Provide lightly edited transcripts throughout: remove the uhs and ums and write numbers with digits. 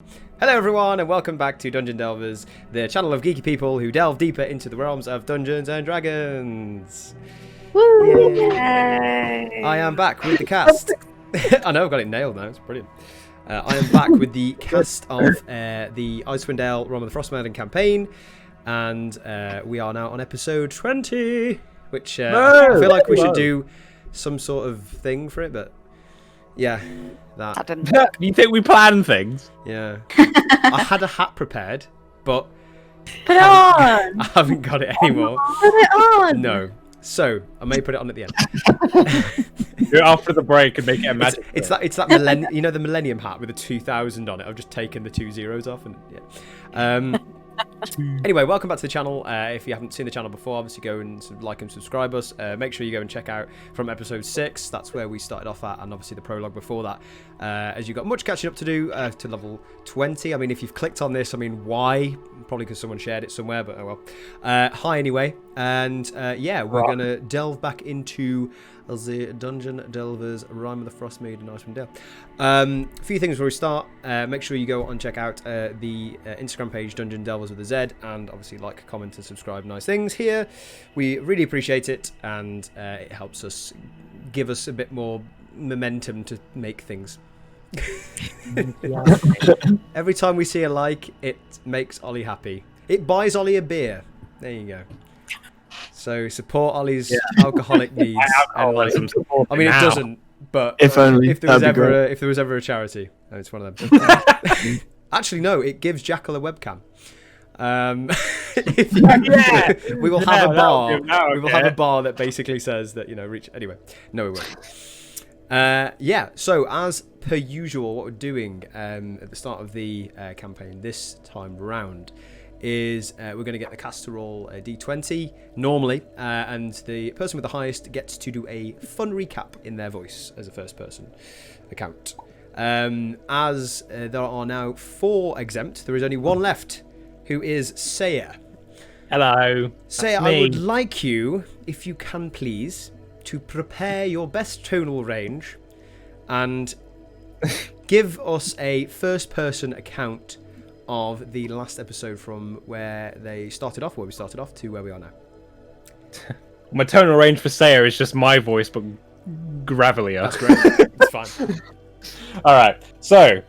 Hello everyone and welcome back to Dungeon Delvers, the channel of geeky people who delve deeper into the realms of Dungeons and Dragons. Woo! Yay. I am back with the cast. I know, I've got it nailed now, it's brilliant. I am back with the cast of the Icewind Realm of the Frostmaiden campaign, and we are now on episode 20, which I feel like we should do some sort of thing for it, but yeah, that didn't work. You think we plan things? Yeah. I had a hat prepared, but Put it on! I haven't got it anymore. Put it on! No. So, I may put it on at the end. Do it after the break and make it a magic. It's that you know, the Millennium hat with the 2000 on it. I've just taken the 2 zeros off and yeah. Anyway, welcome back to the channel. If you haven't seen the channel before, obviously go and like and subscribe us. Make sure you go and check out from episode 6. That's where we started off at, and obviously the prologue before that. As you've got much catching up to do to level 20. I mean, if you've clicked on this, I mean, why? Probably because someone shared it somewhere, but oh well. Hi anyway, and yeah, we're gonna delve back into the Dungeon Delvers, Rime of the Frostmaiden, Icewind Dale. A few things before we start. Make sure you go and check out the Instagram page, Dungeon Delvers with a Z, and obviously like, comment, and subscribe. Nice things here. We really appreciate it, and it helps us, give us a bit more momentum to make things. Every time we see a like, it makes Ollie happy. It buys Ollie a beer. There you go. So support Ollie's alcoholic needs. Alcoholism. I mean, it doesn't, but if only if there was ever a charity, it's one of them. Actually, no, it gives Jackal a webcam. We will have a bar. We will have a bar that basically says that, you know, reach. Anyway, no, we won't. Yeah. So as per usual, what we're doing at the start of the campaign this time round is we're going to get the cast to roll a d20 normally, and the person with the highest gets to do a fun recap in their voice as a first person account. As there are now 4 exempt, there is only 1 left, who is Saya. Hello. Saya, I would like you, if you can please, to prepare your best tonal range and give us a first person account of the last episode from where we started off to where we are now. My tonal range for Saya is just my voice, but gravelier. That's great. It's fine. Alright, so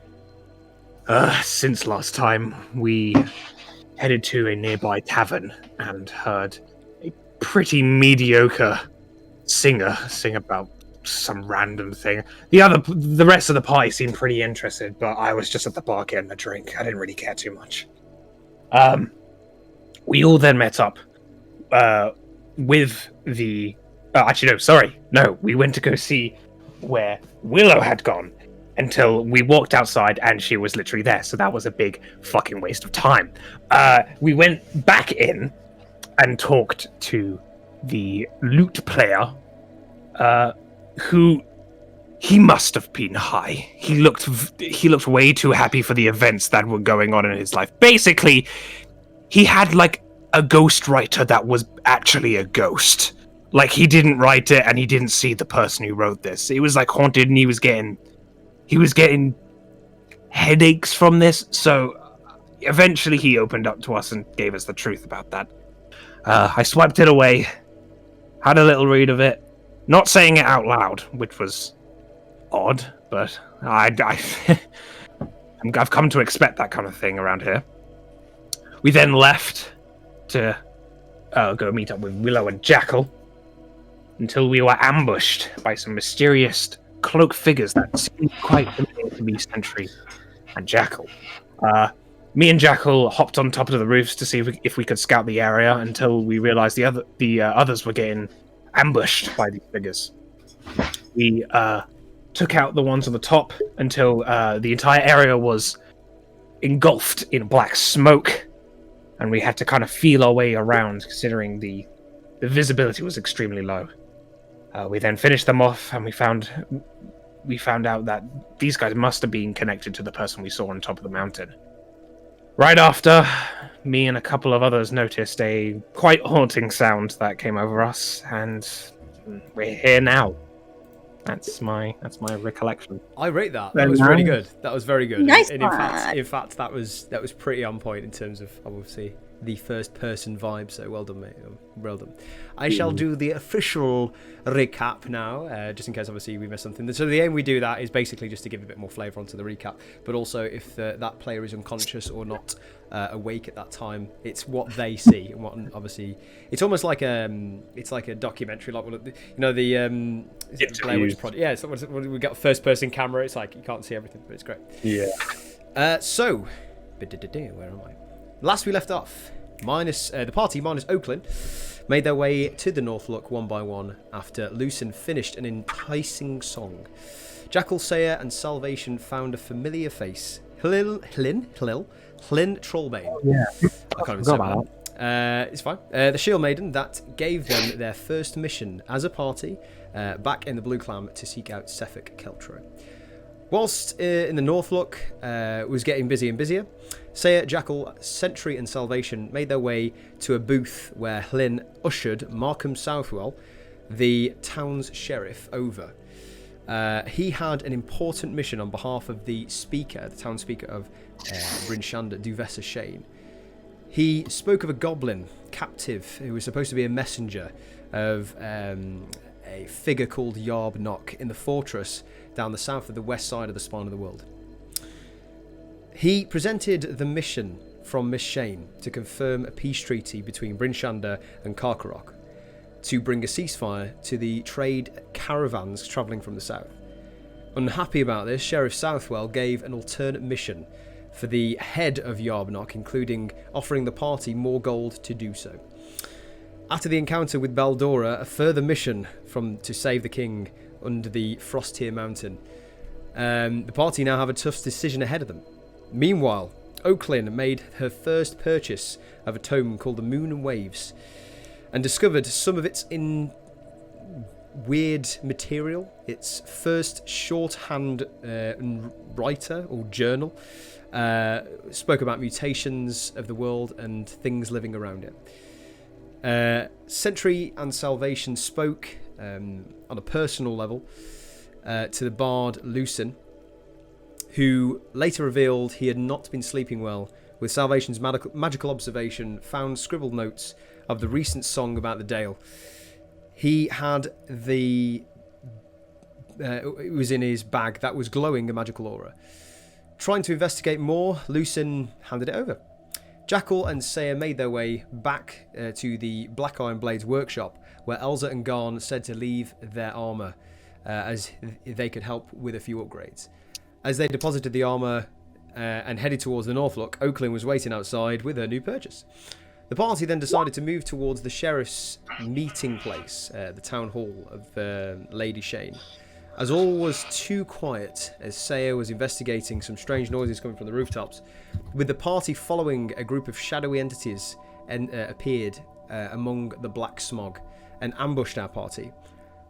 since last time we headed to a nearby tavern and heard a pretty mediocre singer sing about some random thing. The rest of the party seemed pretty interested, but I was just at the bar getting a drink. I didn't really care too much. We all then met up with the... we went to go see where Willow had gone until we walked outside and she was literally there, so that was a big fucking waste of time. We went back in and talked to the lute player, who he must have been high. He looked way too happy for the events that were going on in his life. Basically, he had like a ghostwriter that was actually a ghost. Like, he didn't write it and he didn't see the person who wrote this. It was like haunted, and he was getting headaches from this. So eventually he opened up to us and gave us the truth about that. I swiped it away, had a little read of it, not saying it out loud, which was odd, but I've come to expect that kind of thing around here. We then left to go meet up with Willow and Jackal until we were ambushed by some mysterious cloaked figures that seemed quite familiar to me, Sentry and Jackal. Me and Jackal hopped on top of the roofs to see if we could scout the area until we realized the others were getting ambushed by these figures. We took out the ones on the top until the entire area was engulfed in black smoke, and we had to kind of feel our way around, considering the visibility was extremely low. We then finished them off, and we found out that these guys must have been connected to the person we saw on top of the mountain. Right after, me and a couple of others noticed a quite haunting sound that came over us, and we're here now. That's my recollection. I rate that. That Very was really nice. good. That was very good. Nice and one. in fact, that was pretty on point in terms of obviously the first person vibe. So well done, mate. Well done. I shall do the official recap now, just in case obviously we missed something. So the aim we do that is basically just to give a bit more flavour onto the recap, but also if that player is unconscious or not awake at that time, it's what they see and what obviously it's almost like it's like a documentary, like the Blair Witch Project. Yeah, it's we got a first person camera. It's like you can't see everything, but it's great. Yeah. So, where am I? Last we left off, the party minus Oakland made their way to the Northlook one by one after Lucen finished an enticing song. Jackal, Sayer, and Salvation found a familiar face. Hlyn Trollbane. Yeah. I can't even say that. It's fine. The Shield Maiden that gave them their first mission as a party back in the Blue Clam to seek out Sefik Keltro. Whilst in the Northlook was getting busier and busier, Sayer, Jackal, Sentry and Salvation made their way to a booth where Hlyn ushered Markham Southwell, the town's sheriff, over. He had an important mission on behalf of the town speaker of Bryn Shander, Duvessa Shane. He spoke of a goblin captive who was supposed to be a messenger of a figure called Yarb Nock in the fortress down the south of the west side of the Spine of the World. He presented the mission from Miss Shane to confirm a peace treaty between Bryn Shander and Karkarock to bring a ceasefire to the trade caravans travelling from the south. Unhappy about this, Sheriff Southwell gave an alternate mission for the head of Yarb Nock, including offering the party more gold to do so. After the encounter with Baldora, a further mission to save the king under the Frostier Mountain. The party now have a tough decision ahead of them. Meanwhile, Oakland made her first purchase of a tome called the Moon and Waves and discovered some of its weird material. Its first shorthand writer or journal spoke about mutations of the world and things living around it. Sentry and Salvation spoke on a personal level to the bard Lucen, who later revealed he had not been sleeping well, with Salvation's magical observation found scribbled notes of the recent song about the Dale. He had it was in his bag that was glowing a magical aura. Trying to investigate more, Lucen handed it over. Jackal and Sayer made their way back to the Black Iron Blades workshop, where Elza and Garn said to leave their armour as they could help with a few upgrades. As they deposited the armour and headed towards the Northlook, Oakland was waiting outside with her new purchase. The party then decided to move towards the sheriff's meeting place, the town hall of Lady Shane. As all was too quiet, as Sayer was investigating some strange noises coming from the rooftops, with the party following, a group of shadowy entities appeared among the black smog and ambushed our party.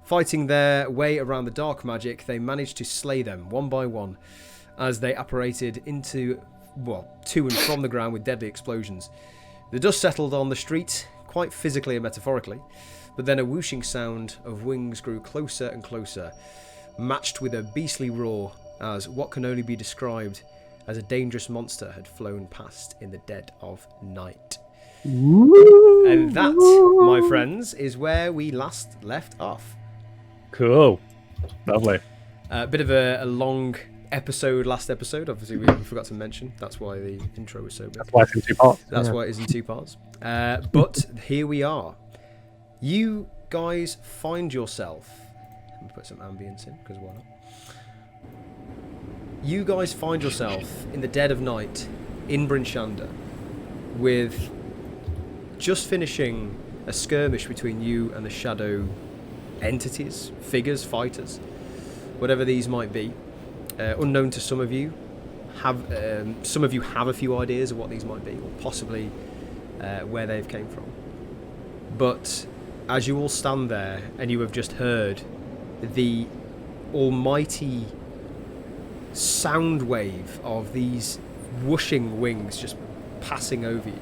Fighting their way around the dark magic, they managed to slay them one by one as they apparated to and from the ground with deadly explosions. The dust settled on the street, quite physically and metaphorically, but then a whooshing sound of wings grew closer and closer, matched with a beastly roar as what can only be described as a dangerous monster had flown past in the dead of night. And that, my friends, is where we last left off. Cool. Lovely. A bit of a long last episode. Obviously, we forgot to mention. That's why the intro was so big. That's why it's in two parts. That's why it is in two parts. But here we are. You guys find yourself... Let me put some ambience in, because why not? You guys find yourself in the dead of night in Bryn Shander with just finishing a skirmish between you and the shadow entities, figures, fighters, whatever these might be. Unknown to some of you, have a few ideas of what these might be, or possibly where they've came from. But as you all stand there and you have just heard the almighty sound wave of these whooshing wings just passing over you,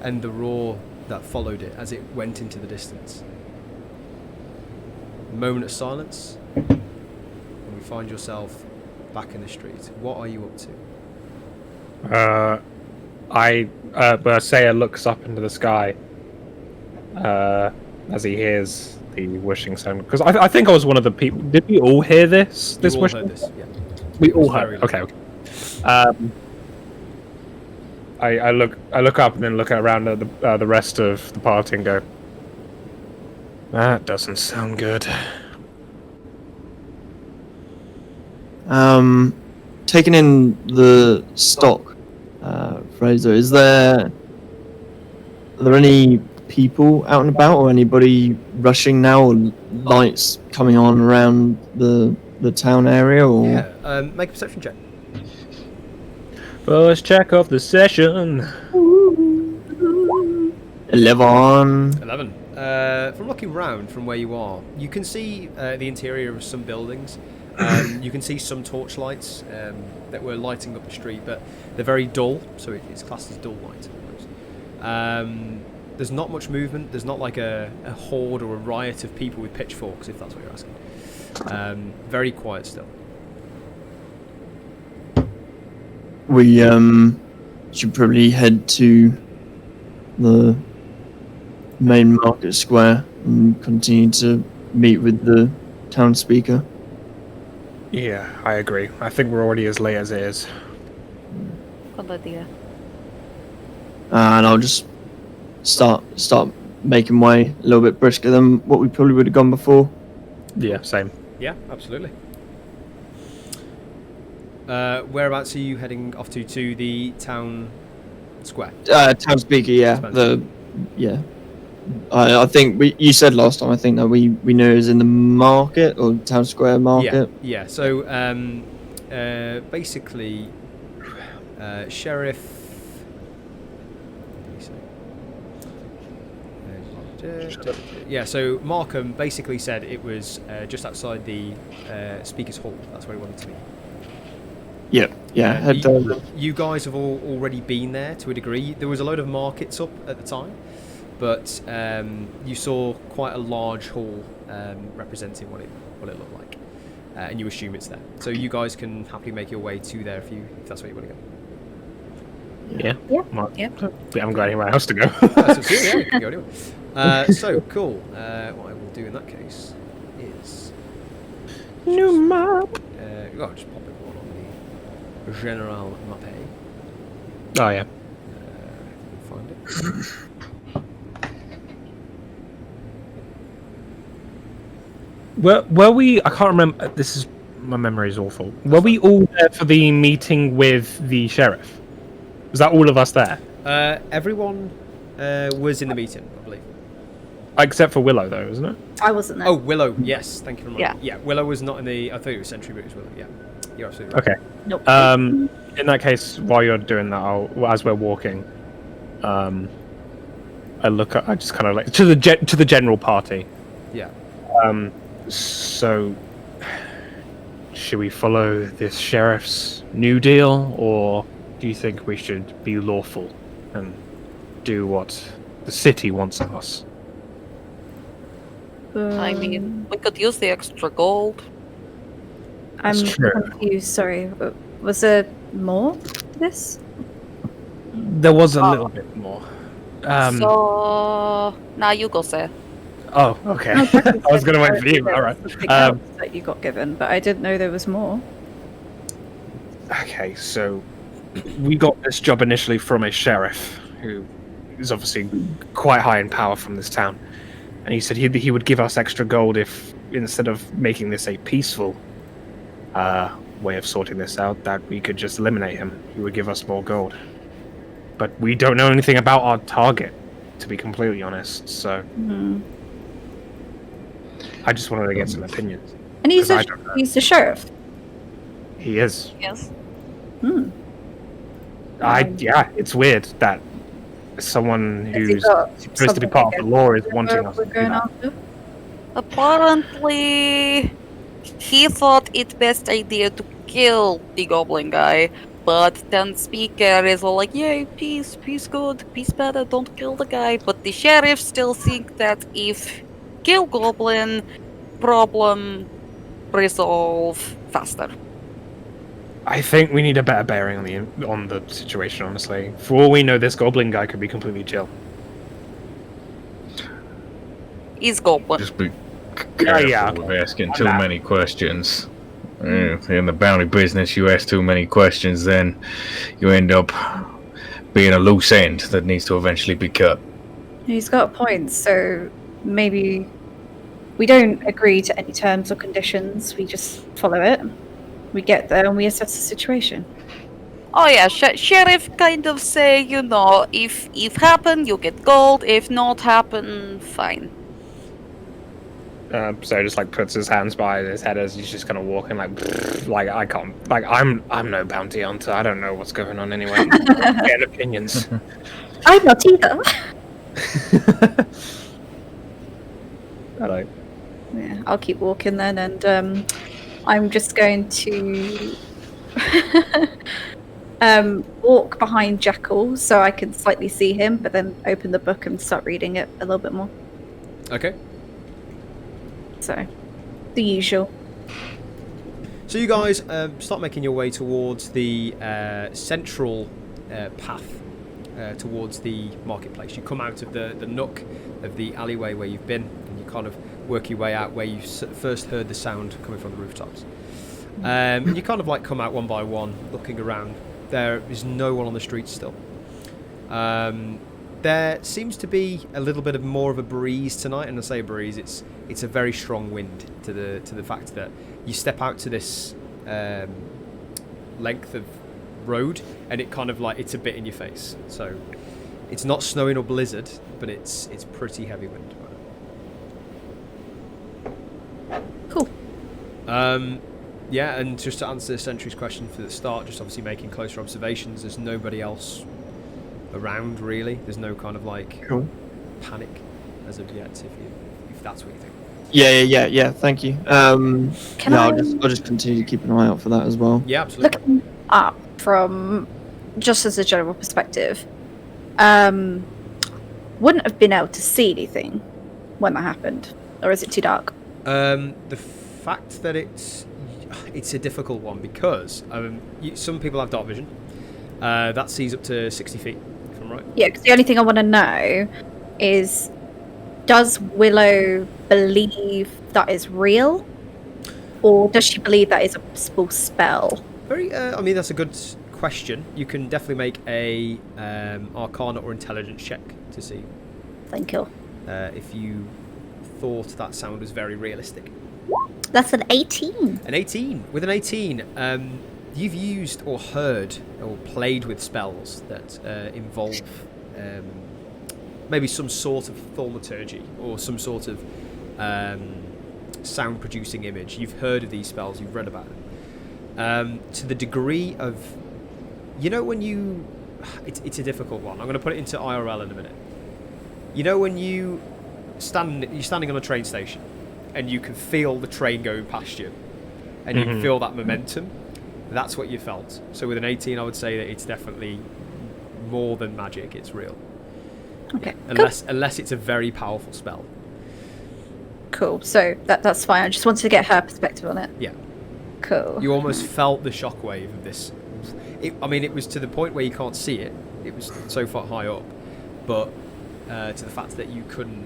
and the roar that followed it as it went into the distance. A moment of silence, find yourself back in the street. What are you up to? Saya looks up into the sky as he hears the wishing sound. Because I think I was one of the people. Did we all hear this? You all wishing? heard this, yeah. We all very heard. Okay. I look up and then look around at the rest of the party and go, that doesn't sound good. Taking in the stock, Fraser, are there any people out and about, or anybody rushing now, or lights coming on around the town area, or? Yeah, make a perception check. First check of the session. 11. 11. From looking round from where you are, you can see the interior of some buildings. You can see some torchlights that were lighting up the street, but they're very dull, so it's classed as dull light. There's not much movement. There's not like a horde or a riot of people with pitchforks, if that's what you're asking. Very quiet still. We should probably head to the main market square and continue to meet with the town speaker. Yeah, I agree. I think we're already as late as it is. Good idea. And I'll just start making way a little bit brisker than what we probably would have gone before. Yeah, same. Yeah, absolutely. Whereabouts are you heading off to the town square? Town speaker, yeah. I think you said last time. I think that we knew it was in the market or town square market. Yeah. So basically, Sheriff. Yeah, so Markham basically said it was just outside the Speaker's Hall. That's where he wanted to be. Yeah. You guys have already been there to a degree. There was a load of markets up at the time, but you saw quite a large hall representing what it looked like, and you assume it's there. So you guys can happily make your way to there if that's where you want to go. Yeah. Yeah. Yeah, I haven't got anywhere else to go. That's up to you, yeah, you can go anywhere. So cool. What I will do in that case is New map. just pop it all on the General Mappe. Oh yeah. Find it. Were we? I can't remember. My memory is awful. Were we all there for the meeting with the sheriff? Was that all of us there? Everyone was in the meeting, I believe. Except for Willow, though, isn't it? I wasn't there. Oh, Willow. Yes, thank you for reminding me. Yeah. Yeah, Willow was not in the. I thought it was Sentry, but it was Willow. Yeah, you're absolutely right. Okay. Nope. In that case, while you're doing that, as we're walking, I just kind of like to the general party. Yeah. So, should we follow this sheriff's new deal, or do you think we should be lawful and do what the city wants of us? I mean, we could use the extra gold. I'm That's true. confused. Sorry. Was there more to this? There was a little bit more. So now you go, sir. Oh, okay. No, I was going to wait for you. All right. Something else that you got given, but I didn't know there was more. Okay, so we got this job initially from a sheriff who is obviously quite high in power from this town, and he said he would give us extra gold if, instead of making this a peaceful way of sorting this out, that we could just eliminate him. He would give us more gold. But we don't know anything about our target, to be completely honest, so I just wanted to get some opinions. And he's 'Cause he's the sheriff. He is. Yes. Yeah, it's weird that someone Has he who's got supposed to be something part of the law is against wanting us to we're do going that. after? Apparently, he thought it best idea to kill the goblin guy, but then Speaker is all like, "Yay, peace, peace good, peace better, don't kill the guy." But the sheriff still think that if kill goblin, problem resolve, faster. I think we need a better bearing on the situation, honestly. For all we know, this goblin guy could be completely chill. He's goblin. Just be careful yeah. with asking I'm too not. many questions. In the bounty business, you ask too many questions, then you end up being a loose end that needs to eventually be cut. He's got a point, so maybe we don't agree to any terms or conditions, we just follow it. We get there and we assess the situation. Oh yeah, sheriff kind of say, you know, if happen, you get gold. If not happen, fine. So just like puts his hands by his head as he's just kind of walking like I can't, like I'm no bounty hunter. I don't know what's going on anyway. Get opinions. I'm not either. Hello. Yeah, I'll keep walking then, and I'm just going to walk behind Jackal so I can slightly see him, but then open the book and start reading it a little bit more. Okay. So, the usual. So you guys start making your way towards the central path towards the marketplace. You come out of the nook of the alleyway where you've been, and you kind of work your way out where you first heard the sound coming from the rooftops. And you kind of like come out one by one, looking around. There is no one on the streets still. There seems to be a little bit of more of a breeze tonight, and I say breeze, it's a very strong wind to the fact that you step out to this length of road, and it kind of like it's a bit in your face. So it's not snowing or blizzard, but it's pretty heavy wind. Cool. Yeah, and just to answer Sentry's question for the start, just obviously making closer observations. There's nobody else around really. There's no kind of like panic as of yet. If that's what you think. Yeah. Thank you. Can I- I'll just continue to keep an eye out for that as well. Yeah, absolutely. Looking up from just as a general perspective, wouldn't have been able to see anything when that happened, or is it too dark? The fact that it's a difficult one because some people have dark vision. That sees up to 60 feet, if I'm right. Yeah, because the only thing I want to know is, does Willow believe that is real, or does she believe that is a possible spell? I mean, that's a good question. You can definitely make a Arcana or Intelligence check to see Thank you. if you thought that sound was very realistic. That's an 18. An 18. With an 18, you've used or heard or played with spells that involve maybe some sort of thaumaturgy or some sort of sound-producing image. You've heard of these spells. You've read about them. To the degree of, you know, when you, it's a difficult one. I'm going to put it into IRL in a minute. You know when you're standing on a train station, and you can feel the train going past you, and you can feel that momentum. That's what you felt. So with an 18, I would say that it's definitely more than magic. It's real. Okay. Yeah. Unless it's a very powerful spell. Cool. So that's fine. I just wanted to get her perspective on it. Yeah. Cool. You almost felt the shockwave of this. It was to the point where you can't see it. It was so far high up, but to the fact that you couldn't.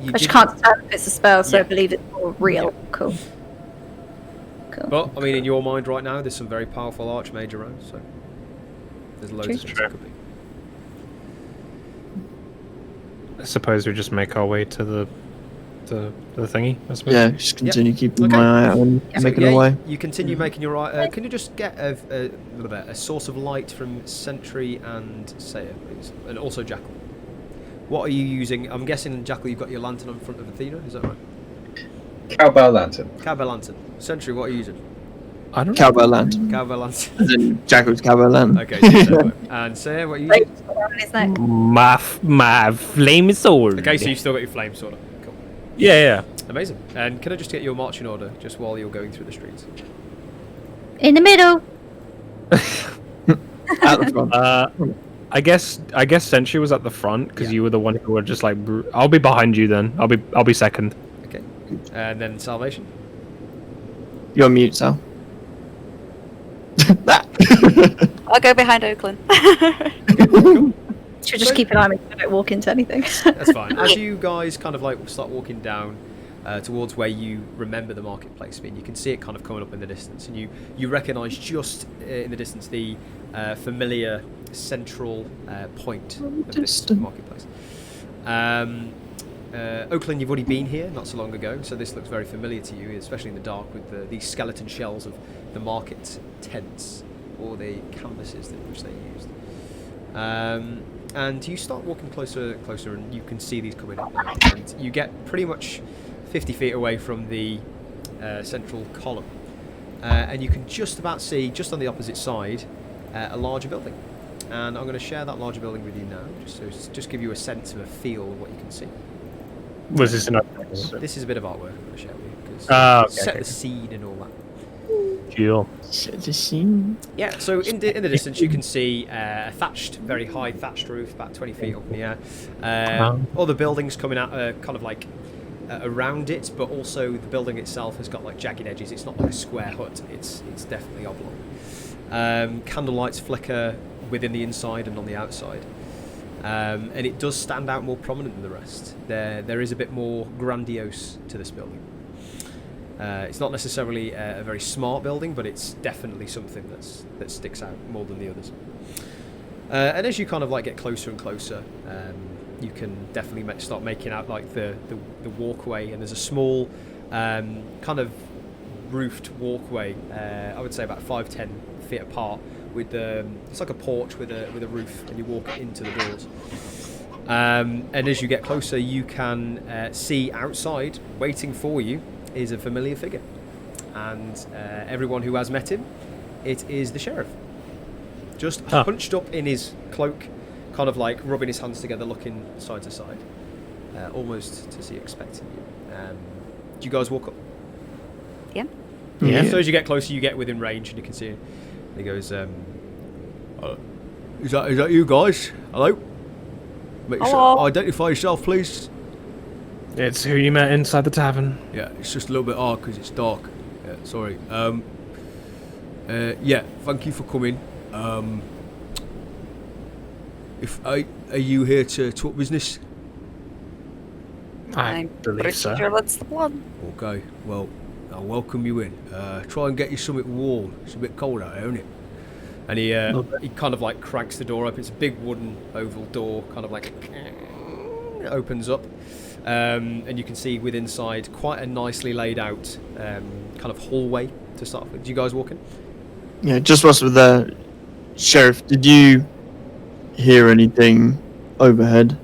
I just can't determine if it's a spell, so Yeah. I believe it's more real. Yeah. Cool. But I mean, in your mind right now, there's some very powerful archmage around, so there's loads True. of things it could be. I suppose we just make our way to the thingy. I suppose. Yeah, just continue keeping Okay. my eye out and So, making yeah, our way. You continue making your right. Can you just get a source of light from Sentry and Saya, please, and also Jackal? What are you using? I'm guessing, Jackal, you've got your lantern in front of Athena. Is that right? Cowbell lantern. Cowbell lantern. Sentry, what are you using? I don't know. Cowbell land. Cowbell lantern. As in Jackal's cowbell land. Okay. So, and Saya, what are you using? Around his neck. My flame sword. Okay, so you've still got your flame sword. Cool. Yeah. Amazing. And can I just get your marching order just while you're going through the streets? In the middle. At the front. I guess Sentry was at the front because you were the one who were just like. I'll be behind you then. I'll be second. Okay. And then Salvation. You're on mute, Sal. I'll go behind Oakland. Should just keep an eye on me so I don't walk into anything. That's fine. As you guys kind of like start walking down towards where you remember the marketplace being, you can see it kind of coming up in the distance, and you recognise just in the distance the familiar central point of this marketplace. Oakland, you've already been here not so long ago, so this looks very familiar to you, especially in the dark with these skeleton shells of the market tents or the canvases which they used. And you start walking closer, and you can see these coming up now. And you get pretty much 50 feet away from the central column, and you can just about see, just on the opposite side, a larger building. And I'm going to share that larger building with you now, just give you a sense of a feel of what you can see. Was this another? This is a bit of artwork I'm going to share with you, because set the scene and all that. Cool. Set the scene. Yeah, so in the distance you can see a very high thatched roof, about 20 feet up in the air. All the buildings coming out kind of like around it, but also the building itself has got like jagged edges. It's not like a square hut, it's definitely oblong. Candle lights flicker within the inside and on the outside. And it does stand out more prominent than the rest. There is a bit more grandiose to this building. It's not necessarily a very smart building, but it's definitely something that sticks out more than the others. And as you kind of like get closer and closer, you can definitely start making out like the walkway, and there's a small kind of roofed walkway. I would say about 5-10 feet apart, with it's like a porch with a roof, and you walk into the doors. And as you get closer, you can see outside, waiting for you, is a familiar figure, and everyone who has met him, it is the sheriff, just hunched up in his cloak, kind of like rubbing his hands together, looking side to side, almost to see expecting you. Do you guys walk up? Yeah. Yeah. So as you get closer, you get within range, and you can see him. He goes, is that you guys? Hello? Hello. Identify yourself, please. It's who you met inside the tavern. Yeah, it's just a little bit hard because it's dark. Yeah, sorry. Yeah, thank you for coming. Are you here to talk business? I believe pretty so. sure that's the one. Okay, well, I'll welcome you in. Try and get you something warm. It's a bit cold out here, isn't it? And he kind of like cranks the door open. It's a big wooden oval door, kind of like it opens up. And you can see within inside quite a nicely laid out kind of hallway to start with. Do you guys walk in? Yeah, just whilst with the sheriff, did you hear anything overhead?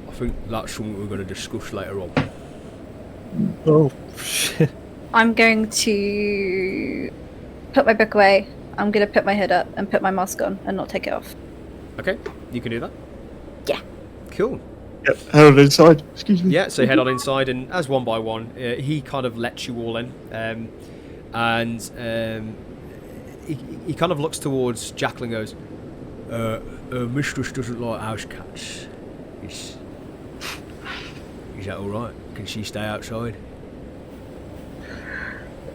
I think that's something we're going to discuss later on. Oh, shit. I'm going to put my book away. I'm going to put my hood up and put my mask on and not take it off. Okay, you can do that? Yeah. Cool. Yep. Head on inside. Excuse me. Yeah, so head on inside, and as one by one, he kind of lets you all in. And he kind of looks towards Jackal and goes, Mistress doesn't like house cats. Is that alright? Can she stay outside?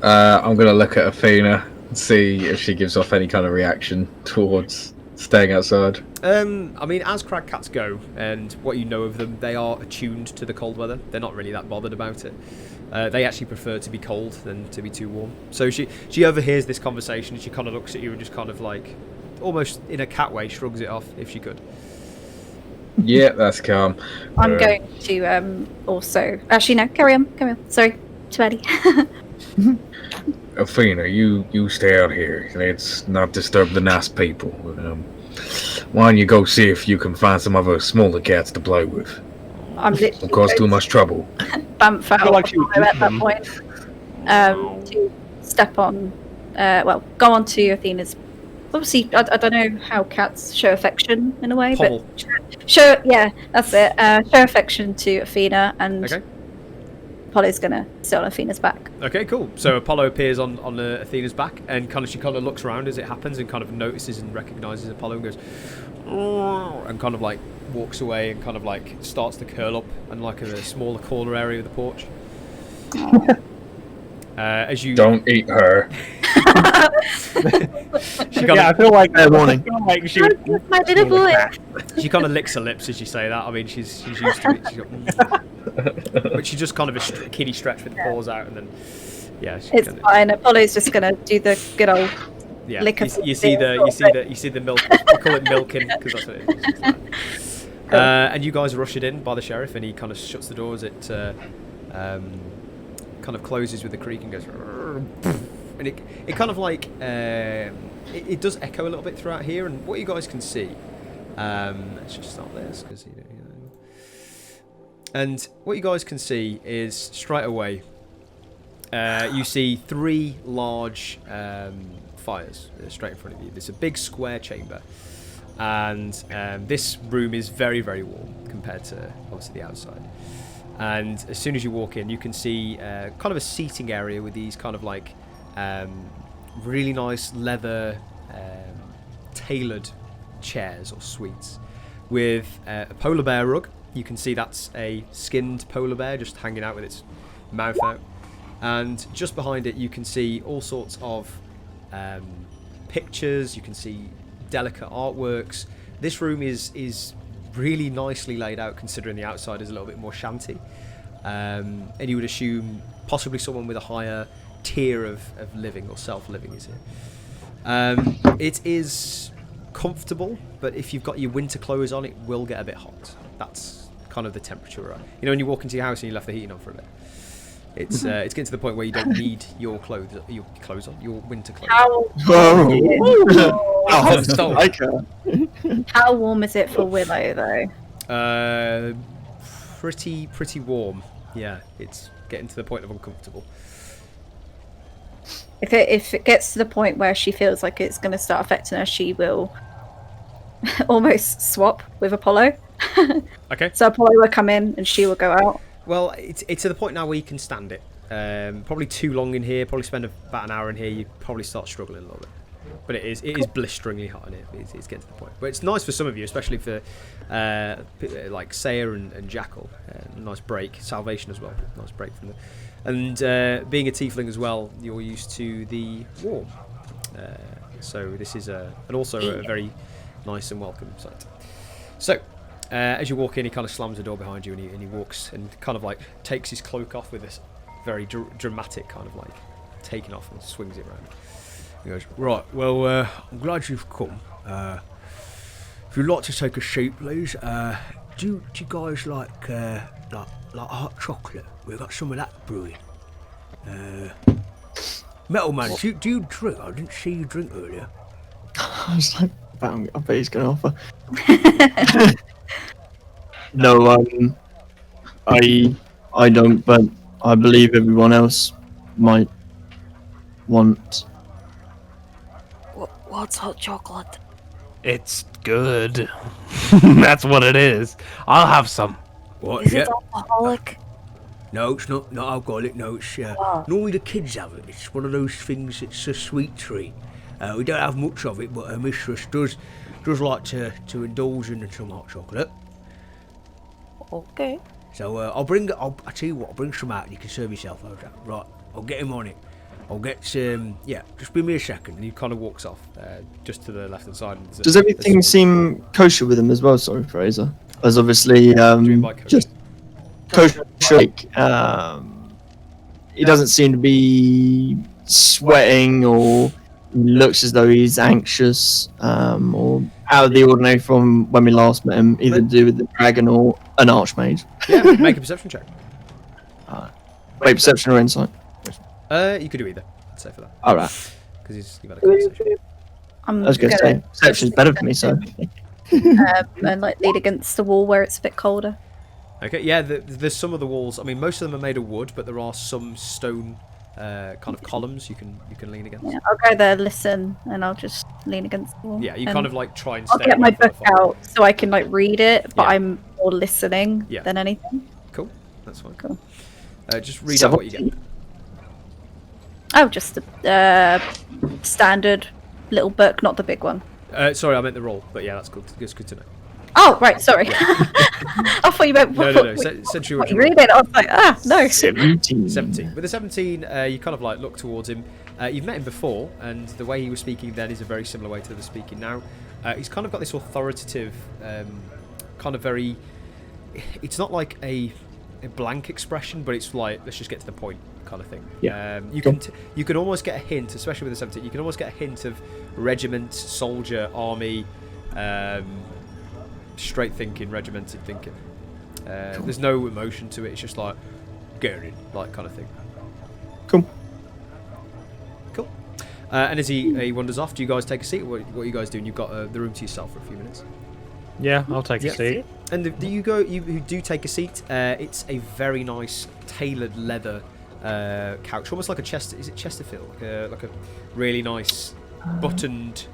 I'm going to look at Athena and see if she gives off any kind of reaction towards staying outside. I mean, as crag cats go, and what you know of them, they are attuned to the cold weather. They're not really that bothered about it. They actually prefer to be cold than to be too warm. So she overhears this conversation, and she kind of looks at you and just kind of like, almost in a cat way, shrugs it off if she could. Yeah, that's calm. I'm going to also... Actually, no, carry on. Sorry, too early. Athena, you stay out here. Let's not disturb the nice people. Why don't you go see if you can find some other smaller cats to play with? I'm literally... Don't cause too much trouble. Bamf out like she would at eat that them. point. To step on... go on to Athena's... Obviously, I don't know how cats show affection in a way, Pommel. but show... Yeah, that's it. Show affection to Athena, and Okay. Apollo's going to sit on Athena's back. Okay, cool. So Apollo appears on Athena's back, and she kind of looks around as it happens, and kind of notices and recognizes Apollo, and goes, and kind of like walks away, and kind of like starts to curl up in like a smaller corner area of the porch. As you Don't eat her. I feel like Fair warning. she My little boy. She kind of licks her lips as you say that. I mean, she's used to it. She's got, but she just kind of a kiddie stretch with the paws out, and then It's fine. Apollo's just gonna do the good old lick of you see the milk. I call it milking because that's what it is. And you guys are ushered in by the sheriff, and he kind of shuts the doors. It kind of closes with a creak and goes, and it kind of like it does echo a little bit throughout here. And what you guys can see, let's just start this because you know. And what you guys can see is straight away, you see 3 large fires straight in front of you. There's a big square chamber, and this room is very, very warm compared to obviously the outside. And as soon as you walk in, you can see kind of a seating area with these kind of like really nice leather tailored chairs or suites with a polar bear rug. You can see that's a skinned polar bear just hanging out with its mouth out. And just behind it, you can see all sorts of pictures. You can see delicate artworks. This room is really nicely laid out, considering the outside is a little bit more shanty. And you would assume possibly someone with a higher tier of living or self-living is here. It is comfortable, but if you've got your winter clothes on, it will get a bit hot. That's kind of the temperature, right? You know, when you walk into your house and you left the heating on for a bit. It's getting to the point where you don't need your winter clothes. How warm is it for Willow though? Pretty warm. Yeah, it's getting to the point of uncomfortable. If it gets to the point where she feels like it's going to start affecting her, she will almost swap with Apollo. Okay. So Apollo will come in and she will go out. Well, it's to the point now where you can stand it. Probably too long in here. Probably spend about an hour in here. You probably start struggling a little bit. But it is blisteringly hot in here. It's getting to the point. But it's nice for some of you, especially for like Saya and Jackal. Nice break. Salvation as well. Nice break from them. And being a tiefling as well, you're used to the warm. So this is also a very nice and welcome sight. So. As you walk in, he kind of slams the door behind you, and he walks and kind of like takes his cloak off with this very dramatic kind of like taking off and swings it around. He goes, right, well, I'm glad you've come. If you'd like to take a seat, please. Do you guys like hot chocolate? We've got some of that brewing. Metal Man, do you drink? I didn't see you drink earlier. I was like, I bet he's going to offer. No, I don't, but I believe everyone else might want. What's hot chocolate? It's good. That's what it is. I'll have some. What? Is it alcoholic? No, it's not alcoholic. No, it's normally the kids have it. It's one of those things. It's a sweet treat. We don't have much of it, but mistress does like to indulge in some hot chocolate. Okay. So I'll tell you what, I'll bring some out and you can serve yourself. Right, I'll get him on it. I'll get some, just give me a second. And he kind of walks off, just to the left-hand side. Does everything seem kosher with him as well? Sorry, Fraser. As obviously, just kosher. He doesn't seem to be sweating or looks as though he's anxious or out of the ordinary from when we last met him, either to do with the dragon or an archmage. Yeah, make a perception check. Wait, perception or insight? You could do either. I'd say for that. All right. Because you've had a conversation. I was going to say perception's better for me, so. And like lean against the wall where it's a bit colder. Okay, yeah. There's some of the walls. I mean, most of them are made of wood, but there are some stone kind of columns you can lean against. Yeah, I'll go there, listen, and I'll just lean against the wall. Yeah, you kind of like try and. I'll get my book out so I can like read it, but Yeah. I'm more listening than anything. Cool, that's fine. Cool. Just read out what you get. Oh, just the standard little book, not the big one. Sorry, I meant the roll, but yeah, that's good. It's good to know. Oh, right, sorry. I thought you meant No. Century what Orchard. you read it. I was like, no. 17. 17. With the 17, you kind of like look towards him. You've met him before, and the way he was speaking then is a very similar way to the speaking now. He's kind of got this authoritative, kind of very. It's not like a blank expression, but it's like, let's just get to the point kind of thing. Yeah. You can almost get a hint, especially with the 17. You can almost get a hint of regiment, soldier, army, straight thinking, regimented thinking. There's no emotion to it. It's just like get in, like kind of thing. Cool. And as he wanders off, do you guys take a seat? What are you guys doing? You've got the room to yourself for a few minutes. Yeah, I'll take a seat. And you who do take a seat, it's a very nice tailored leather couch, almost like a Is it Chesterfield? Like a really nice buttoned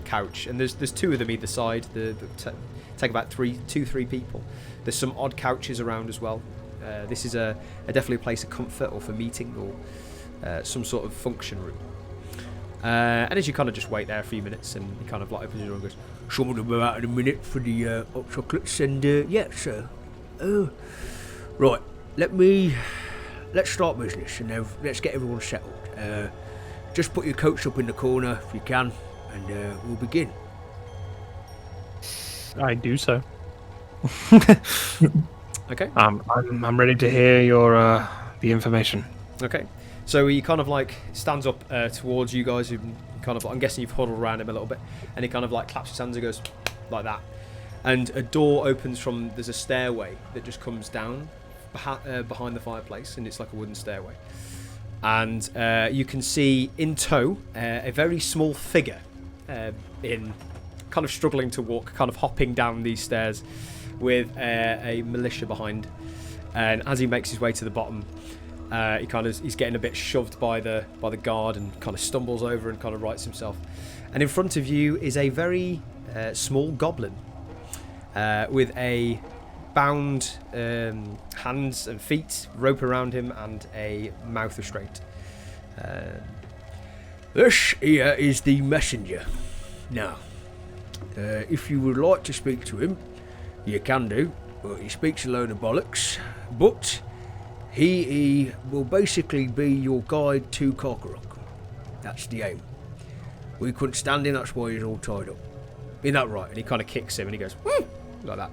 couch. And there's two of them either side. Take about 2-3 people. There's some odd couches around as well. This is a definitely a place of comfort or for meeting or some sort of function room. And as you kind of just wait there a few minutes, and he kind of like opens the door and goes, "Someone will be out in a minute for the hot chocolates, and yeah, sir. Right, let's start business, and let's get everyone settled. Just put your coats up in the corner if you can, and we'll begin." I do so. Okay. I'm ready to hear your the information. Okay. So he kind of like stands up towards you guys, who kind of, I'm guessing you've huddled around him a little bit, and he kind of like claps his hands and goes like that, and a door opens there's a stairway that just comes down behind the fireplace, and it's like a wooden stairway, and you can see in tow a very small figure in kind of struggling to walk, kind of hopping down these stairs with a militia behind, and as he makes his way to the bottom, he's getting a bit shoved by the guard and kind of stumbles over and kind of rights himself. And in front of you is a very small goblin with a bound hands and feet, rope around him, and a mouth restraint. This here is the messenger. Now, if you would like to speak to him, you can do. But he speaks a load of bollocks. But he will basically be your guide to Karkarook. That's the aim. We couldn't stand him, that's why he's all tied up. Isn't that right? And he kind of kicks him and he goes, like that.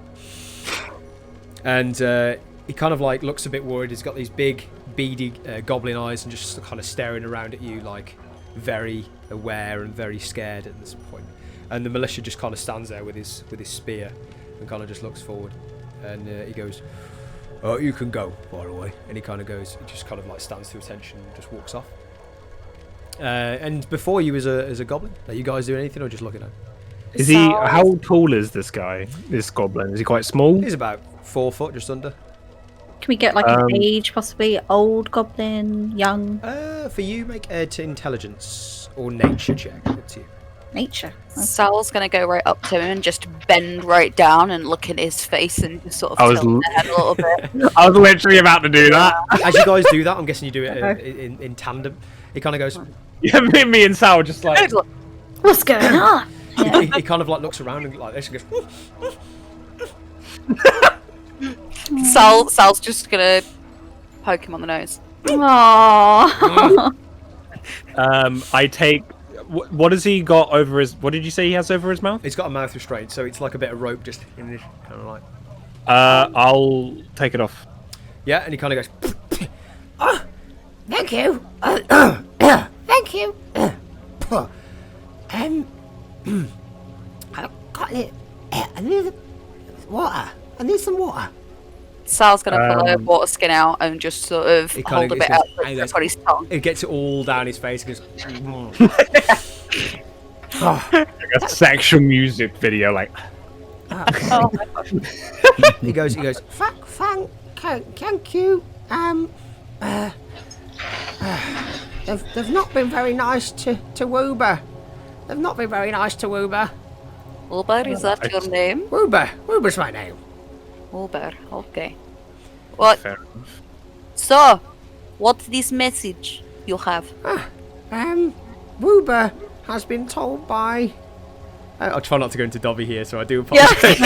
And he kind of like looks a bit worried. He's got these big, beady goblin eyes and just kind of staring around at you, like very aware and very scared at this point. And the militia just kind of stands there with his spear and kind of just looks forward. And he goes, "Oh, you can go, by the way." And he kind of goes, he just kind of like stands to attention and just walks off. And before you is a goblin. Are you guys doing anything or just looking at him? Is he? How tall is this guy? This goblin? Is he quite small? He's about 4 foot, just under. Can we get like an age, possibly old goblin, young? For you, make an intelligence or nature check. Up to you. Nature. Sal's gonna go right up to him and just bend right down and look in his face and just sort of tilt their head a little bit. I was literally about to do that. As you guys do that, I'm guessing you do it in tandem. He kind of goes. Yeah, me and Sal just like. What's going on? Yeah. He kind of like looks around and like this and goes. Sal's just gonna poke him on the nose. Aww. I take. What has he got over his? What did you say he has over his mouth? He's got a mouth restraint, so it's like a bit of rope just in this kind of like. I'll take it off. Yeah, and he kind of goes. Oh, thank you. Thank you. I've got it. I need water. I need some water. Sal's gonna pull a water skin out and just sort of He hold kinda a bit goes, out on his tongue. It gets it all down his face. He goes. Like a sexual music video, like. Oh my god. He goes. Thank you. They've not been very nice to Woober. They've not been very nice to Woober. Wilbur, is that your name? Woober's my name. Wilbur, okay. What? Fair enough. So, what's this message you have? Woober has been told by I'll try not to go into Dobby here, so I do apologise.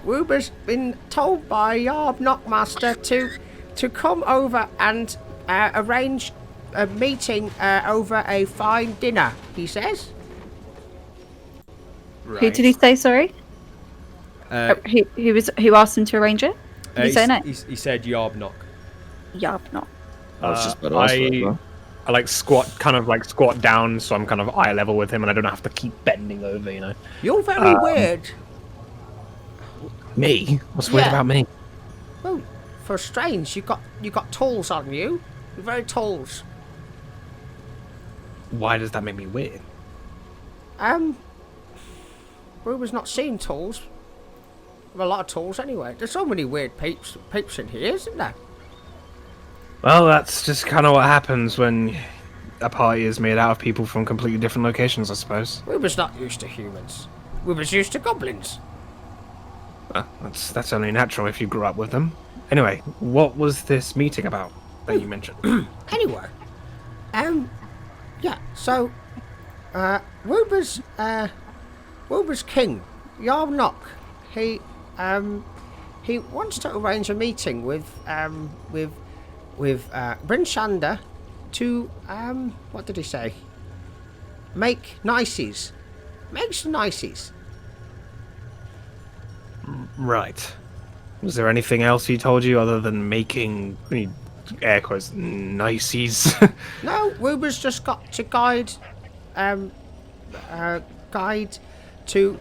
Woober's been told by Yarb Knockmaster to come over and arrange a meeting over a fine dinner, he says. Who did he say, sorry? Who asked him to arrange it? Did he say no? He said Yarb Knock. Yarb Knock. I was just about to ask for it, bro. I like squat down, so I'm kind of eye level with him, and I don't have to keep bending over, you know. You're very weird. Me? What's weird about me? Well, for strange, you got tools on you. You're very tools. Why does that make me weird? Woober's not seen tools. A lot of tools anyway. There's so many weird peeps in here, isn't there? Well, that's just kind of what happens when a party is made out of people from completely different locations, I suppose. Woober's not used to humans. Woober's used to goblins. Well, that's only natural if you grew up with them. Anyway, what was this meeting about that you mentioned? Anyway, yeah. So, Woober's king, Yarb Knock. He wants to arrange a meeting with Bryn Shander to what did he say? Make niceys. Make some niceys. Right. Was there anything else he told you other than making, air quotes, niceys? No, Woober's just got to guide to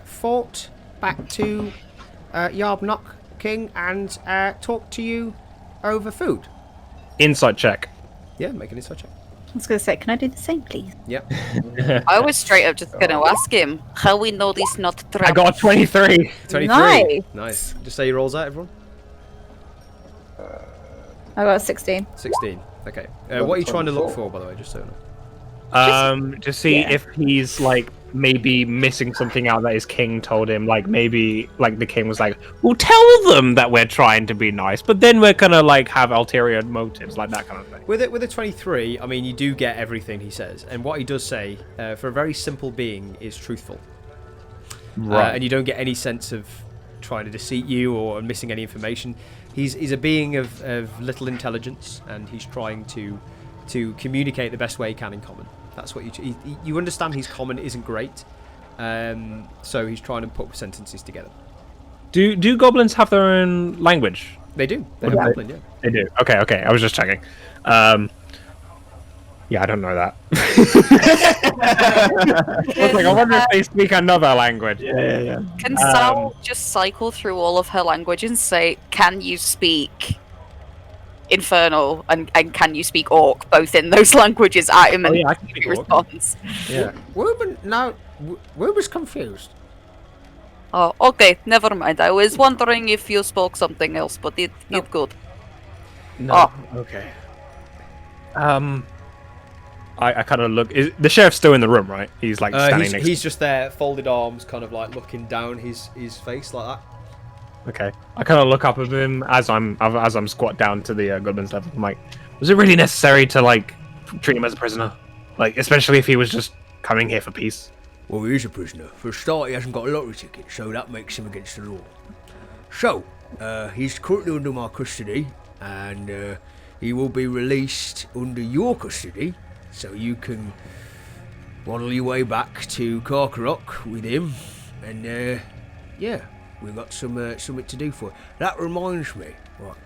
fort back to Yarb Knock King and talk to you over food. Insight check. Yeah, make an insight check. I was going to say, can I do the same, please? Yep. I was straight up just gonna ask him how we know this not trap. I got a 23. 23. Nice. Nice. Just say your rolls out, everyone. I got a 16. 16. Okay. What are you trying to look for, by the way, just so you know? To see if he's like maybe missing something out that his king told him. Like maybe like the king was like, "We'll tell them that we're trying to be nice, but then we're gonna like have ulterior motives," like that kind of thing. With a 23, I mean, you do get everything he says, and what he does say, for a very simple being, is truthful. Right. And you don't get any sense of trying to deceive you or missing any information. He's a being of little intelligence, and he's trying to communicate the best way he can in common. That's what you understand. His common isn't great, so he's trying to put sentences together. Do goblins have their own language? They do. They have goblin, yeah. They do. Okay. I was just checking. Yeah, I don't know that. I wonder if they speak another language. Yeah. Can Sam just cycle through all of her language and say, "Can you speak Infernal and can you speak Orc?" Both in those languages at him, and I can speak Orc. response. Yeah. Woober's confused. Oh, okay, never mind. I was wondering if you spoke something else, but it good. No. Okay. I kind of look. The sheriff's still in the room, right? He's like standing next. He's just there, folded arms, kind of like looking down his face like that. Okay. I kind of look up at him as I'm squat down to the goblins level. I'm like, was it really necessary to like treat him as a prisoner? Like, especially if he was just coming here for peace. Well, he is a prisoner. For a start, he hasn't got a lottery ticket, so that makes him against the law. So, he's currently under my custody, and he will be released under your custody, so you can waddle your way back to Carcarock with him, and yeah, we've got something to do for it. That reminds me, right?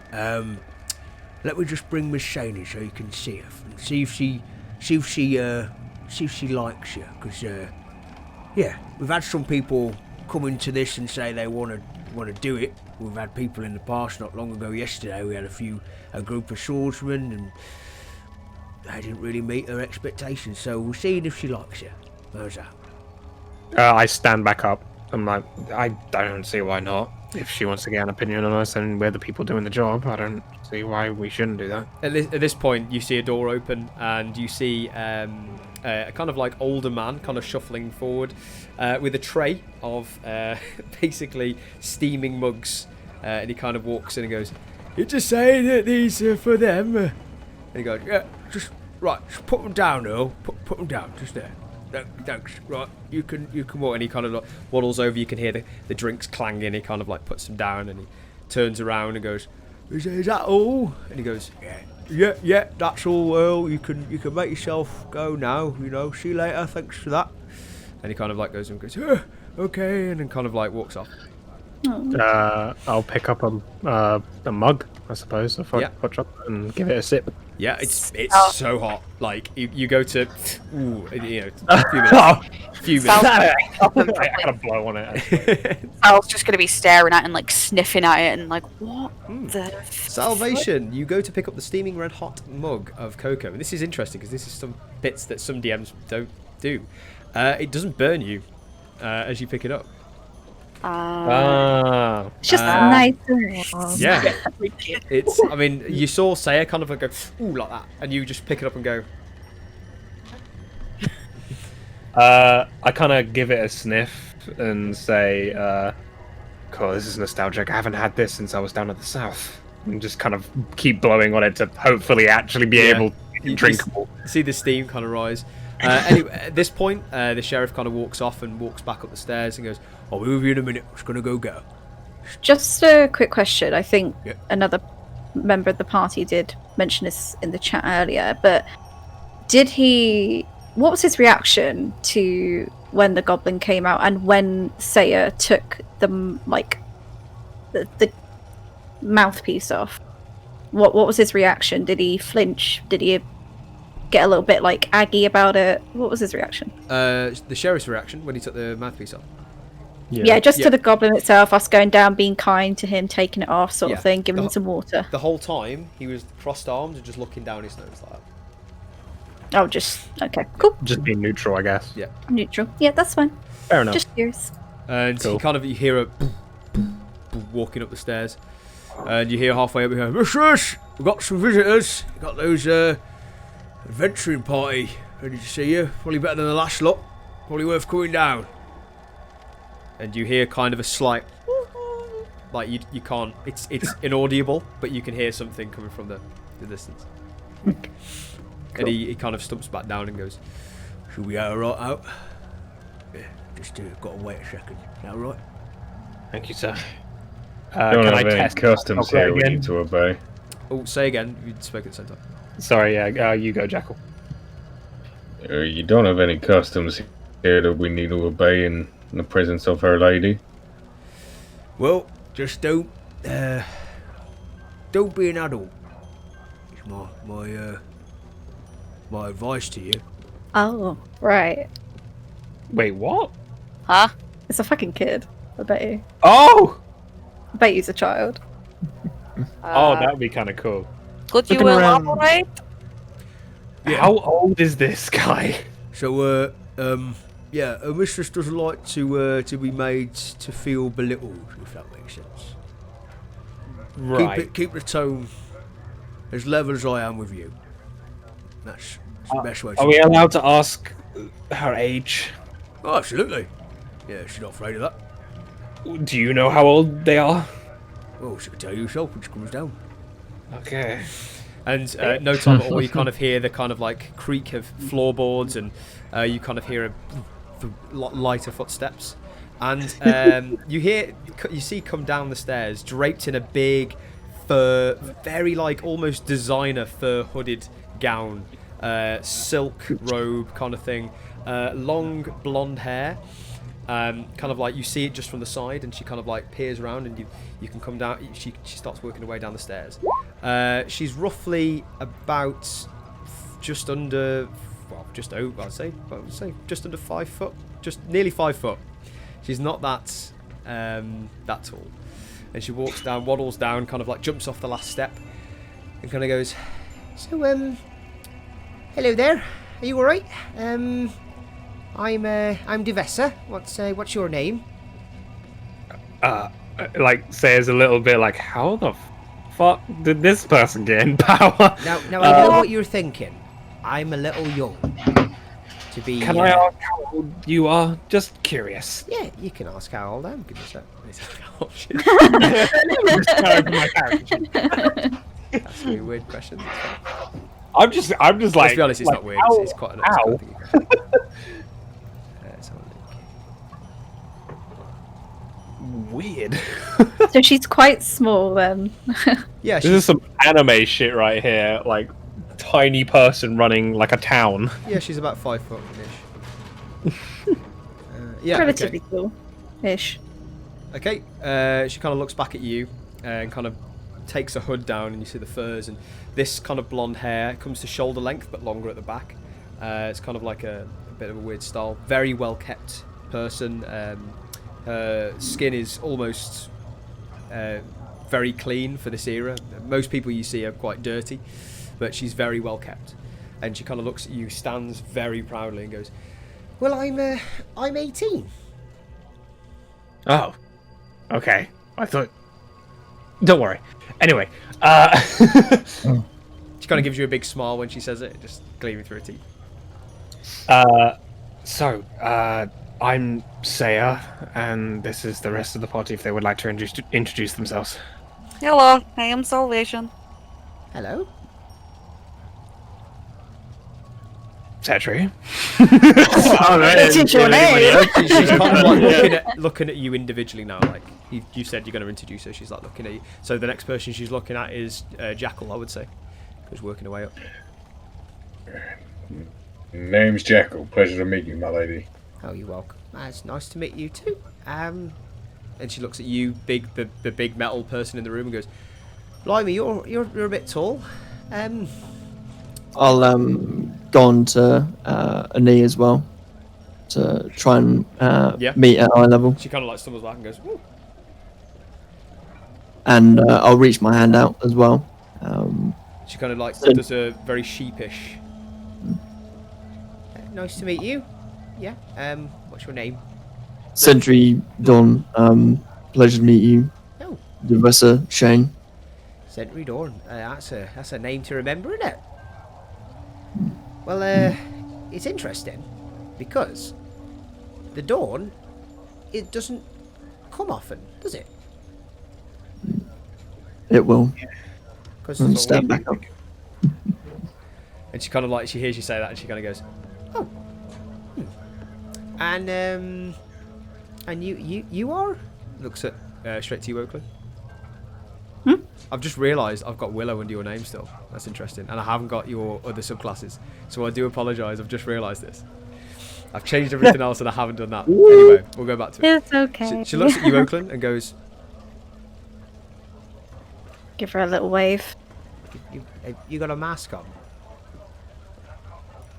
Let me just bring Miss Shaney so you can see her and see if she likes you, because yeah, we've had some people come into this and say they want to do it. We've had people in the past, not long ago. Yesterday, we had a group of swordsmen, and they didn't really meet her expectations. So we'll see if she likes you. How's that? I stand back up. I'm like, I don't see why not. If she wants to get an opinion on us and we're the people doing the job, I don't see why we shouldn't do that. At this point, you see a door open, and you see a kind of like older man kind of shuffling forward with a tray of basically steaming mugs, and he kind of walks in and goes, "You're just saying that these are for them?" And he goes, "Yeah, Right, just put them down, Earl. Put them down, just there. Thanks. Right, you can walk. And he kind of like waddles over. You can hear the drinks clanging. He kind of like puts them down and he turns around and goes, "Is that all?" And he goes, "Yeah, that's all, Earl. You can make yourself go now. You know, see you later. Thanks for that." And he kind of like goes and goes, "Okay," and then kind of like walks off. I'll pick up a mug, I suppose, of hot chocolate and give it a sip. Yeah, it's so hot. Like you go to, a few minutes. I gotta blow on it. Sal's just gonna be staring at it and like sniffing at it and like, what the Salvation. You go to pick up the steaming red hot mug of cocoa, and this is interesting because this is some bits that some DMs don't do. It doesn't burn you as you pick it up. It's just nice and warm. Yeah, it's. I mean, you saw Saya kind of like go ooh like that, and you just pick it up and go. I kind of give it a sniff and say, "Cool, this is nostalgic. I haven't had this since I was down at the south." And just kind of keep blowing on it to hopefully actually be able to be drinkable. See the steam kind of rise. Anyway, at this point, the sheriff kind of walks off and walks back up the stairs and goes, "I'll be with you in a minute. Just gonna go get her." Just a quick question. I think another member of the party did mention this in the chat earlier, but what was his reaction to when the goblin came out and when Saya took the mouthpiece off? What was his reaction? Did he flinch? Did he get a little bit like aggy about it? What was his reaction? The sheriff's reaction when he took the mouthpiece off. Yeah, to the goblin itself, us going down, being kind to him, taking it off, sort of thing, giving him some water. The whole time he was crossed arms and just looking down his nose like that. Oh, just okay, cool. Just being neutral, I guess. Yeah, neutral. Yeah, that's fine. Fair enough. Just curious. And you hear a walking up the stairs, and you hear halfway up here, "Mistress, we've got some visitors. We've got those adventuring party ready to see you. Probably better than the last lot. Probably worth coming down." And you hear kind of a slight, like you can't. It's inaudible, but you can hear something coming from the distance. Cool. And he kind of stumps back down and goes, "Should we right out?" "Yeah, just got to wait a second. Is that all right?" Thank you, sir. Don't can have I any test customs here we need to obey. Oh, say again. You spoke at the same time. Sorry, you go, Jackal. You don't have any customs here that we need to obey in the presence of Her Lady? Well, just don't be an adult. It's my advice to you. Oh, right. Wait, what? Huh? It's a fucking kid. I bet you. Oh! I bet he's a child. That would be kind of cool. Could you Looking around. elaborate? Yeah. How old is this guy? So, a mistress doesn't like to be made to feel belittled, if that makes sense. Right. Keep the tone as level as I am with you. That's the best way to Are we allowed to ask her age? Oh, absolutely. Yeah, she's not afraid of that. Do you know how old they are? Well, she can tell you herself when she comes down. Okay. And no time at all, you kind of hear the kind of like creak of floorboards, and you kind of hear the lighter footsteps, and you see come down the stairs, draped in a big fur, very like almost designer fur hooded gown, silk robe kind of thing, long blonde hair. Kind of like you see it just from the side, and she kind of like peers around, and you can come down. She starts working her way down the stairs. She's roughly about just under, just over. I'd say just under 5 foot, just nearly 5 foot. She's not that tall, and she walks down, waddles down, kind of like jumps off the last step, and kind of goes, "So hello there. Are you all right? I'm Devessa. What's your name?" Like says a little bit like, how the fuck did this person get in power? Now I know what you're thinking. I'm a little young to be. Can I ask how old you are? Just curious. Yeah, you can ask how old I am. Give me a sec. Oh, shit. Just go over my character sheet. That's really weird questions. I'm just like. Let's be honest, it's like, not weird. Ow, It's quite an ow. thing. Let's have a look. Weird. So she's quite small then. Yeah, This is some anime shit right here. Like, tiny person running like a town. yeah, she's about 5 foot ish. Yeah, Relatively cool-ish. Okay. She kind of looks back at you and kind of takes her hood down, and you see the furs, and this kind of blonde hair comes to shoulder length but longer at the back. It's kind of like a bit of a weird style. Very well kept person. Her skin is almost very clean for this era. Most people you see are quite dirty, but she's very well kept. And she kind of looks at you, stands very proudly, and goes, "Well, I'm 18." Oh. Okay. I thought. Don't worry. Anyway. She kind of gives you a big smile when she says it, just gleaming through her teeth. I'm Saya, and this is the rest of the party if they would like to introduce themselves. Hello, I am Salvation. Hello. Cetri. It is your name. She's kind of like looking at you individually now. Like you said, you're going to introduce her. She's like looking at you. So the next person she's looking at is Jackal, I would say, who's working her way up. Name's Jackal. Pleasure to meet you, my lady. Oh, you're welcome. It's nice to meet you too. And she looks at you, the big metal person in the room, and goes, "Blimey, you're a bit tall." I'll go on to a knee as well to try and meet at eye level, She kind of like stumbles back and goes, "Ooh." and I'll reach my hand out as well. She kind of like So- does a very sheepish. Nice to meet you. Yeah. What's your name? Sentry Dawn, pleasure to meet you. Oh, Professor Shane. Sentry Dawn. That's a name to remember, isn't it? Well, it's interesting because the dawn, it doesn't come often, does it? It will. Because Stand back up. And she kind of like, she hears you say that, and she kind of goes, "Oh, and you are?" Looks at straight to you, Oakley. I've just realised I've got Willow under your name still. That's interesting, and I haven't got your other subclasses, so I do apologise. I've just realised this. I've changed everything else, and I haven't done that. Anyway, we'll go back to it. It's okay. She looks at you, Oakland, and goes, Give her a little wave. You got a mask on?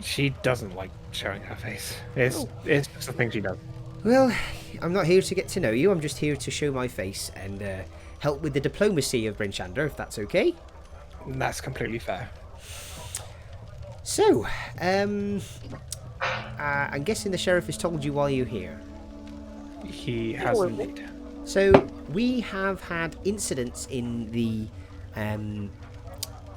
She doesn't like showing her face. It's just a thing she does. Well, I'm not here to get to know you. I'm just here to show my face and help with the diplomacy of Bryn Shander, if that's okay. That's completely fair. So, I'm guessing the sheriff has told you why you're here. He has indeed. So, we have had incidents in the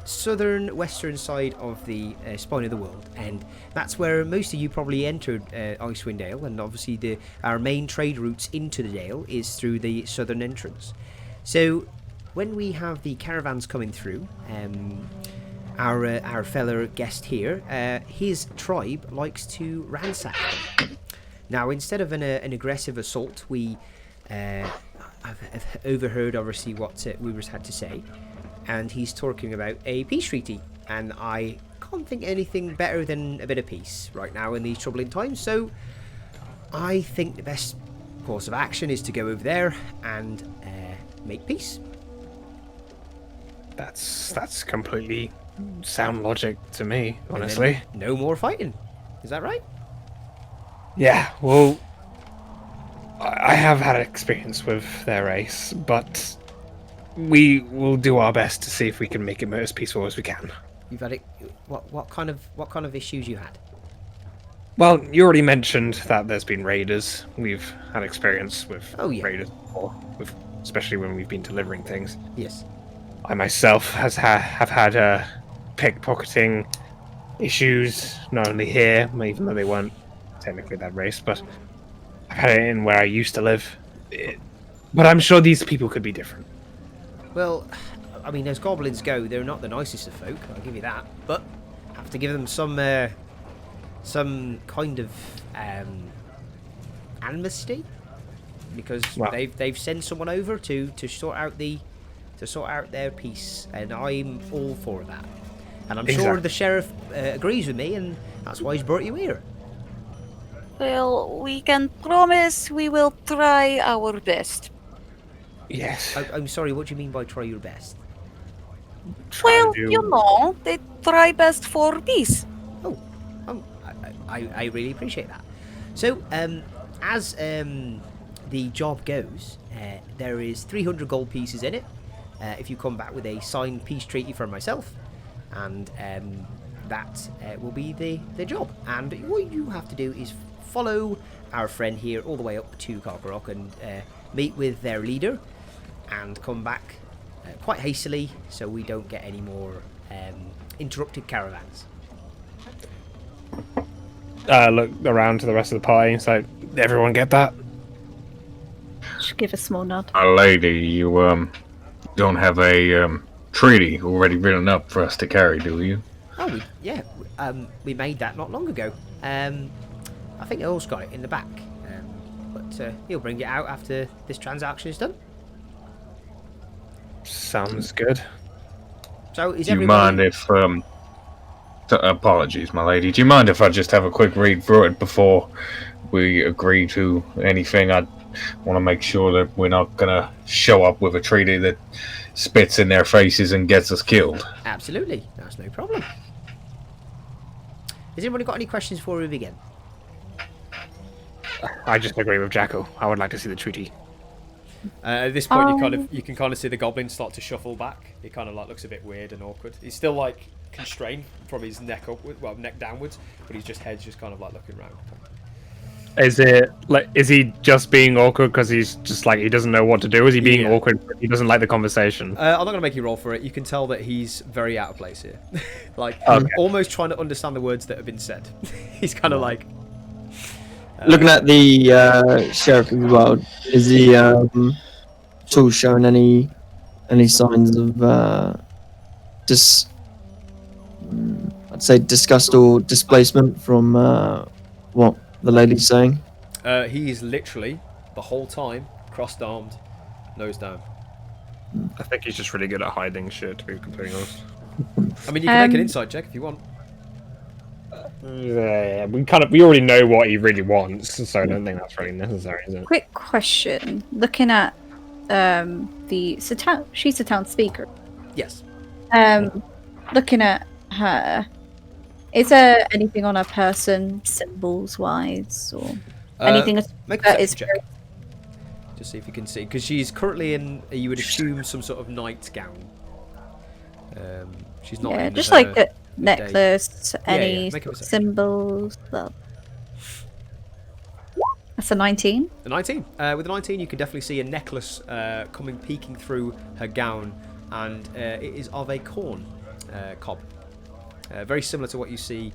southern western side of the spine of the world, and that's where most of you probably entered Icewind Dale, and obviously our main trade routes into the Dale is through the southern entrance. So when we have the caravans coming through, our fellow guest here, his tribe likes to ransack them. Now, instead of an aggressive assault, we I've overheard obviously what Weaver's had to say, and he's talking about a peace treaty, and I can't think anything better than a bit of peace right now in these troubling times. So I think the best course of action is to go over there and make peace. That's completely sound logic to me, And then honestly. no more fighting. Is that right? Yeah, well, I have had experience with their race, but we will do our best to see if we can make it as peaceful as we can. You've had it. What kind of issues you had? Well, you already mentioned that there's been raiders. We've had experience with raiders before, especially when we've been delivering things. Yes. I myself have had pickpocketing issues, not only here, even though they weren't technically that race, but I've had it in where I used to live. But I'm sure these people could be different. Well, I mean, as goblins go, they're not the nicest of folk. I'll give you that. But have to give them some kind of amnesty, because they've sent someone over to sort out their peace, and I'm all for that. And I'm sure the sheriff agrees with me, and that's why he's brought you here. Well, we can promise we will try our best. Yes. I'm sorry, what do you mean by try your best? Well, you know, they try best for peace. Oh, I really appreciate that. So, as the job goes, there is 300 gold pieces in it. If you come back with a signed peace treaty from myself, and that will be the job. And what you have to do is follow our friend here all the way up to Carcarock and meet with their leader, and come back quite hastily so we don't get any more interrupted caravans. Look around to the rest of the party. So, everyone get that? Should give a small nod. My lady, you don't have a treaty already written up for us to carry, do you? Oh, we made that not long ago. I think Earl's got it in the back, but he'll bring it out after this transaction is done. Sounds good. So, is Do you everybody... mind if apologies, my lady. Do you mind if I just have a quick read through it before we agree to anything? I want to make sure that we're not gonna show up with a treaty that spits in their faces and gets us killed. Absolutely, that's no problem. Has anybody got any questions before we begin? I just agree with Jackal. I would like to see the treaty. At this point, you can kind of see the goblin start to shuffle back. He kind of like looks a bit weird and awkward. He's still like constrained from his neck upward, well, neck downwards, but his head's just kind of like looking around. Is he just being awkward because he's just like he doesn't know what to do? Is he being awkward because he doesn't like the conversation? I'm not gonna make you roll for it. You can tell that he's very out of place here, like almost trying to understand the words that have been said. He's kind of like looking at the sheriff as well. Is he at all showing any signs of I'd say disgust or displacement from what the lady's saying? he is literally the whole time crossed-armed, nose down. I think he's just really good at hiding shit, to be completely honest. I mean, you can make an insight check if you want. Yeah, we already know what he really wants, so I don't think that's really necessary, is it? Quick question. Looking at she's a town speaker. Yes. Looking at her, is there anything on her person, symbols wise, or anything Make a that is perception check. Just see if you can see, because she's currently in, you would assume, some sort of nightgown. She's not in just her like a necklace, any make a perception. symbols. Well, that's a 19. The 19. With the 19, you can definitely see a necklace peeking through her gown, and it is of a corn cob. Very similar to what you see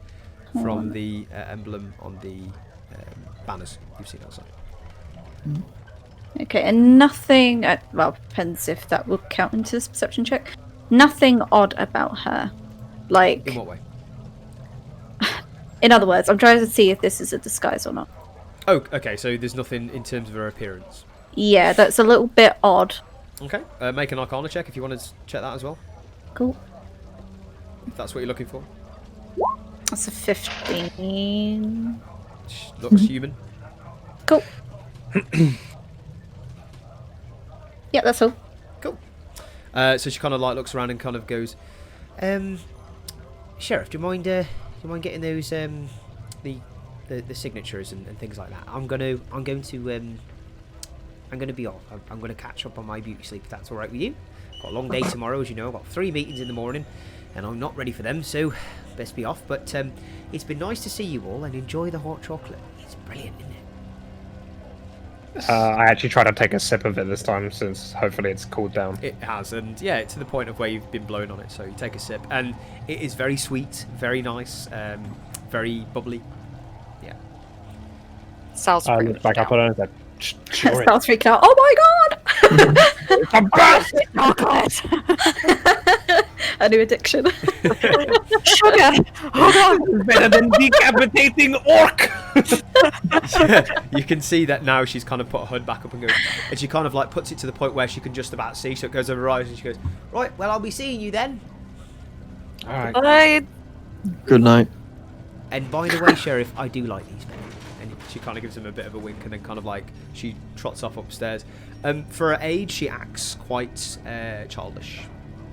from the emblem on the banners you've seen outside. Okay, and nothing. Well, depends if that will count into this perception check. Nothing odd about her. Like, In what way? in other words, I'm trying to see if this is a disguise or not. Oh, okay, so there's nothing in terms of her appearance. Yeah, that's a little bit odd. Okay, make an Arcana check if you want to check that as well, Cool. if that's what you're looking for. That's a 15. Looks human. Cool. Yeah, that's all. Cool. So she kind of like looks around and kind of goes, Sheriff, do you mind getting those the signatures and things like that? I'm going to be off. I'm going to catch up on my beauty sleep if that's all right with you. Got a long day tomorrow, as you know. I've got 3 meetings in the morning, and I'm not ready for them, so best be off. But it's been nice to see you all and enjoy the hot chocolate. It's brilliant, isn't it? I actually tried to take a sip of it this time, since hopefully it's cooled down. It has, and yeah, to the point of where you've been blown on it. So you take a sip, and it is very sweet, very nice, very bubbly. Yeah. Sounds I pretty looked back up good. on it and said, sure it. Starts freaking out. Oh my god! Chocolate. A new addiction. Sugar. Oh god. Better than decapitating orc. You can see that now she's kind of put her hood back up and goes, and she kind of like puts it to the point where she can just about see, so it goes over her eyes, and she goes, right, well, I'll be seeing you then. All right. Alright. Good night. And by the way, Sheriff, I do like these men. And she kind of gives him a bit of a wink, and then kind of like she trots off upstairs. For her age, she acts quite childish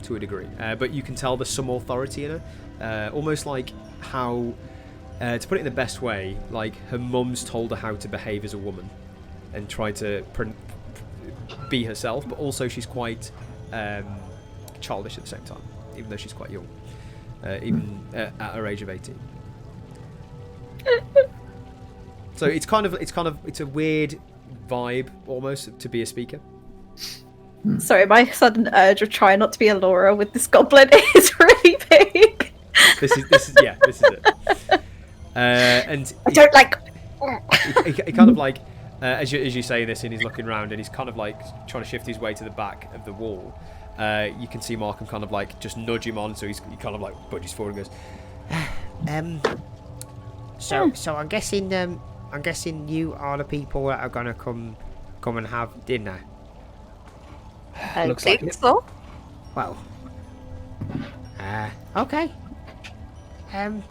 to a degree, but you can tell there's some authority in her, almost like how, to put it in the best way, like her mum's told her how to behave as a woman and try to be herself, but also she's quite childish at the same time, even though she's quite young, even at her age of 18. So it's a weird vibe almost to be a speaker. Sorry, my sudden urge of trying not to be a Laura with this goblin is really big. This is it. And I don't like. he kind of like as you say this, and he's looking around, and he's kind of like trying to shift his way to the back of the wall. You can see Markham kind of like just nudge him on, so he kind of like budges forward and goes, So I'm guessing you are the people that are gonna come and have dinner. I Looks think like it. so. Well, okay. And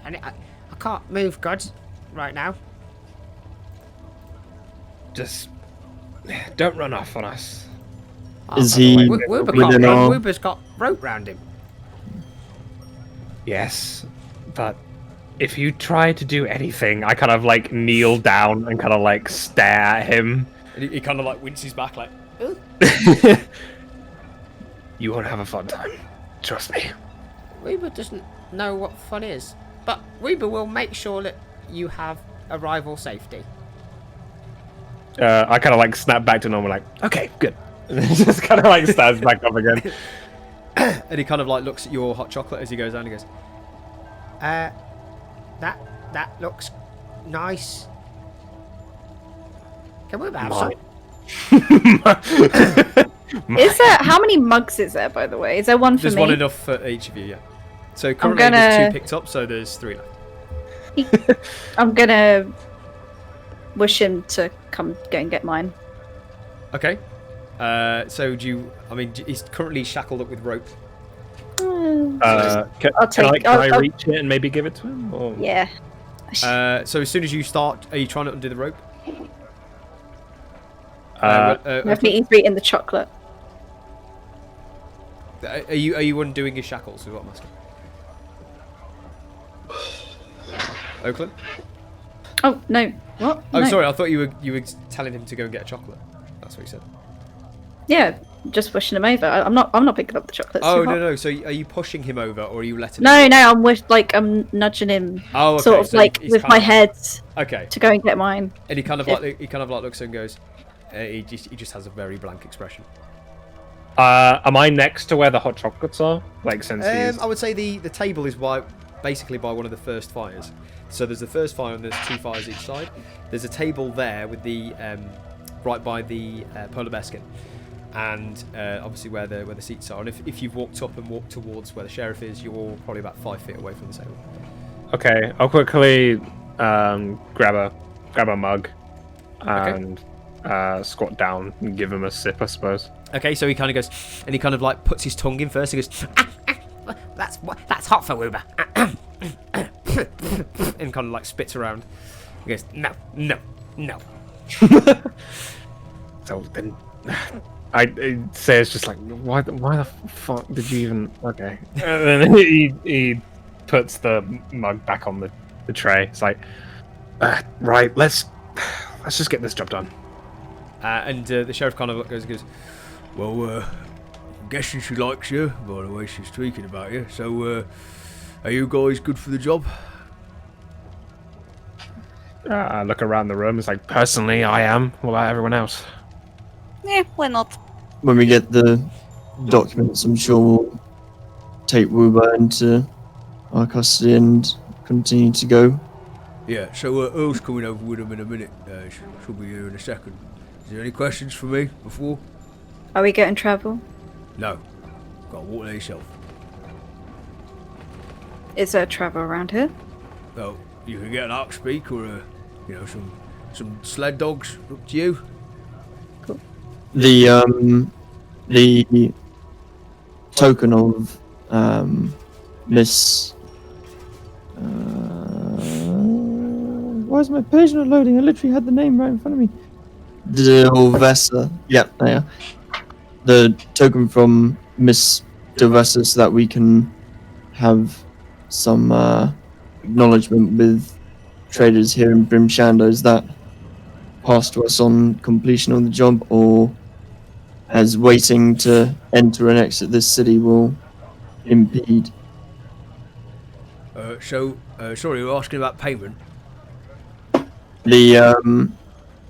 I can't move gods right now. Just don't run off on us. Is he Woober within our... Woober's got rope round him. Yes, but if you try to do anything, I kind of like kneel down and kind of like stare at him. And he kind of like winces back, like, "Ooh." You won't have a fun time. Trust me. Woober doesn't know what fun is, but Woober will make sure that you have arrival safety. I kind of like snap back to normal, like, okay, good. And then just kind of like stands back up again. And he kind of like looks at your hot chocolate as he goes down and goes, That looks nice. Can we have some? Is there? How many mugs is there, by the way? Is there one for there's me? one enough for each of you, yeah. So currently gonna- there's 2 picked up, so there's 3 left. I'm gonna wish him to come go and get mine. Okay. So do you? I mean, he's currently shackled up with rope. Can I'll I reach it and maybe give it to him? Or... Yeah. So as soon as you start, are you trying to undo the rope? Definitely he's eating the chocolate. Are you undoing his shackles? Is what I'm asking. Oakland? Oh no! What? Oh, No. sorry. I thought you were telling him to go and get a chocolate. That's what you said. Yeah, just pushing him over. I'm not picking up the chocolate. Oh no. So are you pushing him over, or are you letting? No, him... no. I'm nudging him. Oh, okay. Sort of So like he's with kind my of- head Okay. to go and get mine. And he kind of like looks and goes. He just has a very blank expression. Am I next to where the hot chocolates are? Like since he's... I would say the table is basically by one of the first fires. So there's the first fire and there's 2 fires each side. There's a table there with the right by the polar bear skin, and obviously where the seats are. And if you've walked up and walked towards where the sheriff is, you're probably about 5 feet away from the table. Okay, I'll quickly grab a mug and squat down and give him a sip, I suppose. Okay, so he kind of goes, and he kind of like puts his tongue in first. He goes, That's hot for Woober. and kind of like spits around. He goes, no. So then I say it's just like, why the fuck did you even... Okay. And then he puts the mug back on the tray. It's like, right, let's just get this job done. And the sheriff kind of goes, Well, I'm guessing she likes you, by the way she's tweaking about you. So, are you guys good for the job? I look around the room. It's like, personally, I am. What about everyone else? Yeah, why not? When we get the documents, I'm sure we'll take Woober into our custody and continue to go. Yeah, so Earl's coming over with him in a minute. She'll be here in a second. Is there any questions for me before? Are we getting travel? No. Got to walk there yourself. Is there travel around here? Well, you can get an ox speak or some sled dogs. Up to you. The token of Miss. Why is my page not loading? I literally had the name right in front of me. Delvessa. Yep, there. The token from Miss Delvessa, so that we can have some acknowledgement with traders here in Bryn Shander. Is that passed to us on completion of the job, or as waiting to enter and exit this city will impede? Sorry, you're asking about payment. The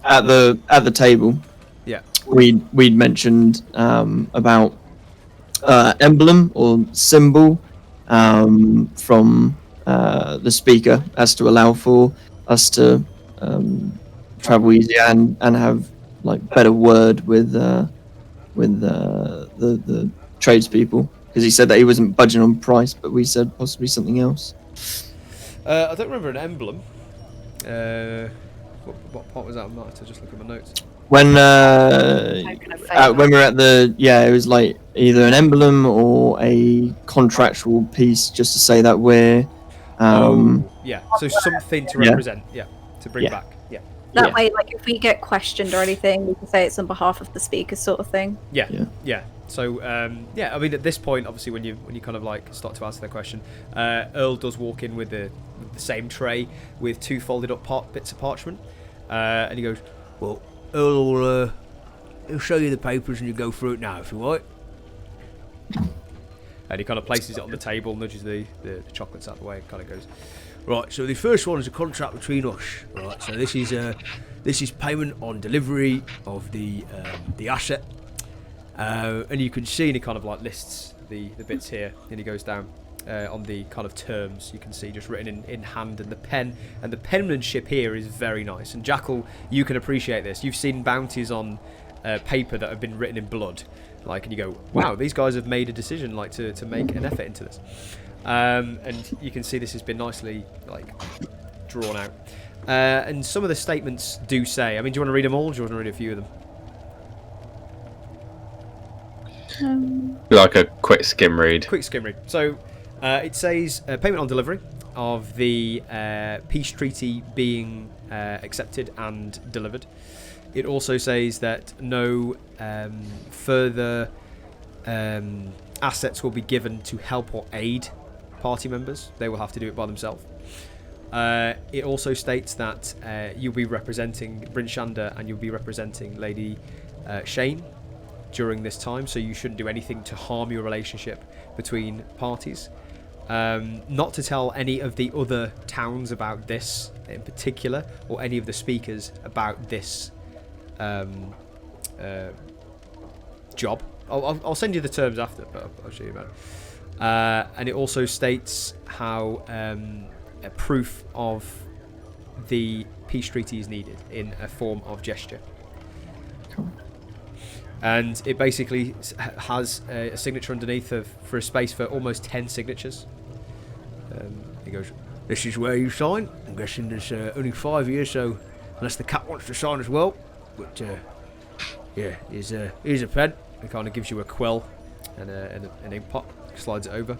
at the table, Yeah. we'd mentioned about emblem or symbol from the speaker, as to allow for us to travel easier and have like better word with the tradespeople, because he said that he wasn't budging on price, but we said possibly something else. I don't remember an emblem. What part was that? I might have to just look at my notes. When we Token were at the, it was like either an emblem or a contractual piece, just to say that we're Yeah, so something to Yeah. represent, to bring Yeah. back, yeah. That Yeah. way, like, if we get questioned or anything, we can say it's on behalf of the speaker, sort of thing. Yeah, Yeah. yeah. So, I mean, at this point, obviously, when you kind of like start to answer the question, Earl does walk in with the same tray with two folded up bits of parchment, and he goes, Well, Earl will he'll show you the papers and you go through it now if you like. and he kind of places it on the table, nudges the chocolates out of the way, and kind of goes, Right, so the first one is a contract between us. Right, so this is payment on delivery of the asset. and you can see, and he kind of like lists the bits here, and he goes down on the kind of terms. You can see just written in hand, and the penmanship here is very nice. And Jackal, you can appreciate this. You've seen bounties on paper that have been written in blood, like, and you go, wow, these guys have made a decision, like, to make an effort into this. And you can see this has been nicely like drawn out. And some of the statements do say, I mean, do you want to read them all, or do you want to read a few of them? Like a quick skim read. Quick skim read. So it says payment on delivery of the peace treaty being accepted and delivered. It also says that no further assets will be given to help or aid party members. They will have to do it by themselves. It also states that you'll be representing Bryn Shander and you'll be representing Lady Shane during this time, so you shouldn't do anything to harm your relationship between parties. Not to tell any of the other towns about this in particular, or any of the speakers about this job. I'll send you the terms after, but I'll show you about it. And it also states how a proof of the peace treaty is needed in a form of gesture. And it basically has a signature underneath for a space for almost 10 signatures. He goes, This is where you sign. I'm guessing there's only 5 years, so unless the cat wants to sign as well. But here's a pen. it kind of gives you a quill and an ink pot, slides it over.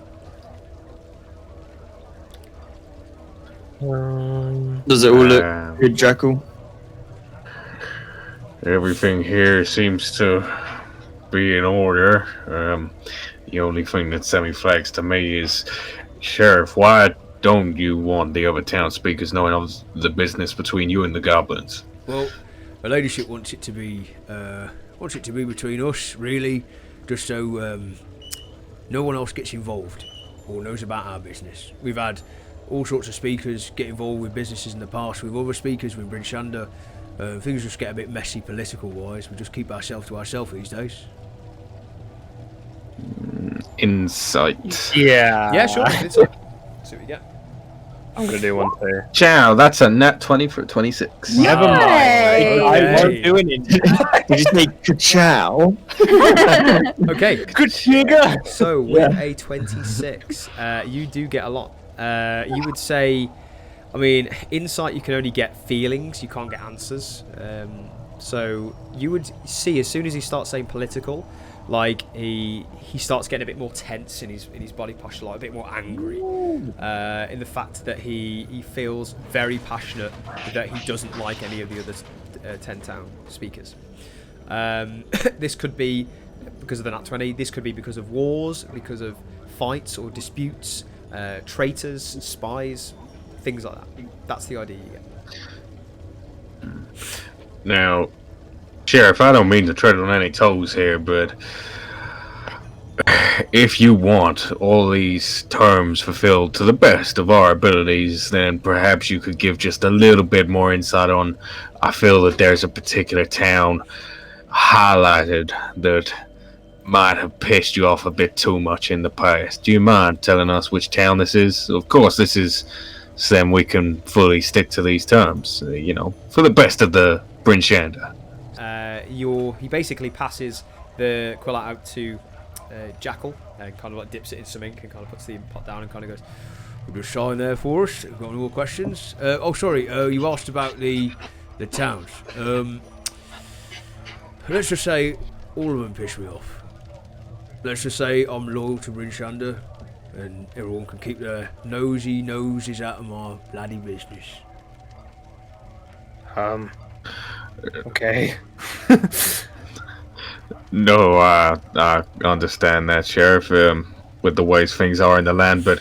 Does it all look good, Jackal? Everything here seems to be in order. The only thing that semi-flags to me is, Sheriff, why don't you want the other town speakers knowing of the business between you and the goblins? Well, her ladyship wants it to be between us, really, just so no one else gets involved or knows about our business. We've had all sorts of speakers get involved with businesses in the past with other speakers with Bryn Shander. Things just get a bit messy political wise. We just keep ourselves to ourselves these days. Insight. Yeah. Yeah, sure. See what you get. I'm gonna do one too. Ciao, that's a nat 20 for 26. Never mind. Yay! I won't do anything. Did you say ka-chow? Okay. Good sugar. So with a 26, you do get a lot. You would say, I mean, insight you can only get feelings, you can't get answers. So you would see as soon as he starts saying political, like he starts getting a bit more tense in his body posture, like a bit more angry, in the fact that he feels very passionate that he doesn't like any of the other 10 town speakers. This could be because of the nat 20. This could be because of wars, because of fights or disputes, traitors, spies, things like that. That's the idea you get. Now, Sheriff, I don't mean to tread on any toes here, but if you want all these terms fulfilled to the best of our abilities, then perhaps you could give just a little bit more insight on. I feel that there's a particular town highlighted that might have pissed you off a bit too much in the past. Do you mind telling us which town this is? Of course, this is so then we can fully stick to these terms, for the best of the Bryn Shander. He basically passes the quill out to Jackal and kind of like dips it in some ink and kind of puts the pot down and kind of goes, "We'll just sign there for us. Got any more questions? Sorry, you asked about the towns. Let's just say all of them piss me off. Let's just say I'm loyal to Bryn Shander, and everyone can keep their nosy noses out of my bloody business." Okay. No, I understand that, Sheriff, with the ways things are in the land, but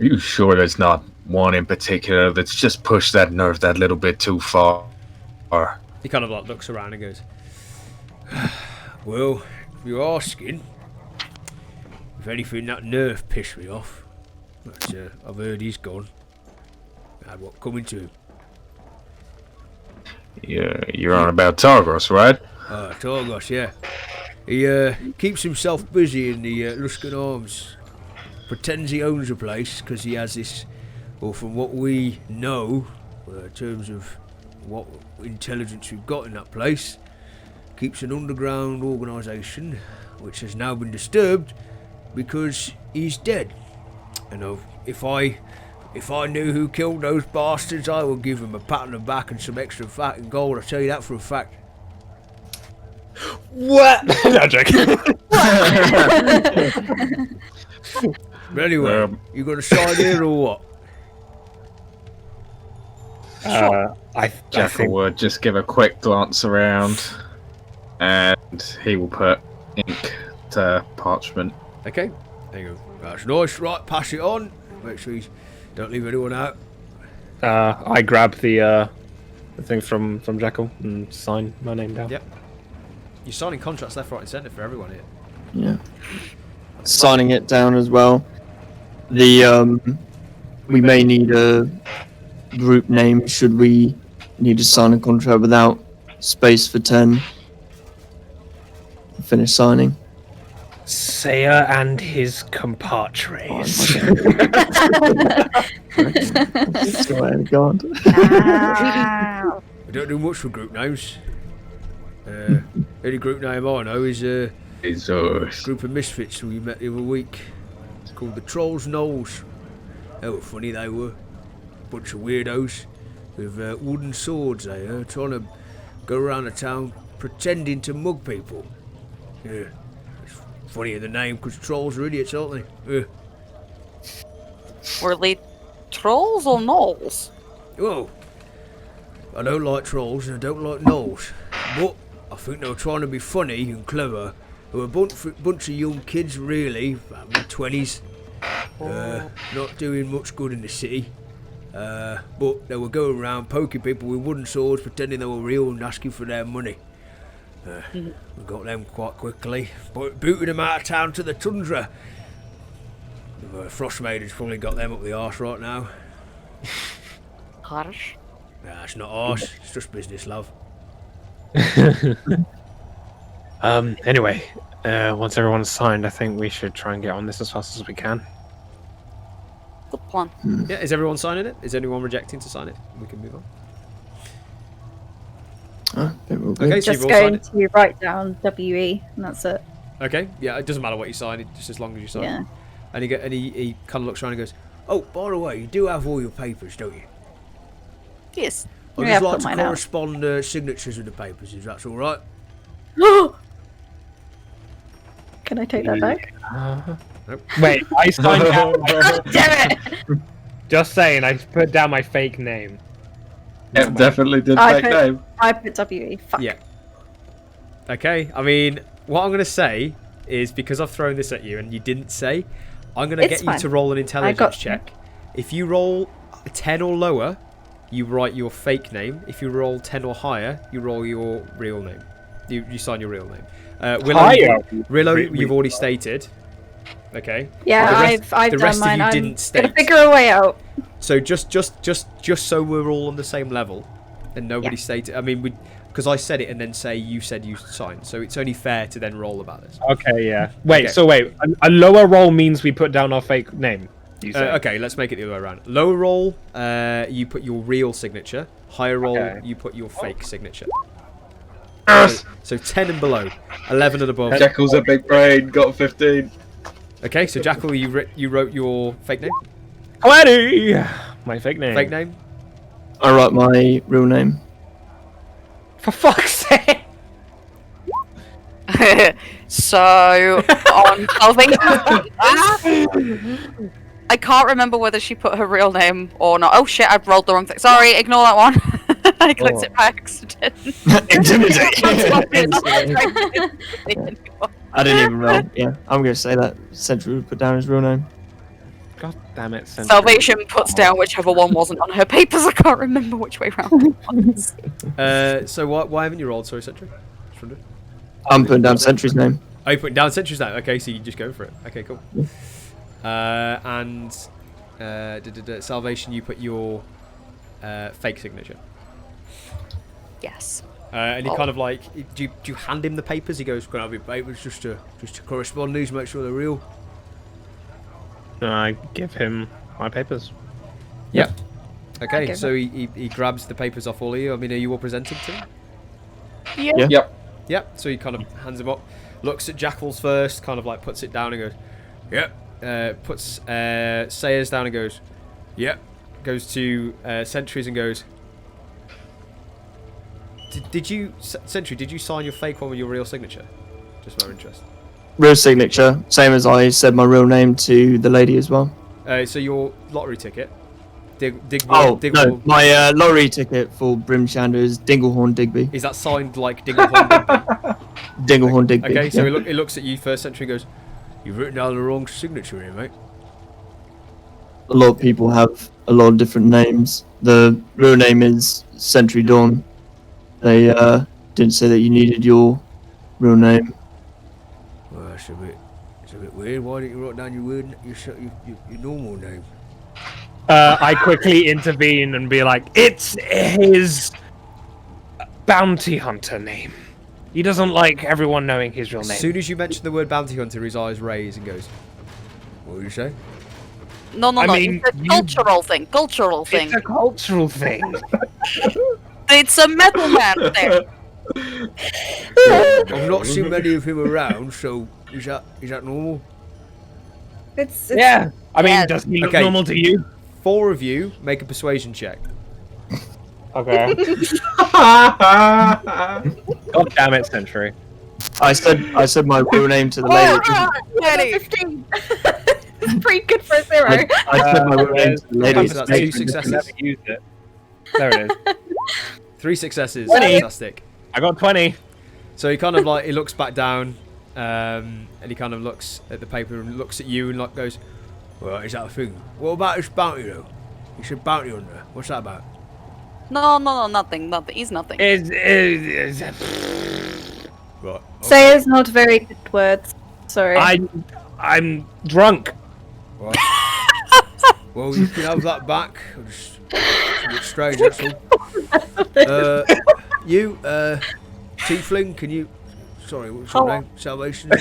are you sure there's not one in particular that's just pushed that nerve that little bit too far? He kind of like looks around and goes, "Well, if you're asking, if anything, that nerve pissed me off. But I've heard he's gone. Had what coming to him." Yeah, you're on about Targos, right? Targos, yeah. He keeps himself busy in the Luskan Arms. Pretends he owns a place because he has this, or from what we know, in terms of what intelligence we've got in that place, keeps an underground organisation which has now been disturbed because he's dead. And if I knew who killed those bastards, I would give him a pat on the back and some extra fat and gold. I'll tell you that for a fact. What? No, joking. But anyway, you got to sign here or what? I Jackal think would just give a quick glance around, and he will put ink to parchment. Okay. There you go. That's nice. Right, pass it on. Make sure you don't leave anyone out. I grab the thing from Jackal and sign my name down. Yep. You're signing contracts left, right, and centre for everyone here. Yeah. Signing it down as well. We may need a group name should we need to sign a contract without space for 10. Finish signing. Saya and his compatriots. Swear to God. We don't do much for group names. Any group name I know is a group of misfits we met the other week. It's called the Trolls Knolls. They were funny, they were. Bunch of weirdos with wooden swords, trying to go around the town pretending to mug people. Yeah. It's funny in the name because trolls are idiots, aren't they? Yeah. Were they trolls or gnolls? Well, I don't like trolls and I don't like gnolls, but I think they were trying to be funny and clever. They were a bunch of young kids, really, about mid-20s, not doing much good in the city. But they were going around poking people with wooden swords, pretending they were real and asking for their money. We got them quite quickly, but booted them out of town to the tundra. The Frost Maiden's probably got them up the arse right now. Harsh. Nah, it's not arse, it's just business, love. Anyway, once everyone's signed, I think we should try and get on this as fast as we can. Good plan. Yeah, is everyone signing it? Is anyone rejecting to sign it? We can move on. I think we're good. Okay, so you've Just all signed going it. to write down WE, and that's it. Okay, yeah, it doesn't matter what you sign, just as long as you sign Yeah. it. And he kind of looks around and goes, Oh, by the way, you do have all your papers, don't you? Yes. I'd Yeah, just like put to mine out. correspond signatures with the papers, if that's all right. Can I take that back? Wait, I signed down. Damn it! Just saying, I put down my fake name. Yep, definitely did I fake put- name. I put WE. Fuck. yeah. Okay, I mean, what I'm going to say is because I've thrown this at you and you didn't say, I'm going to It's get you fine. to roll an I intelligence got- check. If you roll a 10 or lower, you write your fake name. If you roll 10 or higher, you roll your real name. You sign your real name. Willow, Higher? you've already stated. Okay. Yeah, The rest- I've the done rest of mine. you I'm didn't gonna state. figure a way out. So just so we're all on the same level, and nobody stated. I mean, because I said it and then say you said you signed. So it's only fair to then roll about this. Okay, yeah. Wait, Okay. so wait, a lower roll means we put down our fake name. You say? Okay, let's make it the other way around. Lower roll, you put your real signature. Higher roll, Okay. you put your fake signature. Yes! So 10 and below, 11 and above. Jekyll's a big brain, got 15. Okay, so Jackal, you wrote your fake name. 20! My fake name. Fake name. I write my real name. For fuck's sake! So on Salvation, I can't remember whether she put her real name or not. Oh shit! I've rolled the wrong thing. Sorry, ignore that one. I clicked it by accident. Intimidate. I I didn't even roll. Yeah, I'm gonna say that Sentry would put down his real name. God damn it, Sentry. Salvation puts down whichever one wasn't on her papers. I can't remember which way round it was. So why haven't you rolled? Sorry, Sentry. Just wondered. I'm putting down Sentry's name. Oh, you putting down Sentry's name. Okay, so you just go for it. Okay, cool. Salvation, you put your fake signature. Yes. And he kind of like, do you hand him the papers? He goes, Can I have your papers just to correspond these, make sure they're real? I give him my papers. yep. Okay, Okay. so he grabs the papers off all of you. I mean, are you all presented to him? Yeah. Yep. Yep. So he kind of hands them up, looks at Jackal's first, kind of like puts it down and goes, Yep. puts Sayers down and goes, Yep. goes to Sentries and goes, did you, Sentry, did you sign your fake one with your real signature? Just for interest. Real signature, same as I said my real name to the lady as well. So your lottery ticket, No, my lorry ticket for Bryn Shander is Dinglehorn Digby. is that signed like Dinglehorn Digby? Dinglehorn Digby. Okay, so yeah. he looks at you first, Sentry, and goes, You've written down the wrong signature here, mate. A lot of people have a lot of different names. The real name is Sentry Dawn. They didn't say that you needed your real name. Well, it's a bit weird. Why didn't you write down your normal name? I quickly intervene and be like, it's his bounty hunter name. He doesn't like everyone knowing his real as name. soon as you mention the word bounty hunter, his eyes raise and goes, What did you say? No, I mean, it's a cultural thing. Cultural thing. It's a cultural thing. It's a metal man thing. I've not seen many of him around, so is that normal? It's Yeah. I mean, Yeah. does he look Okay. normal to you? 4 of you make a persuasion check. Okay. God damn it, Sentry. I said my real name to the Oh, lady. God, Jenny. 15. It's pretty good for a 0. I said my real name to the lady. So that's 2 successes. Never used it. There it is. 3 successes. 20. Fantastic. I got 20. So he kind of like, he looks back down, and he kind of looks at the paper and looks at you and like goes, Well, is that a thing? What about this bounty, though? You said bounty hunter. What's that about? No, nothing. He's nothing. Right. Say is not very good words. Sorry. I'm drunk. Right. Well, you can have that back. It's a bit strange, that's all. You, Tiefling, can you... Sorry, what's your Hello. name? Salvation?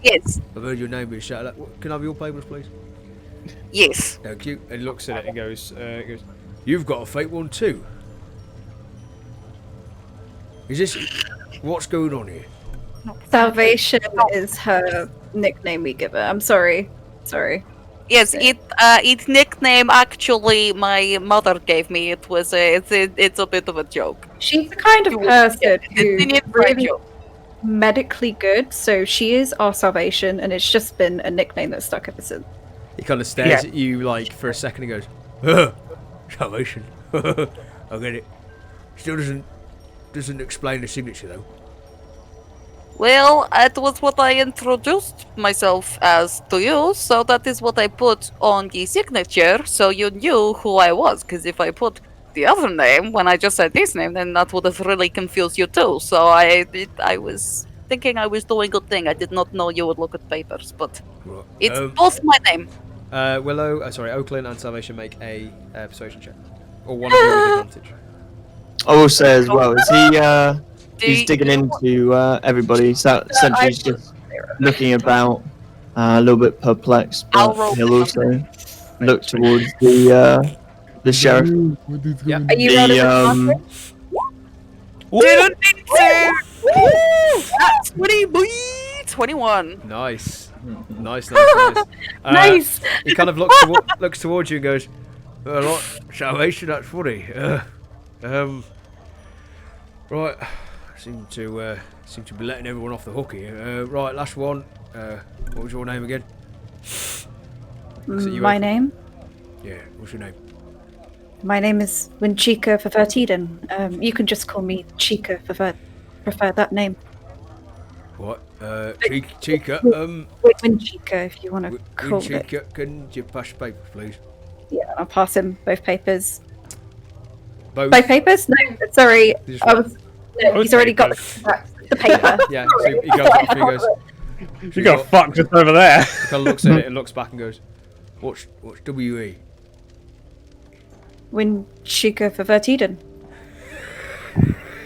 Yes. I've heard your name being shouted at. Can I have your papers, please? Yes. Thank you. And he looks at it and goes, "You've got a fake one too. Is this what's going on here?" Salvation is her nickname we give her. I'm sorry. Yes, its nickname actually my mother gave me. It was it's a bit of a joke. She's the kind of person It's an who's inside really joke. medically good, so she is our salvation, and it's just been a nickname that's stuck ever since. He kind of stares at you like for a second and goes, "Salvation." I get it. Still doesn't explain the signature though. Well, it was what I introduced myself as to you, so that is what I put on the signature, so you knew who I was. Because if I put the other name when I just said this name, then that would have really confused you too. So I was thinking I was doing a good thing. I did not know you would look at papers, but Right. it's both my name. Oakland and Salvation make a persuasion check, or one of you with advantage. I will say as well, is he he's digging into everybody, so essentially he's just looking about, a little bit perplexed, I'll but roll he'll the also look towards the sheriff. Yeah. Are you rolling The Didn't need to. That's 20, boy. 21. Nice. Nice. Nice. He kind of looks towards you and goes, "Right, Salvation, that's funny. Right, seem to be letting everyone off the hook here. Right, last one. What was your name again?" Looks at you, My Oakland. name? Yeah, what's your name? My name is Winchika Favertiden. You can just call me Chica if I prefer that name. What? Chica. Winchika if you want to call it. Chica, can you pass your papers, please? Yeah, I'll pass him both papers. Both. Both papers? No, sorry. Just I was. No, Both he's already got the paper. Yeah. So he goes up and he goes. You got fucked just over there. He kind of looks at it and looks back and goes, "What's WE?" Winchika Favertiden.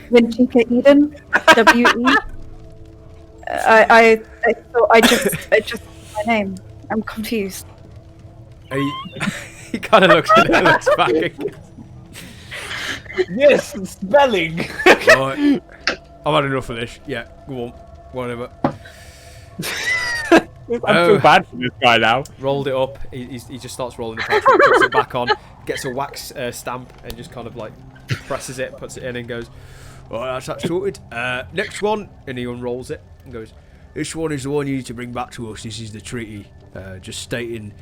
Winchika Eden. WE. I thought I just my name. I'm confused. He kind of looks at it and looks back again. Yes, spelling. Right. I've had enough of this. Yeah, go on. Whatever. I feel bad for this guy now. Rolled it up. He just starts rolling the parchment, puts it back on, gets a wax stamp, and just kind of like presses it, puts it in, and goes, "All right, that's that sorted. Next one," and he unrolls it and goes, "This one is the one you need to bring back to us. This is the treaty, just stating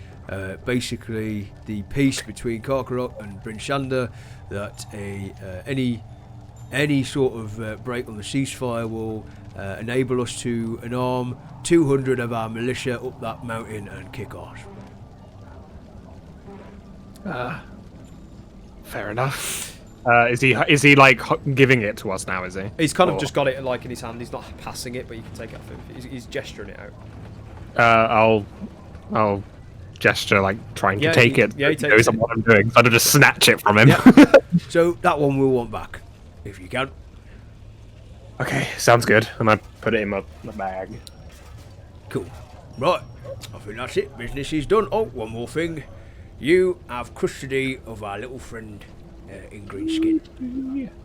basically the peace between Karkarock and Bryn Shander, that any sort of break on the ceasefire will enable us to unarm 200 of our militia up that mountain and kick off." Fair enough. Is he like giving it to us now? Is he? He's kind of Or- just got it like in his hand. He's not passing it, but you can take it off him. He's gesturing it out. I'll gesture like trying Yeah, to take it. yeah, he He takes knows it. what I'm doing. So I just snatch it from him. Yeah. So that one we'll want back, if you can. Okay, sounds good. And I put it in my bag. Cool. Right. I think that's it. Business is done. Oh, one more thing. You have custody of our little friend in green skin.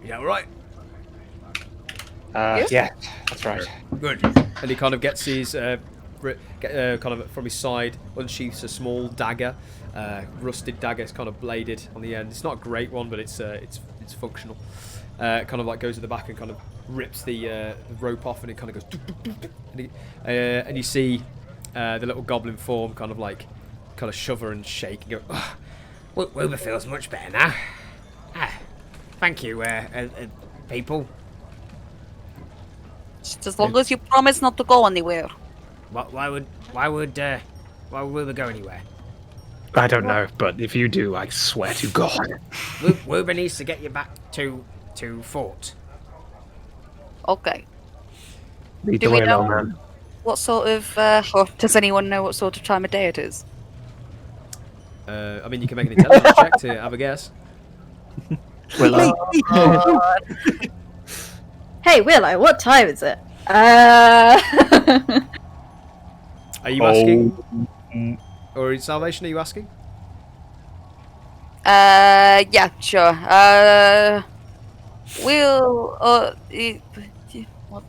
Is that right? Yeah, that's right. Good. And he kind of gets his kind of from his side, unsheaths a small dagger, rusted dagger. It's kind of bladed on the end. It's not a great one, but it's functional. Kind of like goes at the back and kind of rips the rope off, and it kind of goes. And you see the little goblin form kind of shiver and shake and go. "Oh, Wilbur feels much better now. Thank you, people. Just as long as you promise not to go anywhere. Why would Wilbur go anywhere? I don't know, but if you do, I swear to God. Wilbur needs to get you back to fort. Okay. Lead Do the we way, know- little man. What sort of, or does anyone know what sort of time of day it is? I mean, you can make an intelligence check to have a guess. Willow. Hey Willow, what time is it? Are you asking? Or is salvation? Are you asking? Yeah, sure. What,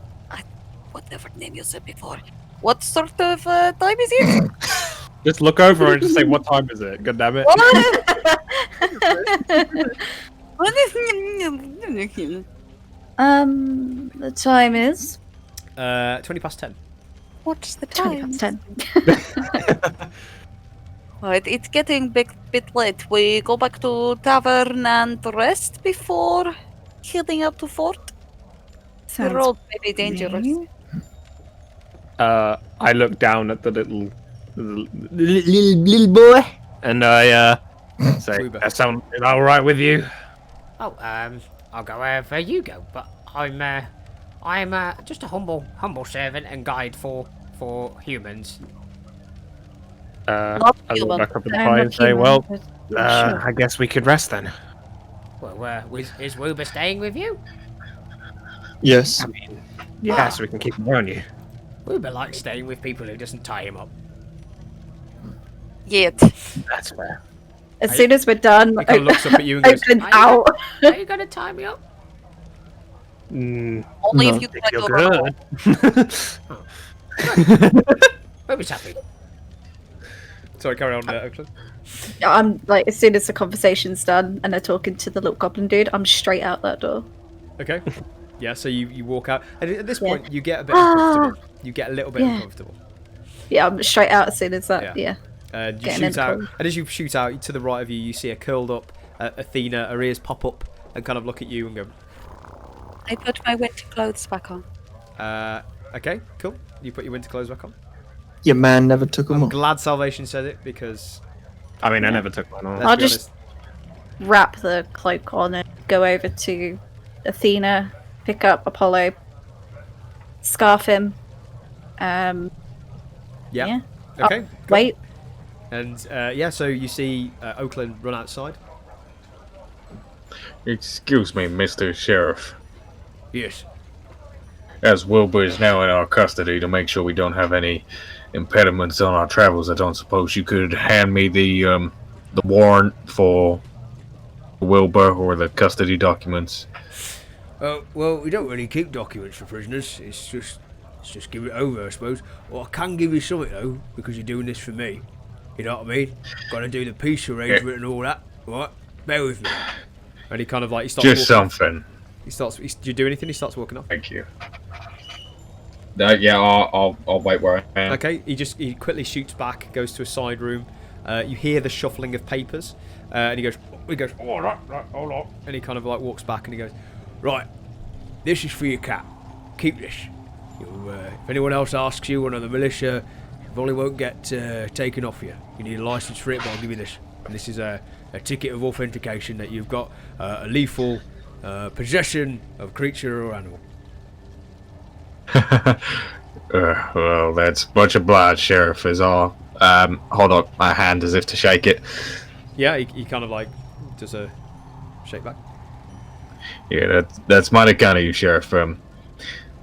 whatever name you said before. What sort of time is it? Just look over and just say, what time is it? God damn it. The time is 20 past 10. What's the 20 time? past 10. Right, it's getting bit late. We go back to tavern and rest before heading out to fort. The Sounds road may be dangerous. mean. I look down at the little boy, and I say, Uber. "That sound all right with you?" Oh, I'll go wherever you go, but I'm just a humble servant and guide for humans. I human. look back up at the I'm pie not and say, human, "Well, but sure. I guess we could rest then." Well, is Woober staying with you? Yes. I mean, yeah, so we can keep an eye on you. Woober likes staying with people who doesn't tie him up. Yet. That's fair. As soon as we're done, He kind of looks up at you and goes, open out. Are you gonna tie me up? Mm, Only No. if you try you're to run. good. Woober's happy. sorry, carry on, Oakland. I'm like, as soon as the conversation's done and they're talking to the little goblin dude, I'm straight out that door. Okay. Yeah, so you walk out. And at this Yeah. point, you get a bit uncomfortable. You get a little bit Yeah. uncomfortable. Yeah, I'm straight out as soon as that. Yeah. Yeah. And you Getting shoot into out. it. And as you shoot out, to the right of you, you see a curled up Athena. Her ears pop up and kind of look at you and go, I put my winter clothes back on. okay, cool. You put your winter clothes back on. Your man never took them I'm off. glad Salvation said it because, I mean, I never took one off. let's I'll be just wrap the cloak on and go over to Athena, pick up Apollo, scarf him. Yeah. Yeah. Okay. Oh, cool. wait. And yeah, so you see Oakland run outside. Excuse me, Mr. Sheriff. Yes. As Wilbur is now in our custody, to make sure we don't have any impediments on our travels, I don't suppose you could hand me the warrant for Wilbur or the custody documents. Well, we don't really keep documents for prisoners. It's just give it over, I suppose. Well, I can give you something though, because you're doing this for me. You know what I mean? Got to do the peace arrangement and all that. Right? Bear with me. And he kind of like, he starts Just walking. something. He starts. Do you do anything? He starts walking off. Thank you. Yeah, I'll wait where I am. Okay. He quickly shoots back, goes to a side room. You hear the shuffling of papers, and he goes, oh, right, hold on. And he kind of like walks back and he goes, Right. This is for your cap. Keep this. If anyone else asks you, one of the militia, you probably won't get taken off you. You need a license for it, but I'll give you this. And this is a ticket of authentication that you've got a lethal possession of creature or animal. Well, that's much obliged, Sheriff, is all. Hold up my hand as if to shake it. yeah. He kind of like does a shake back. Yeah, that's mighty kind of you, Sheriff.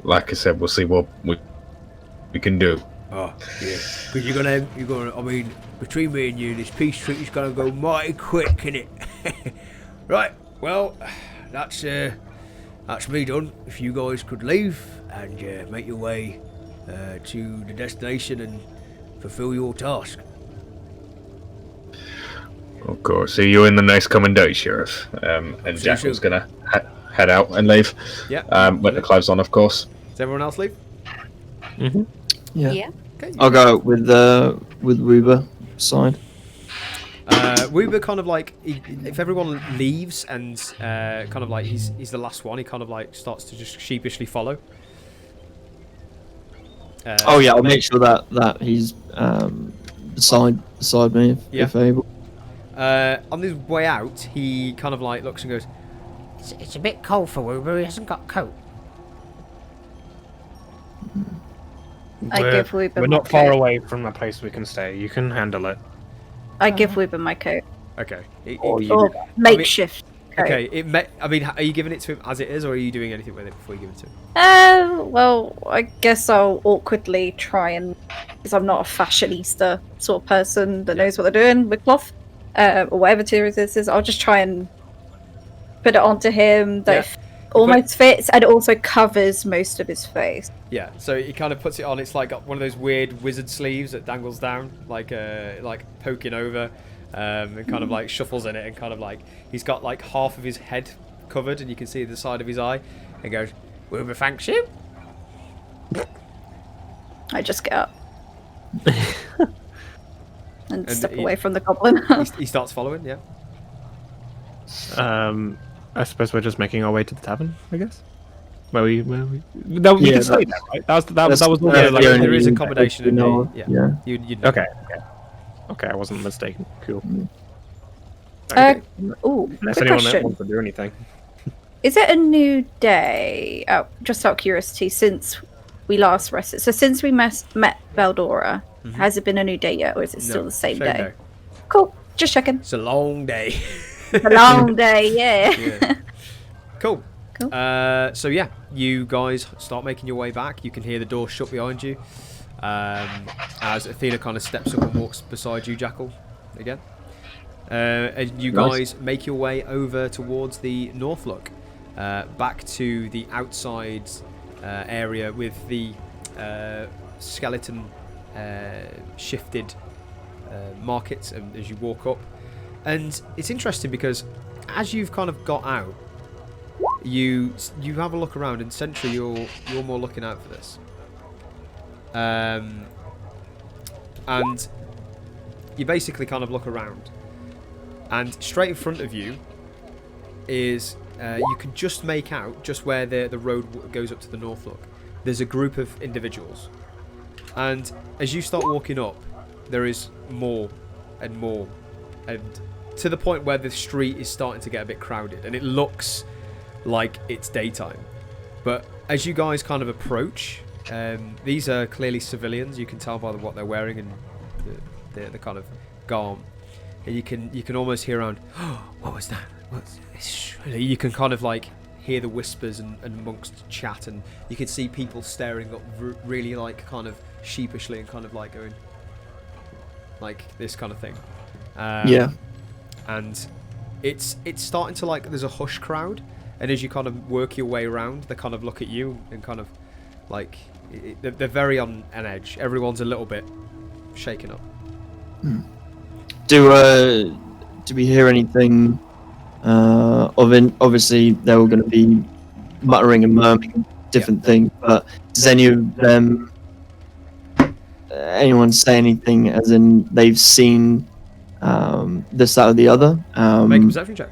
Like I said, we'll see what we can do. Oh, yeah. Because you're gonna, I mean, between me and you, this peace treaty's gonna go mighty quick, innit? Right, well, that's me done. If you guys could leave and make your way to the destination and fulfill your task. Of course. See you in the next coming day, Sheriff. And See you Jackal's soon. gonna head out and leave. Yeah. With the clothes on, of course. Does everyone else leave? Yeah. Yeah. Okay. I'll go with Ruber side. Woober kind of like, if everyone leaves and kind of like he's the last one, he kind of like starts to just sheepishly follow. Oh yeah, I'll make sure that he's beside me if able. On his way out, he kind of like looks and goes, It's a bit cold for Woober. He hasn't got a coat. I give Woober We're my not far coat. away from a place we can stay. You can handle it. I give Woober my coat. okay. Or you. Or makeshift. Okay. I mean, are you giving it to him as it is, or are you doing anything with it before you give it to him? Well, I guess I'll awkwardly try and, because I'm not a fashionista sort of person that knows what they're doing with cloth, or whatever material this is. I'll just try and put it onto him that almost fits and also covers most of his face. Yeah, so he kind of puts it on. It's like got one of those weird wizard sleeves that dangles down, like poking over, and kind of like shuffles in it, and kind of like he's got like half of his head covered, and you can see the side of his eye, and goes, "Wilbur, thanks you." I just get up and step away from the goblin. He starts following. Yeah. I suppose we're just making our way to the tavern, I guess. Where we no, we can stay there, right? That was all there is accommodation in there. Yeah. You'd know. Okay, I wasn't mistaken. Cool. Quick Unless anyone question. wants to do anything. Is it a new day? Oh, just out of curiosity, since we last rested. So since we met Valdora, has it been a new day yet, or is it still the same day? Cool. Just checking. It's a long day. A long day, yeah. Cool. So yeah, you guys start making your way back. You can hear the door shut behind you as Athena kind of steps up and walks beside you, Jackal, again. And you guys make your way over towards the Northlook, back to the outside area with the skeleton shifted markets as you walk up. And it's interesting because as you've kind of got out, you have a look around, and essentially you're more looking out for this. And you basically kind of look around, and straight in front of you is you can just make out just where the road goes up to the Northlook. There's a group of individuals, and as you start walking up, there is more and more, and to the point where the street is starting to get a bit crowded, and it looks like it's daytime. But as you guys kind of approach, these are clearly civilians. You can tell by what they're wearing and the kind of garb, and you can almost hear around. Oh, what was that? You can kind of like hear the whispers and amongst chat, and you can see people staring up really like kind of sheepishly and kind of like going like this kind of thing. And it's starting to like there's a hush crowd, and as you kind of work your way around, they kind of look at you and kind of like they're very on an edge. Everyone's a little bit shaken up. Do we hear anything obviously they're all going to be muttering and murmuring different things, but does any of them anyone say anything as in they've seen this, that, or the other? Make a perception check.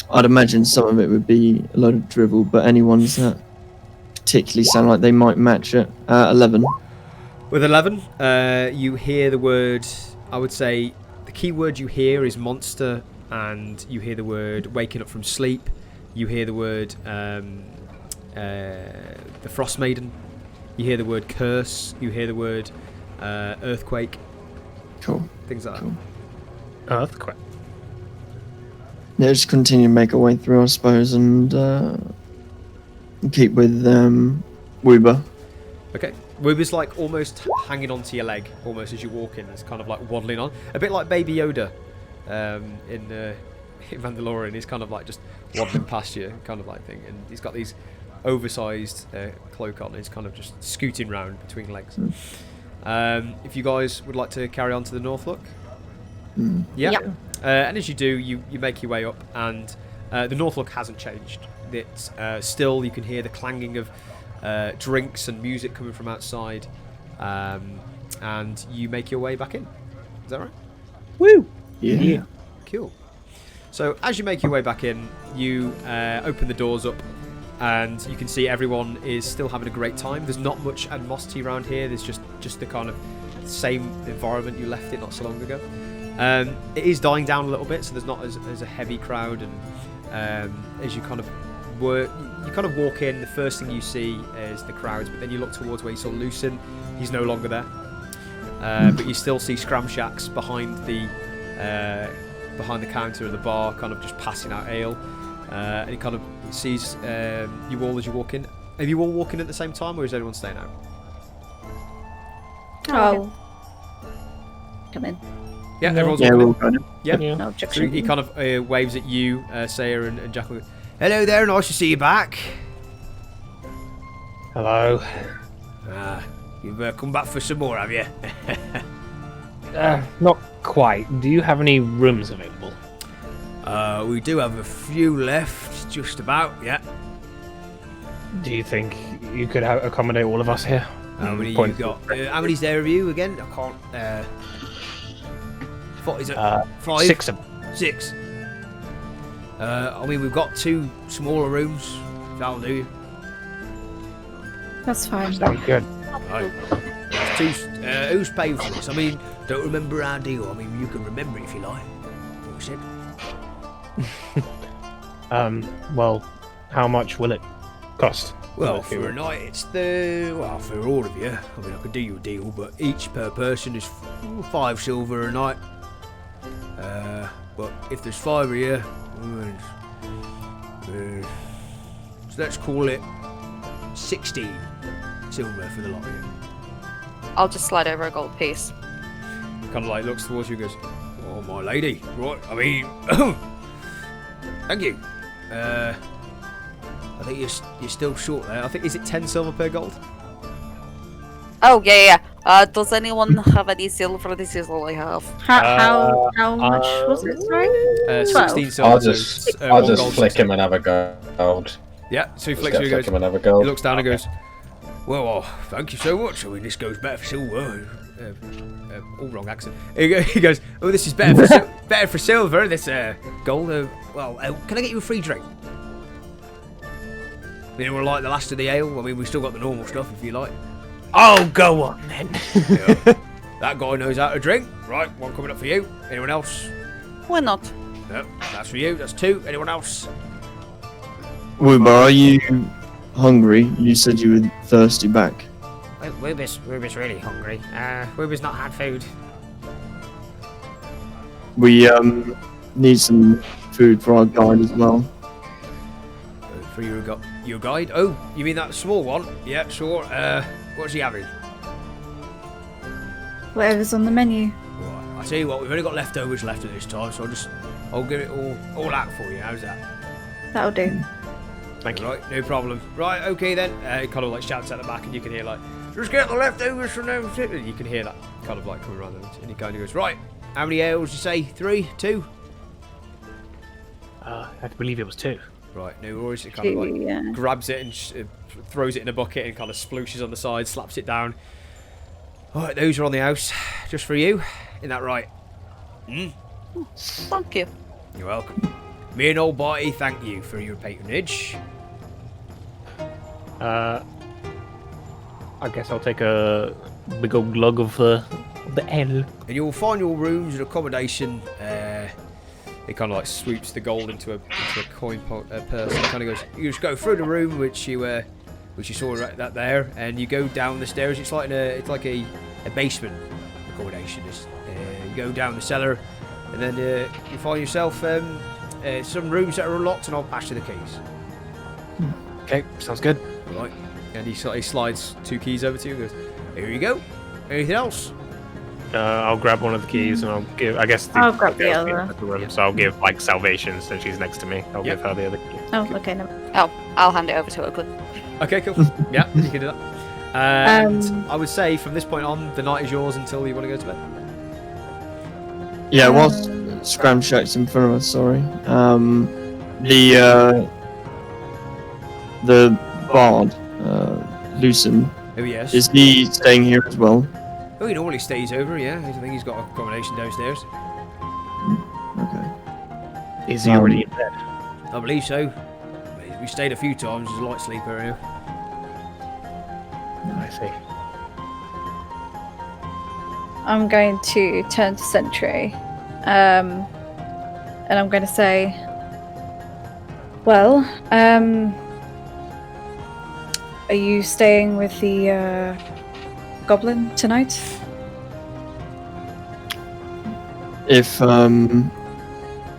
I'd imagine some of it would be a lot of drivel, but any ones that particularly sound like they might match it. 11. With 11, you hear the word, I would say, the key word you hear is monster, and you hear the word waking up from sleep. You hear the word the Frost Maiden. You hear the word curse. You hear the word earthquake. Cool. Things like Cool. that. Earthquake. Yeah, just continue to make our way through, I suppose, and keep with Weber. Okay. Weber's like almost hanging onto your leg, almost as you walk in. It's kind of like waddling on, a bit like Baby Yoda in Mandalorian. He's kind of like just waddling past you, kind of like thing. And he's got these oversized cloak on. He's kind of just scooting round between legs. If you guys would like to carry on to the Northlook, yeah. And as you do, you make your way up, and the Northlook hasn't changed. It's still, you can hear the clanging of drinks and music coming from outside, and you make your way back in. Is that right? Woo! Yeah. Cool. So as you make your way back in, you open the doors up, and you can see everyone is still having a great time. There's not much animosity around here. There's just the kind of same environment you left it not so long ago. It is dying down a little bit, so there's not as a heavy crowd, and as you kind of walk in, the first thing you see is the crowds, but then you look towards where you saw Lucin. He's no longer there, but you still see scram shacks behind the behind the counter of the bar, kind of just passing out ale. And he kind of sees you all as you walk in. Are you all walking at the same time, or is everyone staying out? Oh. Come in. Yeah, everyone's Yeah, walking we'll in. go in. Yeah. No So objection. he kind of waves at you, Sayer and Jackal. Hello there, nice to see you back. Hello. You've come back for some more, have you? Not quite. Do you have any rooms available? We do have a few left, just about, yeah. Do you think you could accommodate all of us here? How many you Point. got? How many's there of you again? I can't. What is it? 5? 6 of 6. I mean, we've got 2 smaller rooms. That'll do you. That's fine. Sounds good. Right. There's 2. Who's paying for this? I mean, don't remember our deal. I mean, you can remember it if you like. What we said. Well, how much will it cost? Well, for a night, it's for all of you. I mean, I could do you a deal, but each per person is 5 silver a night. But if there's 5 of you, so let's call it 16 silver for the lot of you. I'll just slide over a gold piece. Kind of like looks towards you and goes, Oh, my lady. Right, I mean, thank you. I think you're still short there. I think, is it 10 silver per gold? Oh, yeah. Does anyone have any silver? This is all I have. How much was it? Sorry. 16 silver. I'll so just, it's, I'll 1 just gold, flick 16. him another gold. Yeah, so he Just flicks you and flick goes, him another he gold. looks down and goes, Well, thank you so much. I mean, this goes better for silver. all wrong accent. He goes, oh, this is better for, better for silver, this gold. Can I get you a free drink? Anyone like the last of the ale? I mean, we've still got the normal stuff if you like. Oh, go on then. Yeah. That guy knows how to drink. Right, one coming up for you. Anyone else? Why not? No, that's for you. That's 2. Anyone else? Wooba, are you hungry? You said you were thirsty back. Ruby's really hungry. Ruby's not had food. We need some food for our guide as well. For your guide? Oh, you mean that small one? Yeah, sure. What's he having? Whatever's on the menu. Right, I tell you what, we've only got leftovers left at this time, so I'll give it all out for you. How's that? That'll do. Thank you. Right, no problem. Right, okay then. He kind of like shouts at the back, and you can hear like, just get the leftovers from them. You can hear that kind of like coming around, and he kind of goes, right. How many ales? You say 3, 2? I believe it was 2. Right, no worries. It kind of like Yeah. grabs it and throws it in a bucket and kind of splooshes on the side, slaps it down. Alright, those are on the house. Just for you. Isn't that right? Thank you. You're welcome. Me and old Barty thank you for your patronage. I guess I'll take a big old glug of the ale. And you'll find your rooms and accommodation. He kind of like swoops the gold into a coin purse and kind of goes, you just go through the room which you saw right that there, and you go down the stairs. It's like a basement accommodation. You go down the cellar, and then you find yourself some rooms that are unlocked, and I'll pass you the keys. Okay, sounds good. Right. And he slides 2 keys over to you and goes, here you go. Anything else? I'll grab one of the keys and I'll give. I guess I'll grab the girl's been other. in the room, so I'll give like salvation since she's next to me. I'll Yep. give her the other key. Oh, okay. No. Oh, I'll hand it over to Oakland. Okay, cool. Yeah, you can do that. And Um, I would say from this point on, the night is yours until you want to go to bed. Yeah, whilst Scram Shack's in front of us, sorry. The bard, Lucen, Oh, yes. is he staying here as well? Oh, he normally stays over, yeah. I think he's got accommodation downstairs. Okay. Is he already in bed? I believe so. We stayed a few times. He's a light sleeper here. I see. I'm going to turn to Sentry, and I'm going to say, well, are you staying with the goblin tonight? If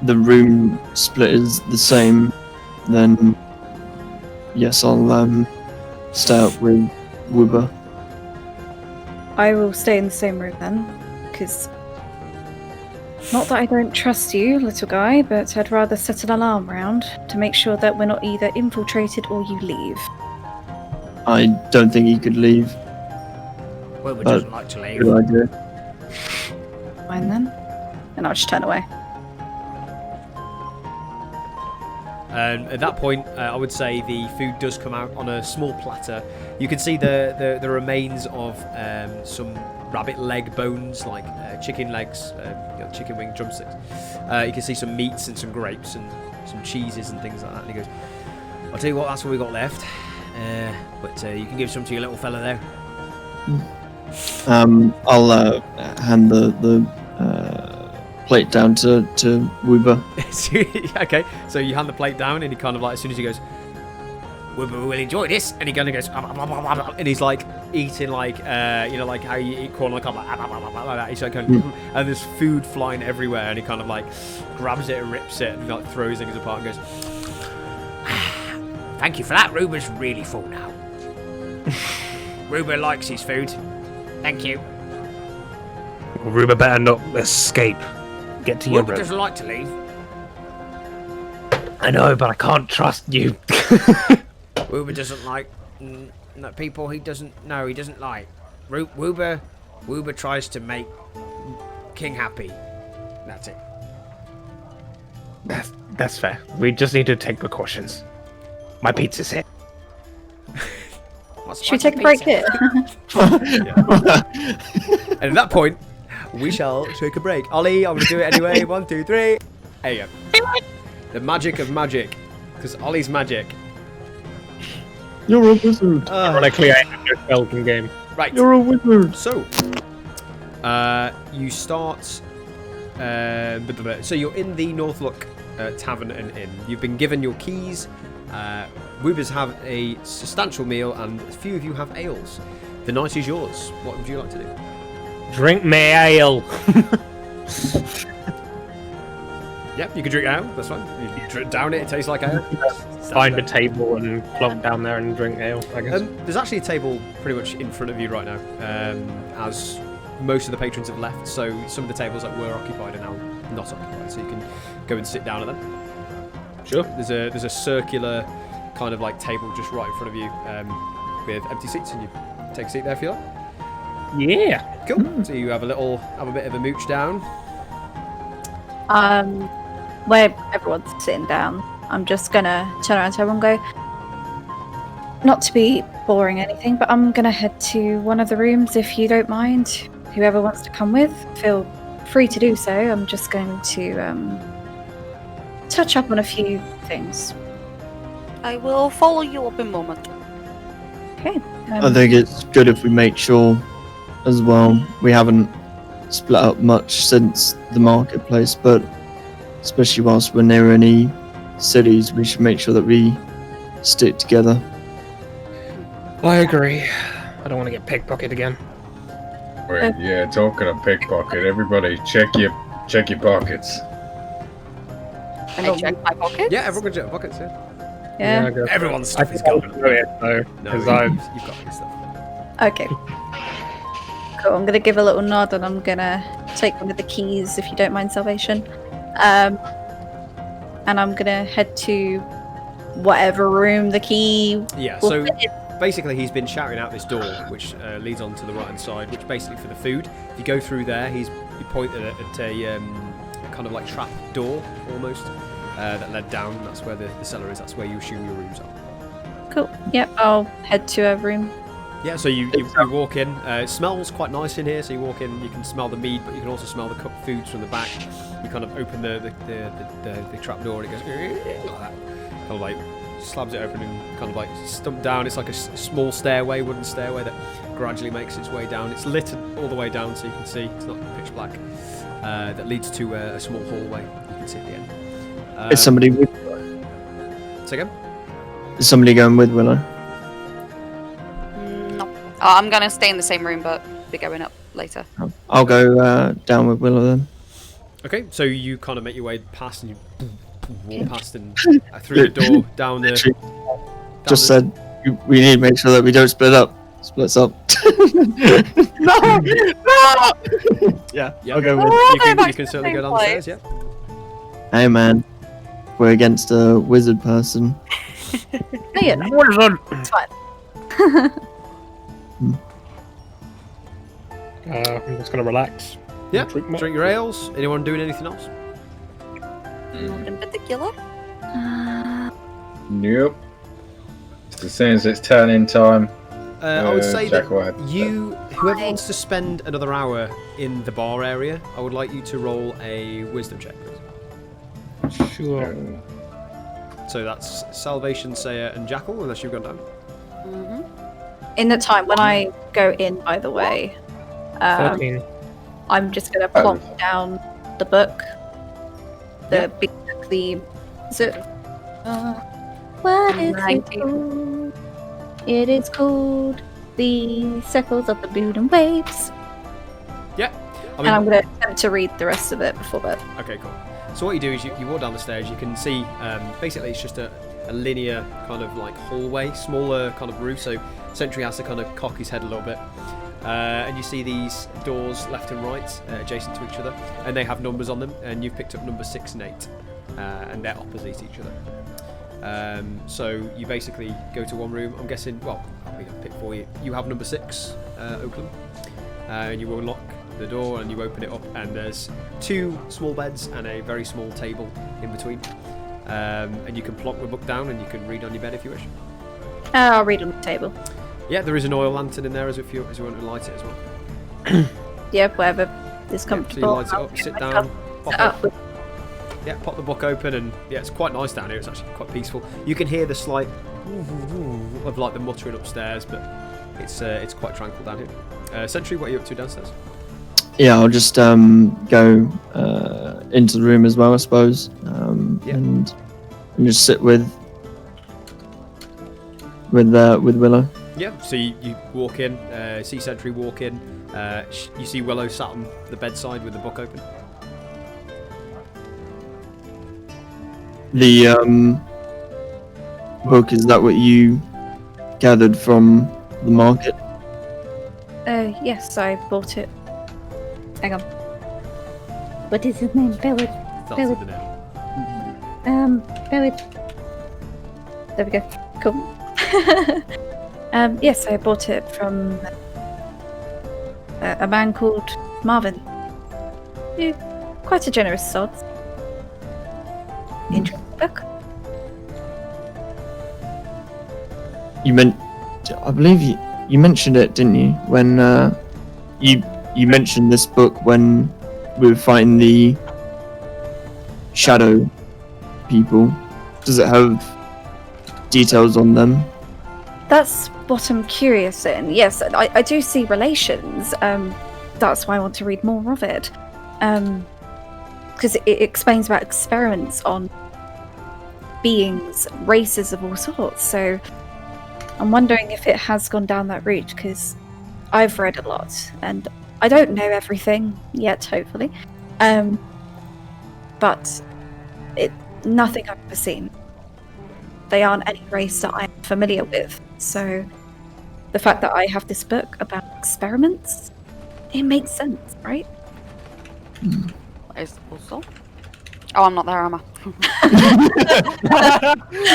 the room split is the same, then yes, I'll stay up with Woober. I will stay in the same room then, because not that I don't trust you, little guy, but I'd rather set an alarm round to make sure that we're not either infiltrated or you leave. I don't think he could leave. Wilbur doesn't like to leave. Good idea. Fine then. And I'll just turn away. And at that point, I would say the food does come out on a small platter. You can see the remains of some rabbit leg bones, like chicken legs, chicken wing drumsticks. You can see some meats and some grapes and some cheeses and things like that. And he goes, "I'll tell you what, that's what we got left. But you can give some to your little fella there." I'll hand the plate down to Woober. Okay, so you hand the plate down, and he kind of like, as soon as he goes, "Wilbur will enjoy this," and he kind of goes, and he's like eating like like how you eat corn, like that. He's like, and there's food flying everywhere, and he kind of like grabs it and rips it, and like throws things apart, and goes, Thank you for that. Ruber's really full now. Ruber likes his food. Thank you. Ruber better not escape. Get to your Ruber room. doesn't like to leave. I know, but I can't trust you. Ruber doesn't like people he doesn't know. He doesn't like. Ruber tries to make King happy. That's it. That's fair. We just need to take precautions. My pizza's here. Should we take a break here? and at that point, we shall take a break. Ollie, I'm gonna do it anyway. 1, 2, 3. There you go. The magic of magic, because Ollie's magic. You're a wizard. Ironically, I have no spells in game. Right. You're a wizard. So, you start. So you're in the Northlook Tavern and Inn. You've been given your keys. Woobers have a substantial meal, and a few of you have ales. The night is yours. What would you like to do? Drink me ale. Yep, you can drink ale. That's fine. You down it. It tastes like ale. Find a table and plonk down there and drink ale, I guess. There's actually a table pretty much in front of you right now, as most of the patrons have left. So some of the tables that were occupied are now not occupied. So you can go and sit down at them. Sure. There's a circular kind of like table just right in front of you with empty seats, and you take a seat there if you like. Yeah. Cool. So you have a bit of a mooch down. Where everyone's sitting down, I'm just gonna turn around to everyone and go, not to be boring or anything, but I'm gonna head to one of the rooms if you don't mind. Whoever wants to come with, feel free to do so. I'm just going to touch up on a few things. I will follow you up in a moment. Okay. I think it's good if we make sure as well. We haven't split up much since the marketplace, but especially whilst we're near any cities, we should make sure that we stick together. I agree. I don't want to get pickpocketed again. Wait, yeah, talking of pickpocket, everybody check your pockets. I check my pockets. Yeah, everyone can check pockets. Yeah. I guess. Everyone's I stuff is can gone. do it though, No, because you've got your stuff. Okay. Cool. I'm gonna give a little nod and I'm gonna take one of the keys, if you don't mind, Salvation. And I'm gonna head to whatever room the key. Yeah. will So fit in. basically, he's been shouting out this door, which leads on to the right hand side, which basically for the food. If you go through there, he pointed at a kind of like trap door almost that led down. That's where the cellar is. That's where you assume your rooms are. Cool. Yep. I'll head to a room. Yeah, so you walk in. It smells quite nice in here. So you walk in, you can smell the mead, but you can also smell the cooked foods from the back. You kind of open the trap door, and it goes like that. Kind of like slabs it open and kind of like stump down. It's like a small stairway, wooden stairway that gradually makes its way down. It's lit all the way down, so you can see it's not pitch black. That leads to a small hallway. You can see at the end. Is somebody with? Say again? Is somebody going with Willow? No. I'm gonna stay in the same room, but be going up later. I'll go down with Willow then. Okay, so you kind of make your way past and you walk past and through the door down the. Just said we need to make sure that we don't split up. Splits up. No! Yeah, Yeah, I'll go with. you can certainly go down the stairs. Yeah. Hey man, we're against a wizard person. No, you're not. Wizard. It's fine. I'm just gonna relax. Yeah. Drink Drink your ales. Anyone doing anything else? Not in particular. Nope. As soon as it's turn-in time, I would say that Jack will have to whoever wants to spend another hour in the bar area, I would like you to roll a wisdom check, please. Sure. So that's Salvation, Sayer, and Jackal, unless you've gone down. In the time when I go in, by the way, 13. I'm just going to plonk down the book. The big book, the... what is it called? It is called The Circles of the Moon and Waves. Yeah. And I'm going to attempt to read the rest of it before bed. Okay, cool. So what you do is you walk down the stairs, you can see, basically it's just a linear kind of like hallway, smaller kind of roof, so Sentry has to kind of cock his head a little bit. And you see these doors left and right, adjacent to each other, and they have numbers on them, and you've picked up number 6 and 8, and they're opposite each other. So you basically go to one room, I'm guessing, well, I'll pick for you. You have number 6, Oakland, and you unlock the door and you open it up, and there's 2 small beds and a very small table in between. And you can plonk the book down and you can read on your bed if you wish. I'll read on the table. Yeah, there is an oil lantern in there as if you want to light it as well. Yeah, whatever is So comfortable. you light it up, sit down, pop the book open, and yeah, it's quite nice down here. It's actually quite peaceful. You can hear the slight of like the muttering upstairs, but it's quite tranquil down here. Sentry, what are you up to downstairs? Yeah, I'll just go into the room as well, I suppose, and just sit with Willow. Yeah, so you walk in, see Sentry walk in, you see Willow sat on the bedside with the book open. The book, is that what you gathered from the market? Yes, I bought it. Hang on. What is his name? Bellard. Starts with the name. Bellard. There we go. Cool. Yes, I bought it from a man called Marvin. Quite a generous sod. Interesting book. I believe you mentioned it, didn't you? When you mentioned this book when we were fighting the shadow people. Does it have details on them? That's what I'm curious in. Yes, I do see relations. That's why I want to read more of it. Because it explains about experiments on beings, races of all sorts. So I'm wondering if it has gone down that route, because I've read a lot and I don't know everything yet, hopefully. But nothing I've ever seen. They aren't any race that I'm familiar with. So the fact that I have this book about experiments, it makes sense, right? I suppose so. Oh, I'm not there, am I?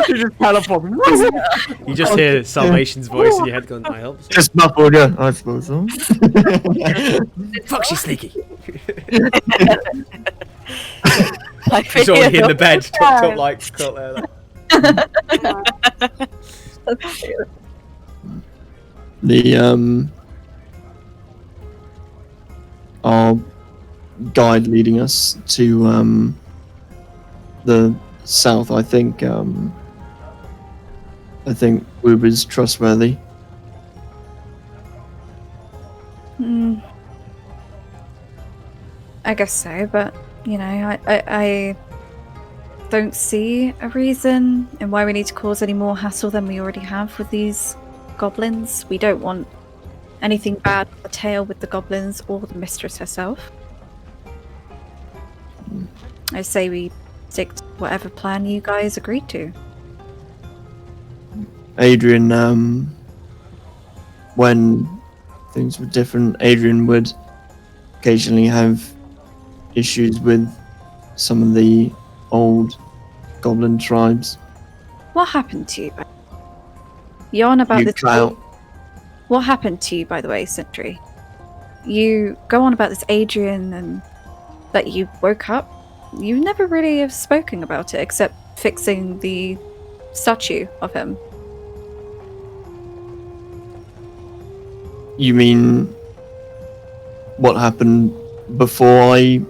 You just teleport. You just hear Salvation's voice in your head going, I help. Just muffled, yeah, I suppose so. Fuck, she's sneaky. I She's already in the bed, tucked up like cut there. Our guide leading us to the south, I think Woob is trustworthy. I guess so, but you know, I don't see a reason in why we need to cause any more hassle than we already have with these goblins. We don't want anything bad on the tail with the goblins or the mistress herself. I say we stick to whatever plan you guys agreed to. Adrian, when things were different, Adrian would occasionally have issues with some of the old goblin tribes. What happened to you? You're on about You this. cut out. What happened to you, by the way, Sentry? You go on about this Adrian and that you woke up. You never really have spoken about it except fixing the statue of him. You mean what happened before I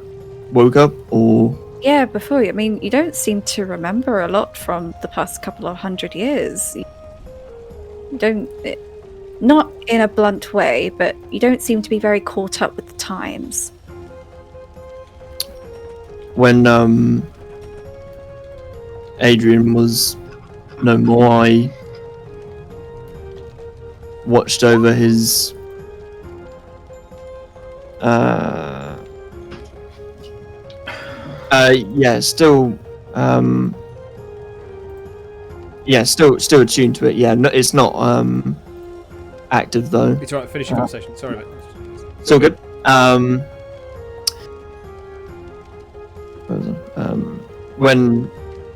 woke up, or? Yeah, before you. I mean, you don't seem to remember a lot from the past couple of 100 years. You don't. Not in a blunt way, but you don't seem to be very caught up with the times. When Adrian was no more, I watched over his still attuned to it. Yeah, no, it's not active though. It's alright, finish your conversation. Sorry, mate. It's all good.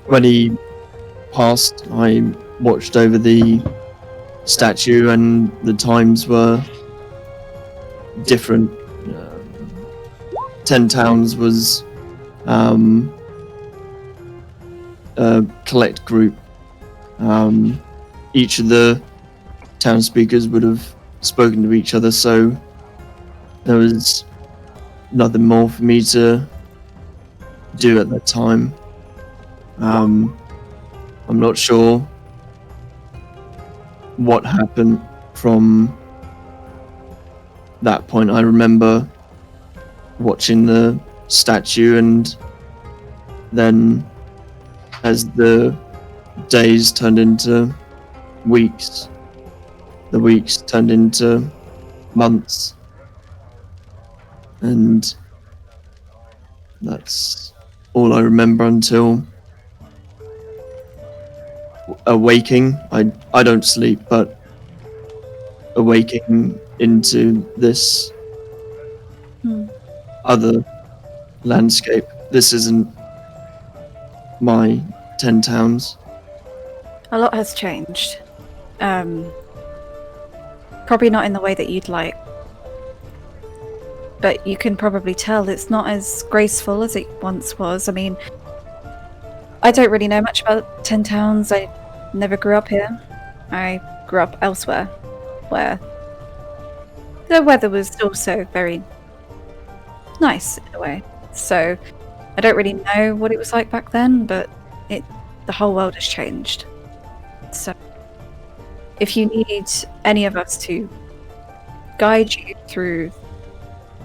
When he passed, I watched over the statue, and the times were different. 10 Towns was a collect group. Each of the town speakers would have spoken to each other, so there was nothing more for me to do at that time. I'm not sure what happened from that point. I remember watching the statue, and then as the days turned into weeks, the weeks turned into months, and that's all I remember until awaking. I don't sleep, but awaking into this other landscape. This isn't my 10 Towns. A lot has changed. Probably not in the way that you'd like. But you can probably tell it's not as graceful as it once was. I mean, I don't really know much about 10 Towns. I never grew up here. I grew up elsewhere, where the weather was also very nice in a way. So I don't really know what it was like back then, but the whole world has changed. So if you need any of us to guide you through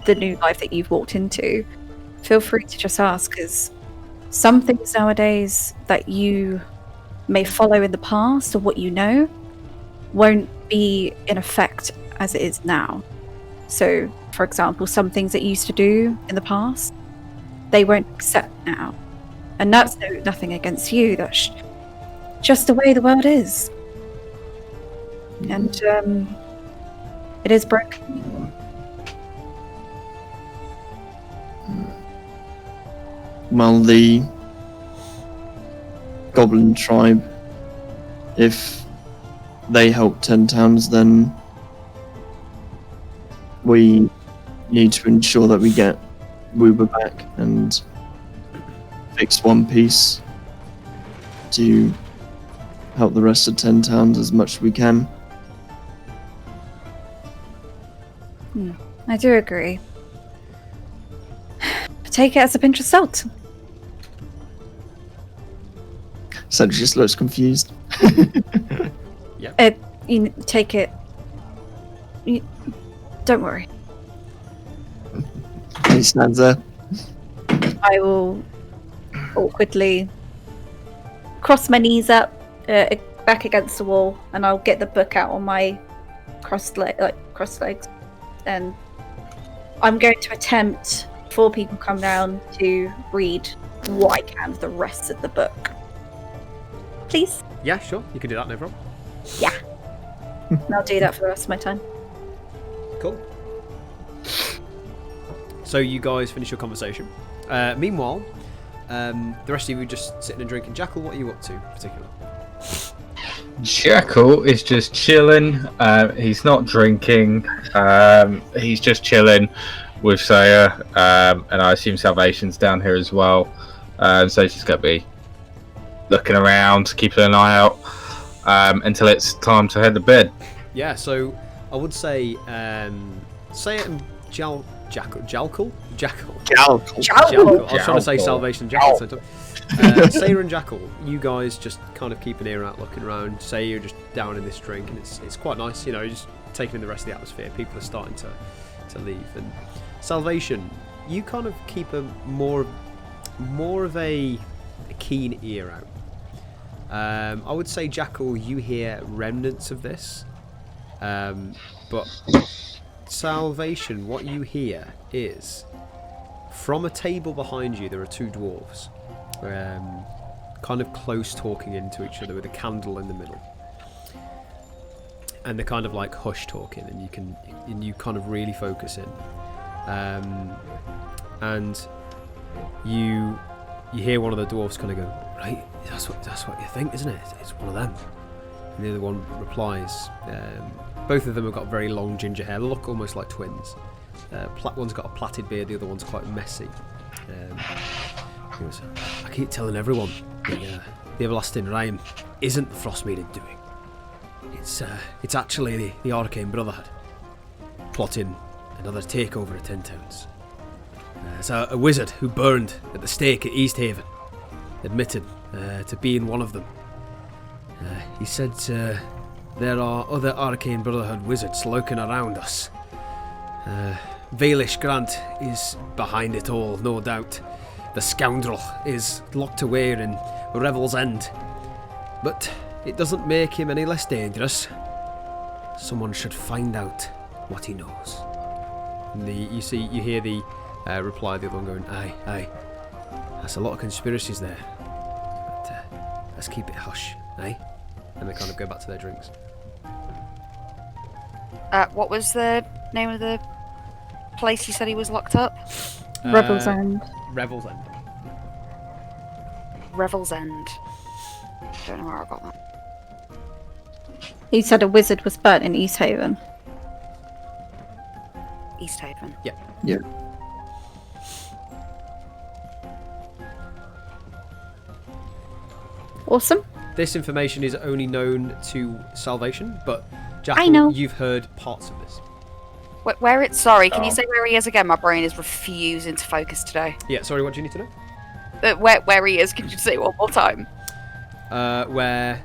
the new life that you've walked into, feel free to just ask, because some things nowadays that you may follow in the past or what you know won't be in effect as it is now. So, for example, some things that you used to do in the past, they won't accept now. And that's nothing against you, that's just the way the world is. And it is broken. Well, the Goblin tribe, if they help 10 Towns, then we need to ensure that we get Woober back and fix One Piece to help the rest of 10 Towns as much as we can. I do agree. Take it as a pinch of salt. Sandra just looks confused. You take it. Don't worry. He stands there. I will awkwardly cross my knees up, back against the wall, and I'll get the book out on my crossed legs, and I'm going to attempt, before people come down, to read what I can of the rest of the book. Please? Yeah, sure. You can do that, no problem. Yeah. And I'll do that for the rest of my time. Cool. So you guys finish your conversation. Meanwhile, the rest of you are just sitting and drinking. Jackal, what are you up to in particular? Jackal is just chilling. He's not drinking. He's just chilling with Saya, and I assume Salvation's down here as well. So she's going to be looking around, keeping an eye out until it's time to head to bed. Yeah, so I would say Saya and Jackal. Jackal. I was trying to say Salvation Jackal. Saya and Jackal, you guys just kind of keep an ear out, looking around. Say you're just down in this drink, and it's quite nice, you know, just taking in the rest of the atmosphere. People are starting to leave, and Salvation, you kind of keep a more of a keen ear out. I would say Jackal, you hear remnants of this, but Salvation, what you hear is from a table behind you. There are two dwarves. Kind of close talking into each other with a candle in the middle, and they're kind of like hush talking, and you kind of really focus in, and you hear one of the dwarves kind of go, right, that's what you think, isn't it? It's one of them. And the other one replies, both of them have got very long ginger hair, they look almost like twins. One's got a plaited beard, the other one's quite messy. He goes, I keep telling everyone the everlasting rhyme isn't the Frostmaiden doing. It's actually the Arcane Brotherhood plotting another takeover of 10 towns. It's a wizard who burned at the stake at East Haven admitted to being one of them. He said there are other Arcane Brotherhood wizards lurking around us. Vaelish Grant is behind it all, no doubt. The scoundrel is locked away in Revel's End. But it doesn't make him any less dangerous. Someone should find out what he knows. And you hear the reply of the other one going, aye. That's a lot of conspiracies there. But let's keep it hush, aye? And they kind of go back to their drinks. What was the name of the place you said he was locked up? Revel's End. Revel's End. Revel's End. Don't know where I got that. He said a wizard was burnt in East Haven. East Haven. Yeah. Yeah. Awesome. This information is only known to Salvation, but I Jackal, know. you've heard parts of this. Sorry, can you say where he is again? My brain is refusing to focus today. Yeah, sorry, what do you need to know? Where he is, can you say it one more time? Where...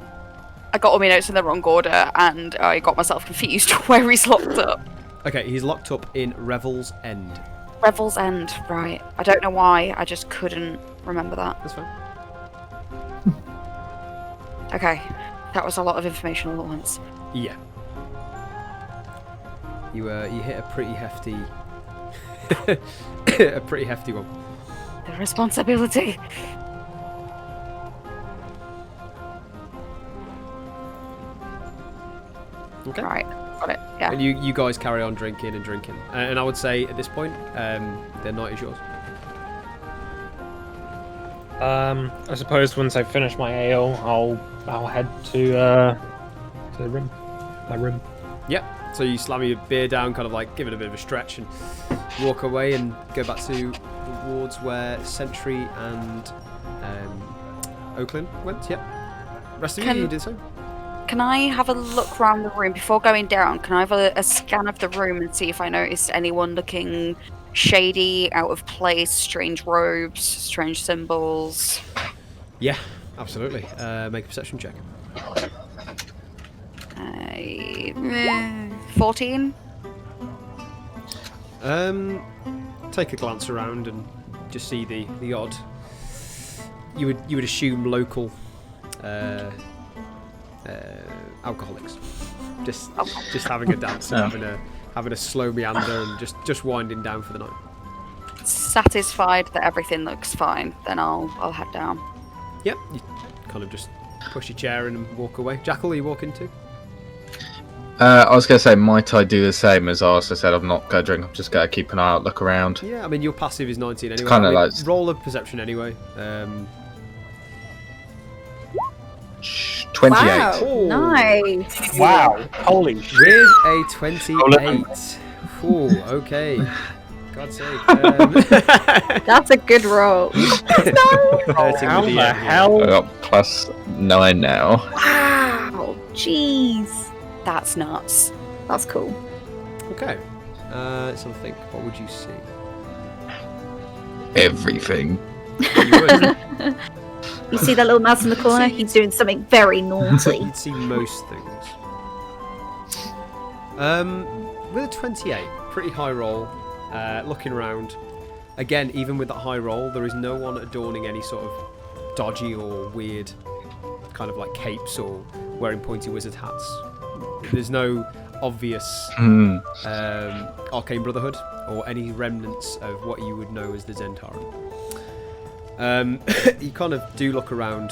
I got all my notes in the wrong order, and I got myself confused where he's locked up. Okay, he's locked up in Revel's End. Revel's End, right. I don't know why, I just couldn't remember that. That's fine. Okay, that was a lot of information all at once. Yeah. You hit a pretty hefty... a pretty hefty one. The responsibility. Okay. Right, got it, yeah. And you guys carry on drinking and drinking. And I would say, at this point, the night is yours. I suppose once I finish my ale, I'll head to the room. My room. Yep. So you slam your beer down, kind of like give it a bit of a stretch, and walk away and go back to the wards where Sentry and Oakland went. Yep. Rest of you did so. Can I have a look around the room before going down? Can I have a scan of the room and see if I noticed anyone looking shady, out of place, strange robes, strange symbols? Yeah, absolutely. Make a perception check. 14? Take a glance around and just see the odd. You would assume local alcoholics, just having a dance and having a slow meander and just winding down for the night. satisfied that everything looks fine, then I'll head down. Yep, you kind of just push your chair in and walk away. Jackal, are you walking too? I was going to say, might I do the same as I also said? I'm not going to drink. I'm just going to keep an eye out, look around. Yeah, I mean, your passive is 19 anyway. kinda I mean, like- roll of perception anyway. 28. Wow, Ooh. nice. Wow! Holy shit! With a 28. Ooh, okay. God's sake. That's a good roll. Hurting How the the DM here. hell? I got +9 now. Wow, jeez. That's nuts. That's cool. Okay. So think, what would you see? Everything. You would. You see that little mouse in the corner? He's doing something very naughty. You'd see most things. With a 28, pretty high roll. Looking around, again, even with that high roll, there is no one adorning any sort of dodgy or weird kind of like capes or wearing pointy wizard hats. There's no obvious Arcane Brotherhood or any remnants of what you would know as the Zentarum. You kind of do look around,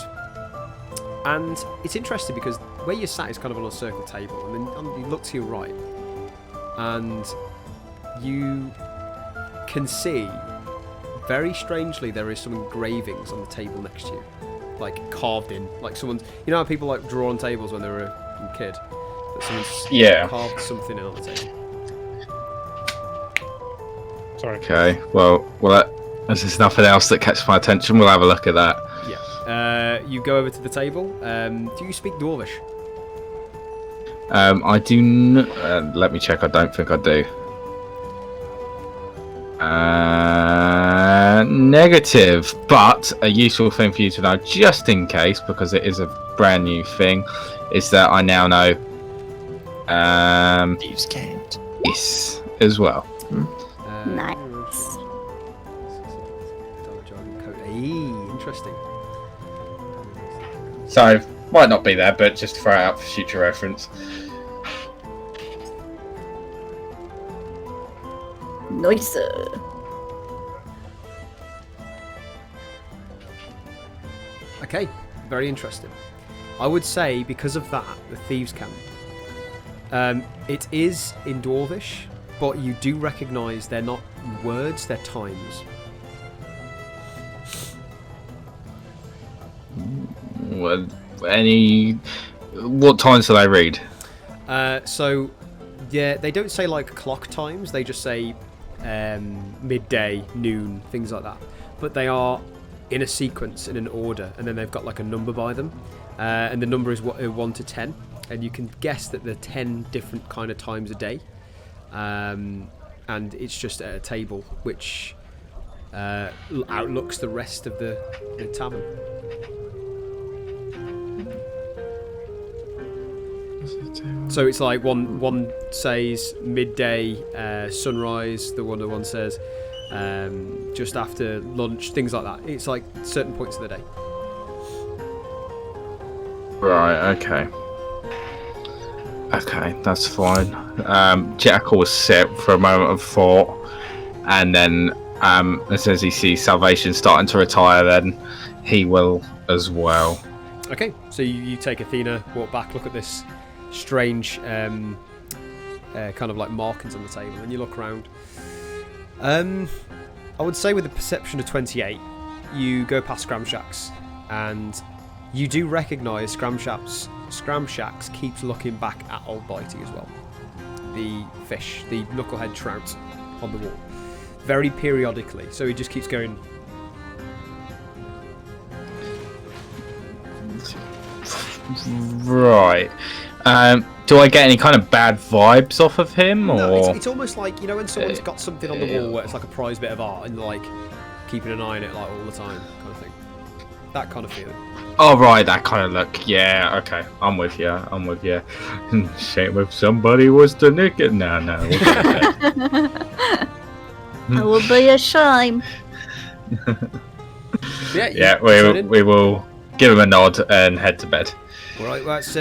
and it's interesting because where you're sat is kind of on a circle table, and then you look to your right, and you can see, very strangely, there is some engravings on the table next to you, like carved in, like someone's. You know how people like draw on tables when they were a kid, that someone's carved something in on the table. Sorry. Okay, well, as there's nothing else that catches my attention, we'll have a look at that. Yeah. You go over to the table. Do you speak Dwarvish? I do not. Let me check. I don't think I do. Negative, but a useful thing for you to know, just in case, because it is a brand new thing, is that I now know Thieves' Cant. yes as well. Nice. Interesting. So might not be there, but just throw it out for future reference. Nice. Okay, very interesting. I would say because of that, the Thieves' Camp. It is in Dwarvish, but you do recognise they're not words; they're times. What times do they read? So, yeah, they don't say like clock times. They just say midday, noon, things like that. But they are in a sequence, in an order, and then they've got like a number by them, and the number is 1 to 10, and you can guess that there are 10 different kind of times a day, and it's just at a table which outlooks the rest of the tavern. So it's like one says midday, sunrise. The other one says just after lunch, things like that. It's like certain points of the day. Right. Okay. Okay, that's fine. Jackal will sit for a moment of thought, and then as soon as he sees Salvation starting to retire, then he will as well. Okay, so you take Athena, walk back, look at this strange kind of like markings on the table, and you look around. I would say with a perception of 28, you go past Scramshack's, and you do recognise Scramshack's keeps looking back at Old Blighty as well. The fish, the knucklehead trout on the wall. Very periodically, so he just keeps going. Right. Do I get any kind of bad vibes off of him, or No, it's almost like, you know, when someone's got something on the wall where it's like a prized bit of art and like keeping an eye on it like all the time, kind of thing. That kind of feeling. oh right, that kind of look. Yeah, okay, I'm with you. Shame if somebody was to nick it. No. It would be a shame. Yeah, we will give him a nod and head to bed. All right, well, it's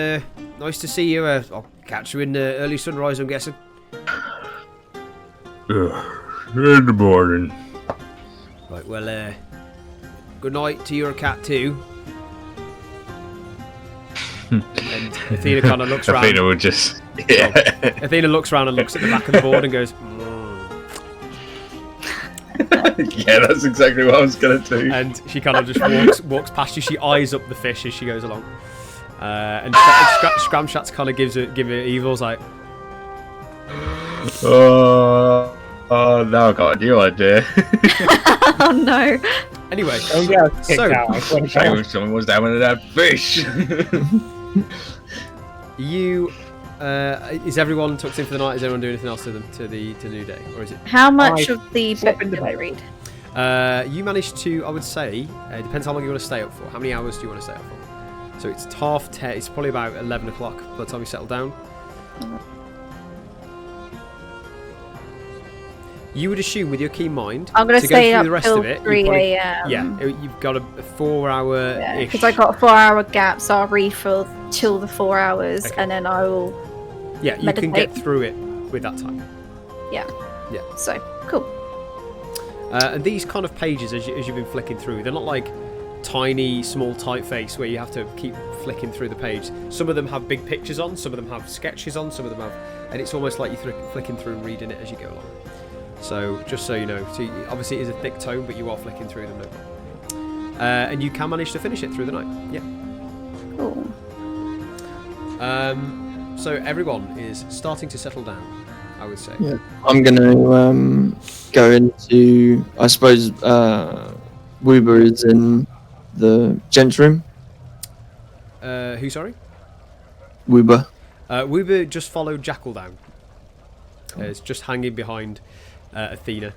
nice to see you. I'll catch you in the early sunrise, I'm guessing. In the morning. Right, well, good night to your cat too. And Athena kind of looks around. Athena would just, yeah. Athena looks around and looks at the back of the board and goes, Yeah, that's exactly what I was gonna do. and she kind of just walks past you. She eyes up the fish as she goes along. And Scramshat's kind of give it evils like, Oh, now I got a new idea. Oh no. anyway. Oh yeah, kicked So- out. I swear to Shame God. if someone was down with that fish. You, is everyone tucked in for the night? Is everyone doing anything else to the new day, or is it? How much I of the slept book in the did I boat. read? You managed to, I would say, it depends how long you want to stay up for. How many hours do you want to stay up for? So it's 10:30. It's probably about 11 o'clock by the time you settle down. You would assume, with your keen mind, I'm gonna to stay go through up the rest till of it. 3 probably, a.m. yeah, you've got a 4-hour-ish. Because I got a 4-hour gap, so I'll read for till the 4 hours, Okay. and then I will. Yeah, you can get meditate. through it with that time. So cool. And these kind of pages, as you've been flicking through, they're not like tiny, small typeface where you have to keep flicking through the page. Some of them have big pictures on, some of them have sketches on, some of them have, and it's almost like you're flicking through and reading it as you go along. So just so you know, obviously it is a thick tome, but you are flicking through them, no problem. And you can manage to finish it through the night. Yeah. Cool. So everyone is starting to settle down, I would say. Yeah. I'm gonna go into. I suppose Woober is in the gents room. Who, sorry? Woober. Woober just followed Jackal down. It's just hanging behind Athena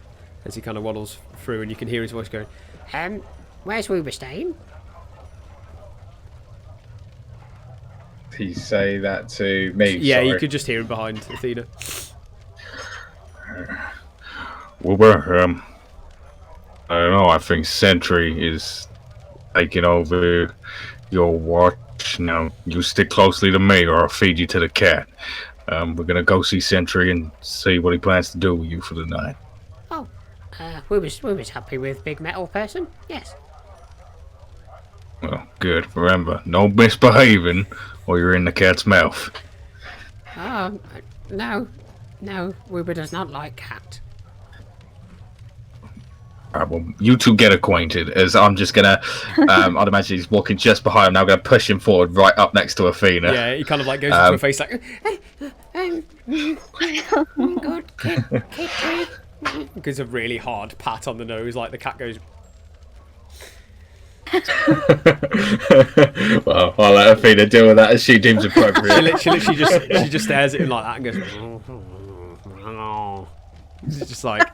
as he kind of waddles through, and you can hear his voice going, Where's Woober staying? He say that to me. yeah, sorry. you could just hear him behind Athena. Wilbur, I don't know. I think Sentry is taking over your watch now. You stick closely to me, or I'll feed you to the cat. We're gonna go see Sentry and see what he plans to do with you for the night. Oh, Woober's happy with Big Metal Person? Yes. Well, good. Remember, no misbehaving, or you're in the cat's mouth. No, Woober does not like cat. Alright, well, you two get acquainted, as I'm just gonna, I'd imagine he's walking just behind him now, I'm gonna push him forward right up next to Athena. Yeah, he kind of like goes into her face like, Good kid. gives a really hard pat on the nose, like the cat goes. Well, I'll let Athena deal with that as she deems appropriate. She literally just stares at him like that and goes. It's just like,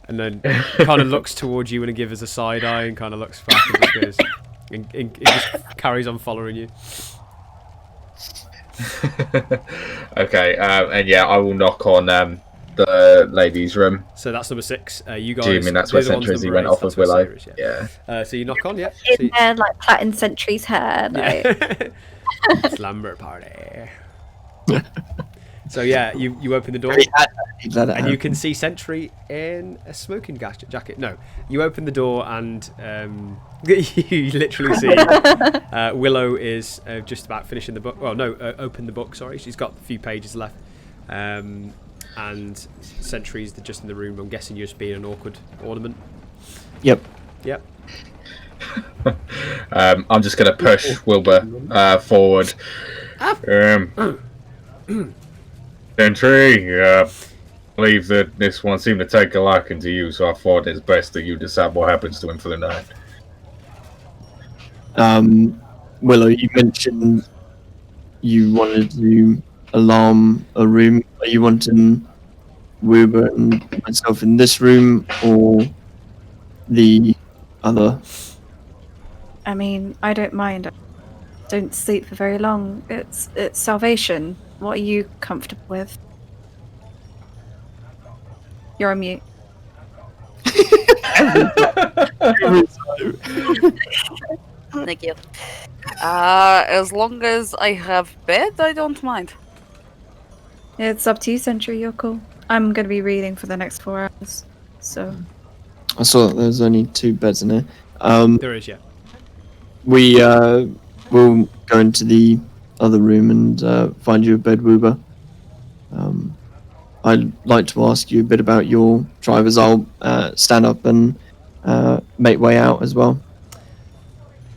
and then kind of looks towards you and gives us a side eye and kind of looks back and just goes, and it just carries on following you. Okay, and yeah, I will knock on the ladies' room. So that's number 6. You guys. Assuming that's where you're the ones Sentry is. He number went 8, off that's with where Willow. Sarah is, Yeah. So you knock on, yeah. In there, like plaiting Sentry's hair. Like, Yeah. Slumber party. So yeah, you open the door and you can see Sentry in a smoking jacket. No, you open the door and you literally see Willow is just about finishing the book. Well, no, open the book. Sorry, she's got a few pages left. And Sentry's just in the room. I'm guessing you're just being an awkward ornament. Yep. Yep. I'm just gonna push Wilbur forward. Sentry, I believe that this one seemed to take a liking to you, so I thought it's best that you decide what happens to him for the night. Willow, you mentioned you wanted to alarm a room. Are you wanting Woober and myself in this room or the other? I mean, I don't mind. I don't sleep for very long. It's salvation. What are you comfortable with? You're on mute. Thank you. As long as I have bed, I don't mind. It's up to you, Sentry. You're cool. I'm gonna be reading for the next 4 hours. So I saw that there's only 2 beds in here. There is, yeah. We will go into the other room and find you a bed, Woober. I'd like to ask you a bit about your drivers. I'll stand up and make way out as well.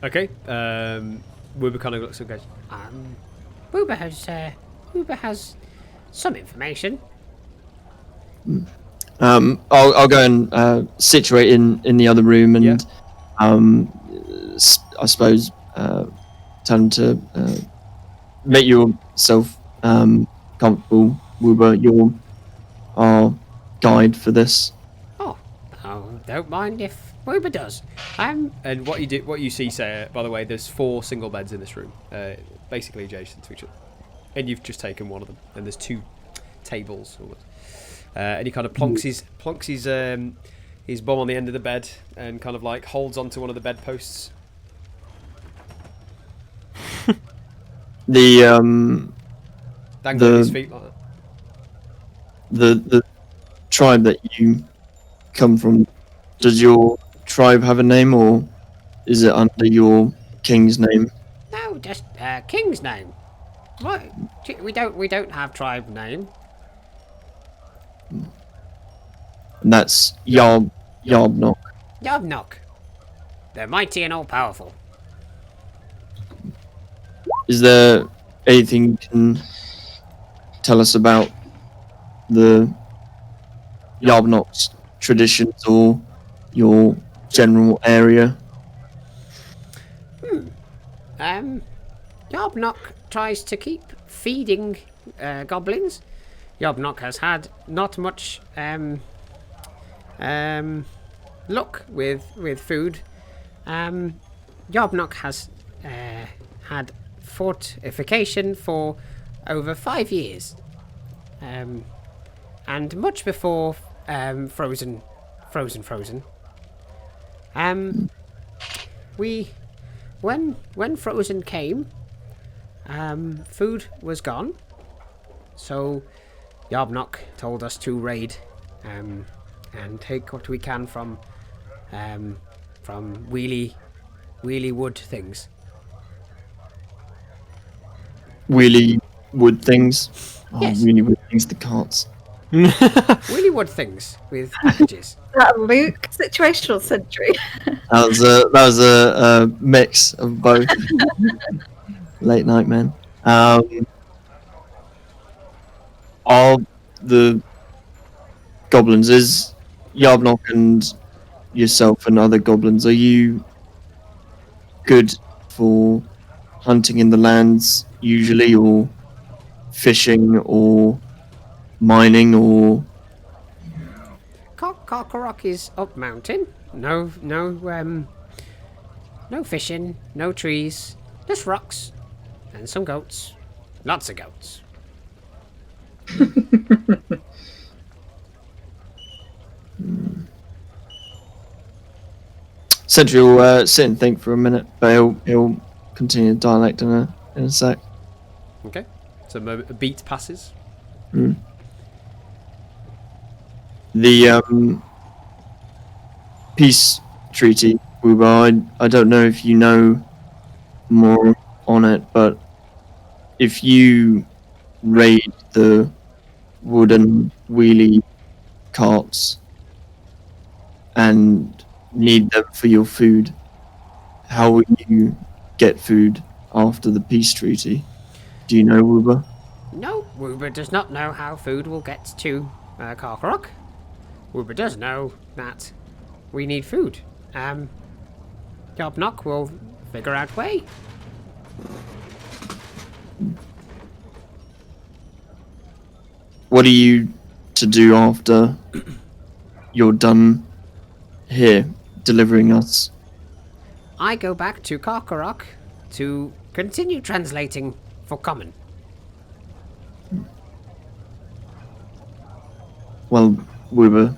Okay. Woober kind of looks and goes, Uber has some information. I'll go and situate in the other room and I suppose tell him to make yourself comfortable, Woober. You're our guide for this. Oh, don't mind if Uber does. and what you see, Sarah, by the way, there's 4 single beds in this room, basically adjacent to each other, and you've just taken one of them, and there's 2 tables almost. And he kind of plonks his bum on the end of the bed and kind of like holds onto one of the bedposts. The Dangling his feet like that. the tribe that you come from, does your tribe have a name, or is it under your king's name? No, just King's name. What? We don't have tribe name. And that's Yarbnock. Yavnok. They're mighty and all powerful. Is there anything you can tell us about the Yarbnock's traditions or your general area? Yarbnock tries to keep feeding goblins. Yarbnock has had not much luck with food. Yarbnock has had fortification for over 5 years, and much before Frozen. When Frozen came, food was gone, so Yarbnock told us to raid and take what we can from wheelie wood things. Wheelie wood things? Oh, Yes. Wheelie wood things, the carts. Wheelie wood things with packages. Is that a Luke situational century? That was a mix of both. Late night, man. Are the goblins, is Yarbnock and yourself and other goblins, are you good for hunting in the lands usually, or fishing, or mining, or Carcarock is up mountain. No fishing, no trees, just rocks and some goats. Lots of goats. Sentry will sit and think for a minute, but he'll continue to dialect in a sec. Okay. So a beat passes. The peace treaty, Wooba, I don't know if you know more on it, but if you raid the wooden wheelie carts and need them for your food, how will you get food after the peace treaty? Do you know, Wooba? No, Woober does not know how food will get to Carcarock. Woober does know that we need food. Yarbnock will figure out way. What are you to do after you're done here delivering us? I go back to Carcarock to continue translating for common. Well, Woober,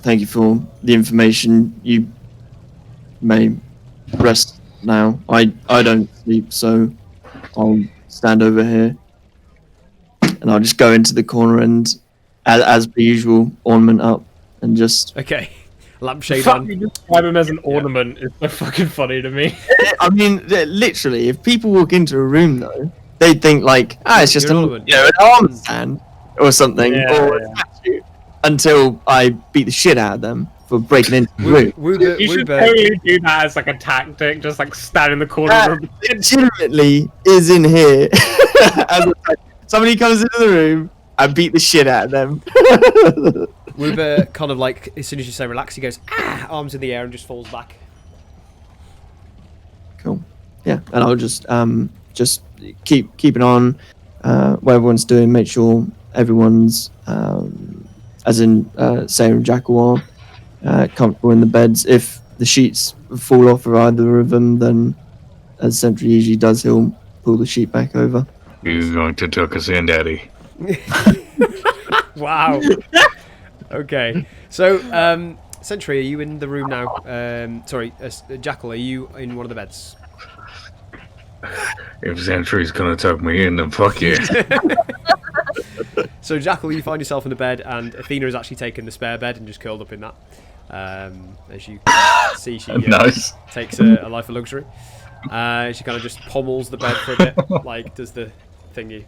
thank you for the information. You may rest now. I don't sleep, so I'll stand over here. And I'll just go into the corner and, as per usual, ornament up and just... Okay. lampshade Fuck, on. you describe him as an ornament is so fucking funny to me. I mean, literally, if people walk into a room though, they'd think like, it's just You're an an, ornament. an arm stand or something, Yeah, or a statue. Until I beat the shit out of them for breaking into the room. You should totally do that as like a tactic, just like stand in the corner That of the legitimately is in here. Somebody comes into the room, I beat the shit out of them. Woober kind of like, as soon as you say relax, he goes, arms in the air and just falls back. Cool. Yeah, and I'll just keep an eye on what everyone's doing, make sure everyone's as in Sarah and Jackal are comfortable in the beds. If the sheets fall off of either of them, then as Sentry usually does, he'll pull the sheet back over. You're going to tuck us in, Daddy. Wow. Okay. So, Sentry, are you in the room now? Sorry, Jackal, are you in one of the beds? If Sentry's gonna tuck me in, then fuck yeah. So, Jackal, you find yourself in the bed, and Athena has actually taken the spare bed and just curled up in that. As you can see, she Nice. takes a life of luxury. She kind of just pommels the bed for a bit, like does the thingy.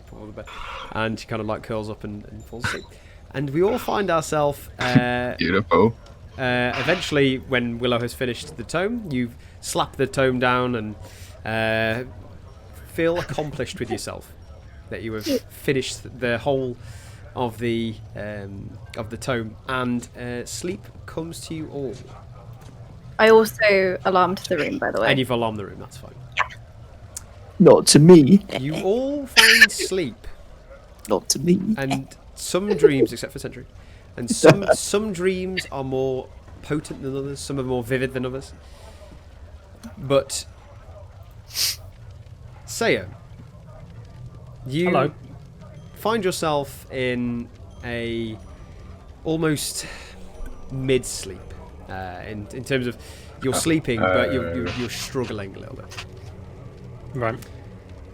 Pummel the bed, and she kind of like curls up and falls asleep. And we all find ourselves Beautiful. eventually, when Willow has finished the tome, you've slapped the tome down and feel accomplished with yourself that you have finished the whole of the tome, and sleep comes to you all. I also alarmed the room, by the way. And you've alarmed the room. That's fine. Not to me. You all find sleep, Not to me. and some dreams, except for Sentry, and some dreams are more potent than others. Some are more vivid than others. But Saya, you Hello. find yourself in a almost mid-sleep. In terms of you're sleeping, but you're struggling a little bit. Right.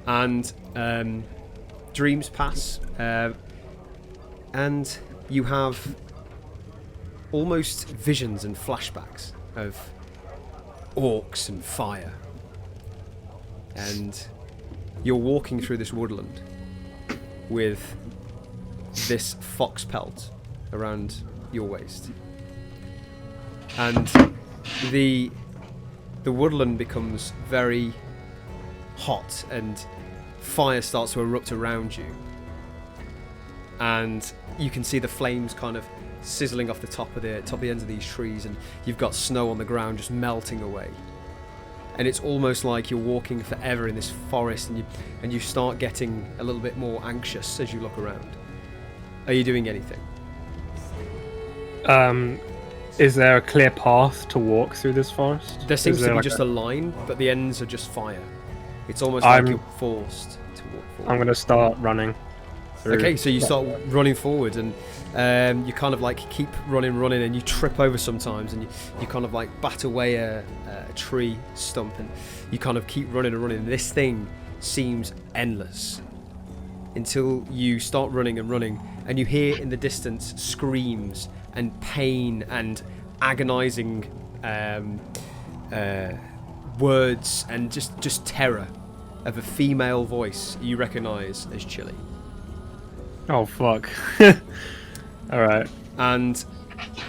And dreams pass, and you have almost visions and flashbacks of orcs and fire. And you're walking through this woodland with this fox pelt around your waist. And the woodland becomes very hot, and fire starts to erupt around you. And you can see the flames kind of sizzling off the top of the ends of these trees, and you've got snow on the ground just melting away. And it's almost like you're walking forever in this forest, and you start getting a little bit more anxious as you look around. Are you doing anything? Is there a clear path to walk through this forest? There seems Is to be like just a line, but the ends are just fire. It's almost I'm- like you're forced to walk forward. I'm gonna start running. Through. Okay, so you start running forward, and you kind of like keep running, and you trip over sometimes, and you kind of like bat away a tree stump, and you kind of keep running and running. This thing seems endless until you start running, and you hear in the distance screams and pain and agonizing words and just terror of a female voice you recognize as Chili. Oh fuck. Alright. And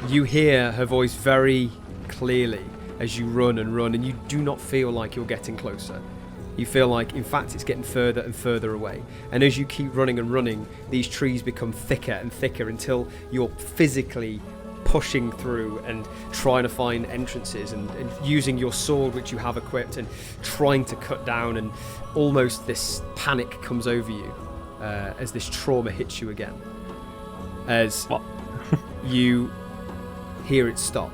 you hear her voice very clearly as you run, and you do not feel like you're getting closer. You feel like, in fact, it's getting further and further away. And as you keep running, these trees become thicker and thicker until you're physically pushing through and trying to find entrances and using your sword, which you have equipped, and trying to cut down, and almost this panic comes over you as this trauma hits you again. As you hear it stop.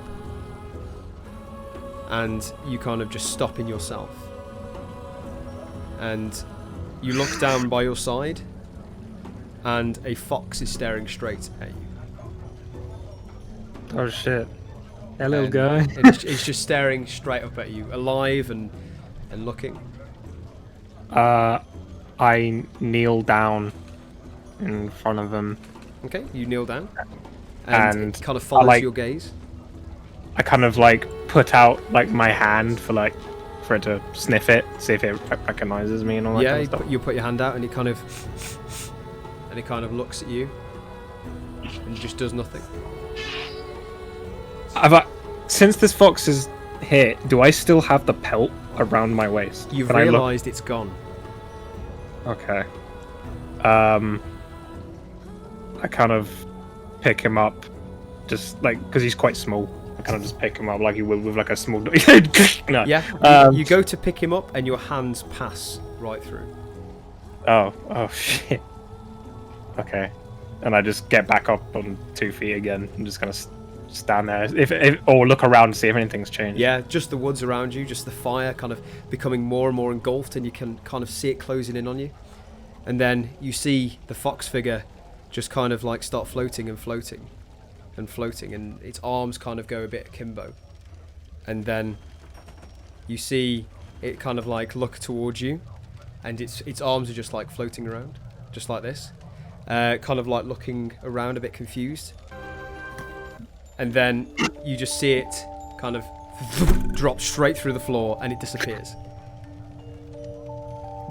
And you kind of just stop in yourself. And you look down by your side, and a fox is staring straight at you. Oh shit. That little And guy. it's just staring straight up at you, alive and looking. I kneel down in front of him. Okay, you kneel down. And And it kind of follows I like- your gaze. I kind of like put out like my hand for it to sniff it, see if it recognizes me and all that kind of stuff. You put your hand out and it kind of looks at you and just does nothing. Since this fox is here, do I still have the pelt around my waist? You've realised it's gone. Okay. I kind of pick him up, just like because he's quite small. I kind of just pick him up like you would with like a small. No. Yeah. You go to pick him up and your hands pass right through. Oh shit. Okay. And I just get back up on 2 feet again. I'm just gonna stand there, or look around to see if anything's changed. Yeah, just the woods around you, just the fire kind of becoming more and more engulfed, and you can kind of see it closing in on you. And then you see the fox figure just kind of like start floating and floating and floating, and its arms kind of go a bit akimbo. And then you see it kind of like look towards you, and its arms are just like floating around, just like this, kind of like looking around a bit confused. And then you just see it kind of drop straight through the floor and it disappears.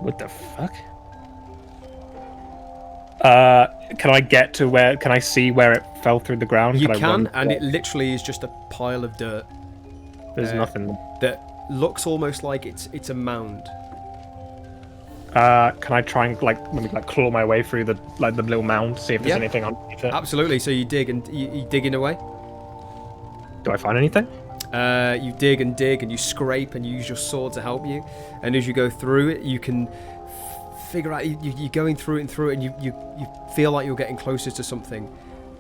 What the fuck? Can I get to where? Can I see where it fell through the ground? You can, and it literally is just a pile of dirt. There's nothing that looks almost like it's a mound. Can I try and maybe claw my way through the little mound, see if there's anything underneath it? Absolutely. So you dig and you digging away. Do I find anything? You dig and you scrape and you use your sword to help you. And as you go through it, you can figure out you're going through it and you feel like you're getting closer to something,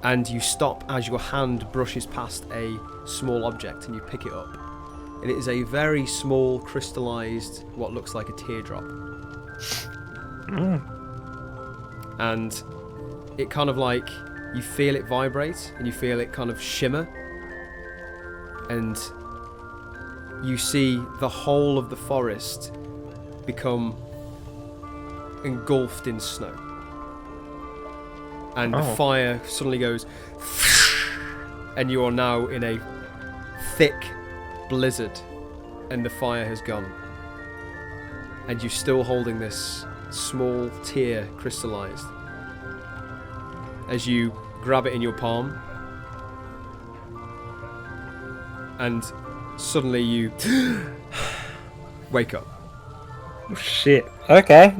and you stop as your hand brushes past a small object and you pick it up. And it is a very small crystallized, what looks like a teardrop. And it kind of like, you feel it vibrate and you feel it kind of shimmer, and you see the whole of the forest become engulfed in snow, and the fire suddenly goes, and you are now in a thick blizzard, and the fire has gone, and you're still holding this small tear crystallized. As you grab it in your palm, and suddenly you wake up. Oh, shit. Okay.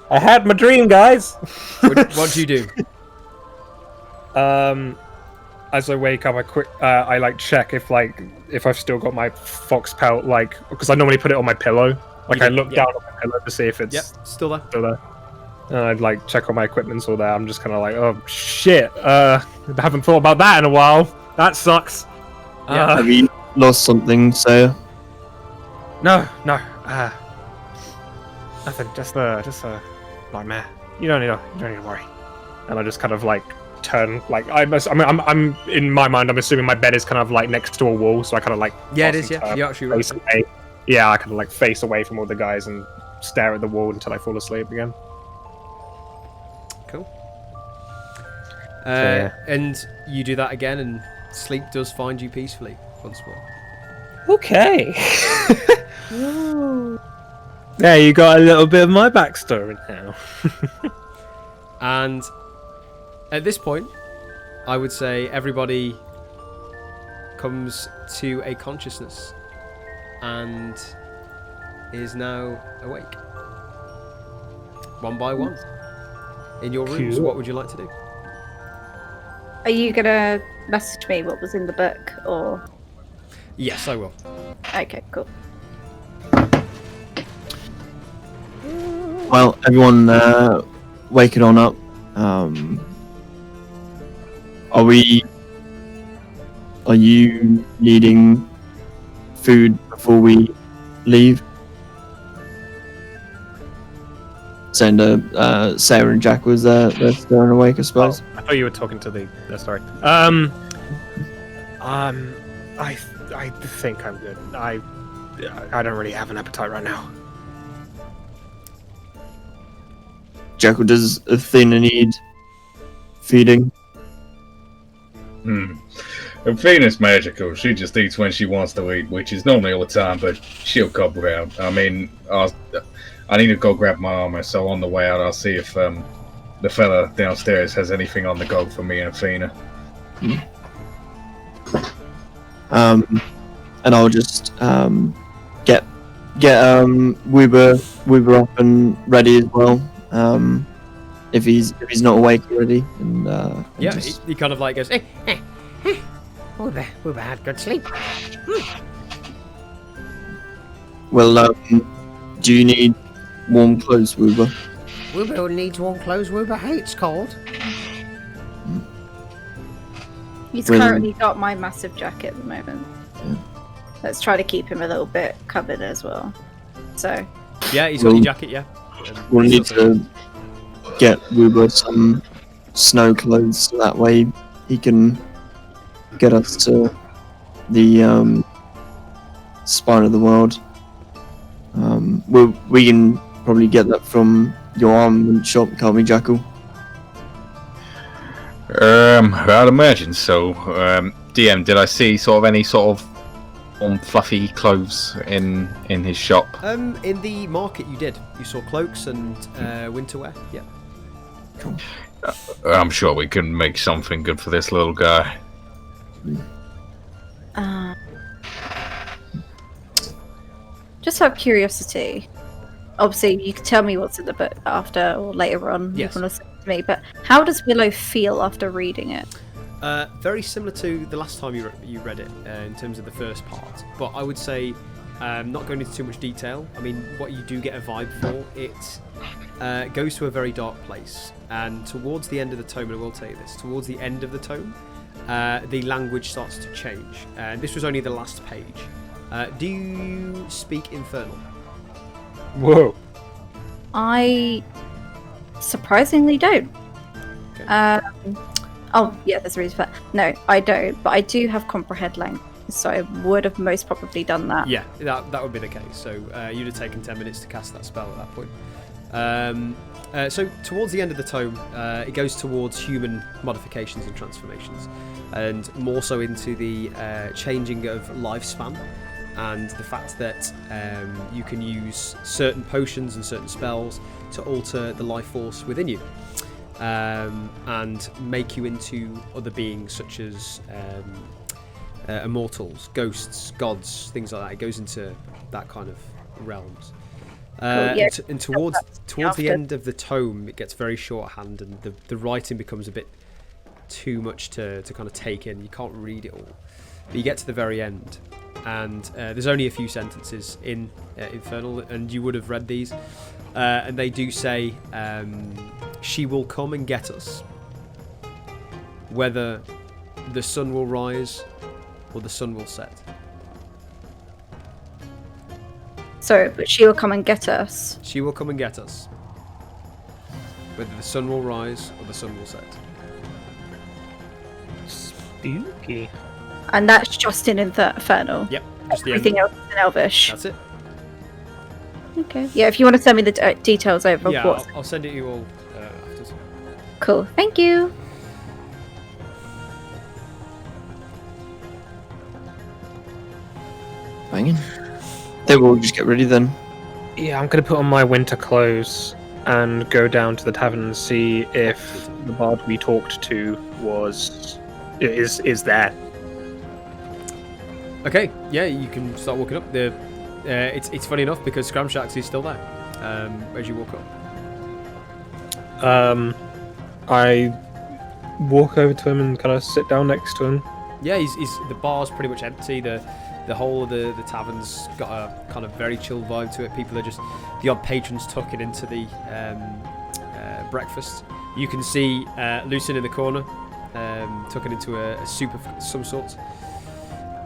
I had my dream, guys. What do you do? As I wake up, I check if I've still got my fox pelt, because I normally put it on my pillow. I look down on my pillow to see if it's still there. And I'd check on my equipment's all there. I'm just kind of oh shit. I haven't thought about that in a while. That sucks. Have you lost something, Sayer? No. Nothing. Just a nightmare. You don't need to worry. And I just kind of turn. I'm in my mind. I'm assuming my bed is kind of next to a wall, so I kind of it is. Yeah, you actually face away. Yeah, I kind of face away from all the guys and stare at the wall until I fall asleep again. Cool. And you do that again, and sleep does find you peacefully once more. Okay. There, you got a little bit of my backstory now. And at this point, I would say everybody comes to a consciousness and is now awake. One by one. In your rooms, Cool. what would you like to do? Are you gonna message me what was in the book, or? Yes, I will. Okay, cool. Well, everyone, wake it on up. Are you needing food before we leave? Sarah and Jack was there. They're still awake, I suppose. I thought you were talking to the. Sorry. I think I'm good. I don't really have an appetite right now. Jackal, does Athena need feeding? And Venus magical. She just eats when she wants to eat, which is normally all the time, but she'll come around. I mean, I need to go grab my armor, so on the way out, I'll see if the fella downstairs has anything on the go for me and Fina. And I'll just get Weber up and ready as well. If he's not awake already, and Yeah, just... he kind of like goes, We've had good sleep. Well, do you need warm clothes, Weber? Wilbur needs warm clothes. Wilbur hates cold. He's Well- currently got my massive jacket at the moment. Yeah. Let's try to keep him a little bit covered as well. So, yeah, he's got your jacket, yeah. We'll need to get Weber some snow clothes, so that way he can get us to the spine of the world. We can probably get that from your armament shop, can't we, Jackal? I'd imagine so. DM, did I see sort of any sort of fluffy clothes in his shop? In the market you did. You saw cloaks and winter wear, yeah. I'm sure we can make something good for this little guy. just out of curiosity, obviously you can tell me what's in the book after or later on. Yes. You can listen to me, but how does Willow feel after reading it? Very similar to the last time you read it in terms of the first part, but I would say, not going into too much detail, I mean, what you do get a vibe for, it goes to a very dark place, and towards the end of the tome, and I will tell you this, towards the end of the tome, the language starts to change. This was only the last page. Do you speak Infernal? Whoa. I surprisingly don't. Okay. Oh, yeah, there's a reason for that. No, I don't, but I do have comprehend language, so I would have most probably done that. Yeah, that would be the case. So you'd have taken 10 minutes to cast that spell at that point. So towards the end of the tome, it goes towards human modifications and transformations, and more so into the changing of lifespan, and the fact that you can use certain potions and certain spells to alter the life force within you. And make you into other beings such as immortals, ghosts, gods, things like that. It goes into that kind of realms. Yeah. And towards the end of the tome, it gets very shorthand, and the writing becomes a bit too much to kind of take in. You can't read it all. But you get to the very end, and there's only a few sentences in Infernal, and you would have read these. And they do say, she will come and get us, whether the sun will rise or the sun will set. So, but she will come and get us. She will come and get us, whether the sun will rise or the sun will set. Spooky. And that's just in Infernal. Yep, just the Everything end. else is in Elvish. That's it. Okay. Yeah, if you want to send me the details over Yeah, of what's I'll send it to you all after. cool. Thank you. Banging. Then we'll just get ready then. Yeah, I'm gonna put on my winter clothes and go down to the tavern and see if the bard we talked to is there. Okay, yeah, you can start walking up. It's funny enough because Scramshax is still there as you walk up. I walk over to him and kind of sit down next to him. Yeah, he's the bar's pretty much empty. The whole of the tavern's got a kind of very chill vibe to it. People are just the odd patrons tucking into the breakfast. You can see Lucien in the corner, tucking into a soup of some sort,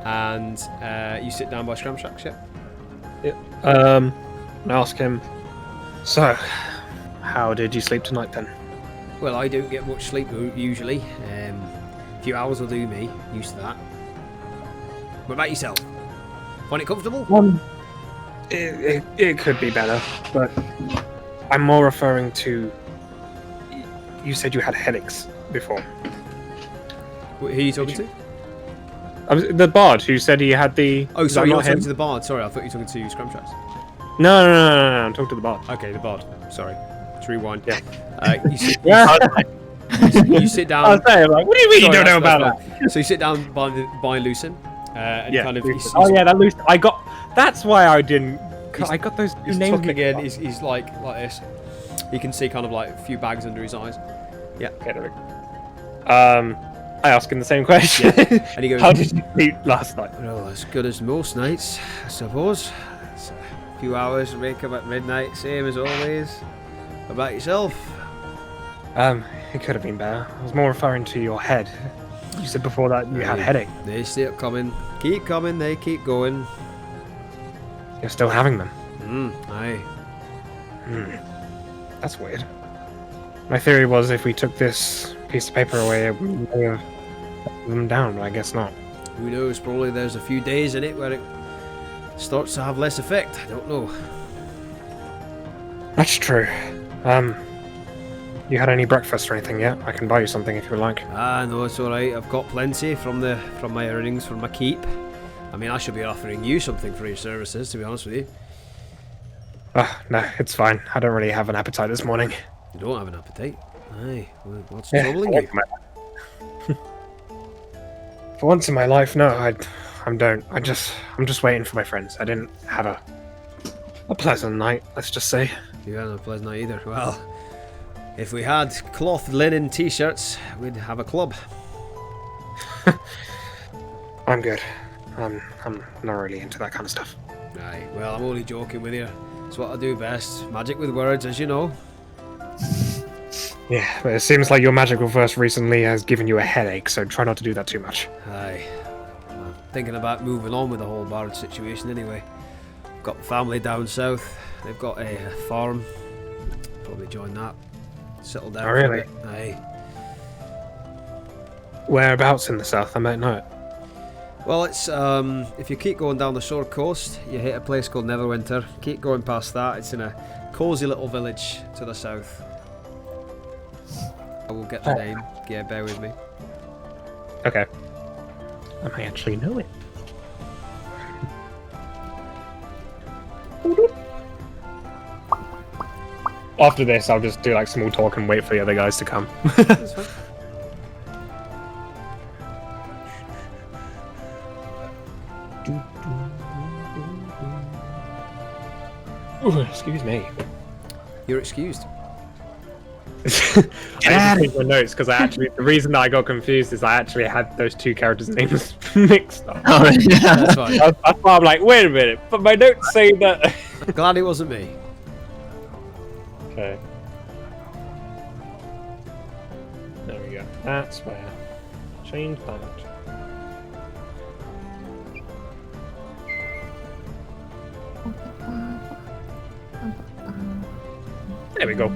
and you sit down by Scramshax. Yeah. And I ask him, so, how did you sleep tonight then? Well, I don't get much sleep usually. A few hours will do me. Used to that. What about yourself? Find it comfortable? It could be better, but I'm more referring to. You said you had headaches before. Who are you talking to? The bard who said he had the. Oh, Is sorry, that you're not talking him? to the bard. Sorry, I thought you were talking to Scrumtrax. No, I'm talking to the bard. Okay, the bard. Sorry. Let's rewind. Yeah. You sit, Yeah. you sit down. I was saying, like, what do you mean you Sorry, don't know that's about fine. that? So you sit down by Lucin, and Yeah. kind of. Oh yeah, that loose. I got. That's why I didn't. I got those two He's names. tucking in. He's like this. You can see kind of like a few bags under his eyes. Yeah. Okay, there we go. I ask him the same question. And he goes, How did you sleep last night? Well, as good as most nights, I suppose. It's a few hours, wake up at midnight, same as always. How about yourself? It could have been better. I was more referring to your head. You said before that you had a headache. They still coming. Keep coming, they keep going. You're still having them. Aye. That's weird. My theory was if we took this piece of paper away, it may have let them down, but I guess not. Who knows, probably there's a few days in it where it starts to have less effect. I don't know. That's true. You had any breakfast or anything yet? I can buy you something if you would like. Ah, no, it's alright. I've got plenty from my earnings from my keep. I mean, I should be offering you something for your services, to be honest with you. No, it's fine. I don't really have an appetite this morning. You don't have an appetite? Aye. Well, what's Yeah, troubling you? For once in my life, no, I don't. I'm just waiting for my friends. I didn't have a pleasant night, let's just say. You hadn't a pleasant night either. Well, if we had cloth linen t-shirts, we'd have a club. I'm good. I'm not really into that kind of stuff. Aye, well, I'm only joking with you. It's what I do best. Magic with words, as you know. Yeah, but it seems like your magical verse recently has given you a headache, so try not to do that too much. Aye. I'm thinking about moving on with the whole bard situation anyway. Got family down south. They've got a farm. Probably join that. Settle down. Oh, really? For a bit. Aye. Whereabouts in the south? I might know it. Well, it's if you keep going down the shore coast, you hit a place called Neverwinter. Keep going past that. It's in a cosy little village to the south. I will get the name. Yeah, bear with me. Okay. I might actually know it. After this, I'll just do like small talk and wait for the other guys to come. That's fine. Ooh, excuse me. You're excused. I just my notes because the reason that I got confused is I actually had those two characters' names mixed up. Oh, yeah. That's fine. That's why I'm like, wait a minute, but my notes say that. Glad it wasn't me. Okay. There we go. That's where. Change that. There we go.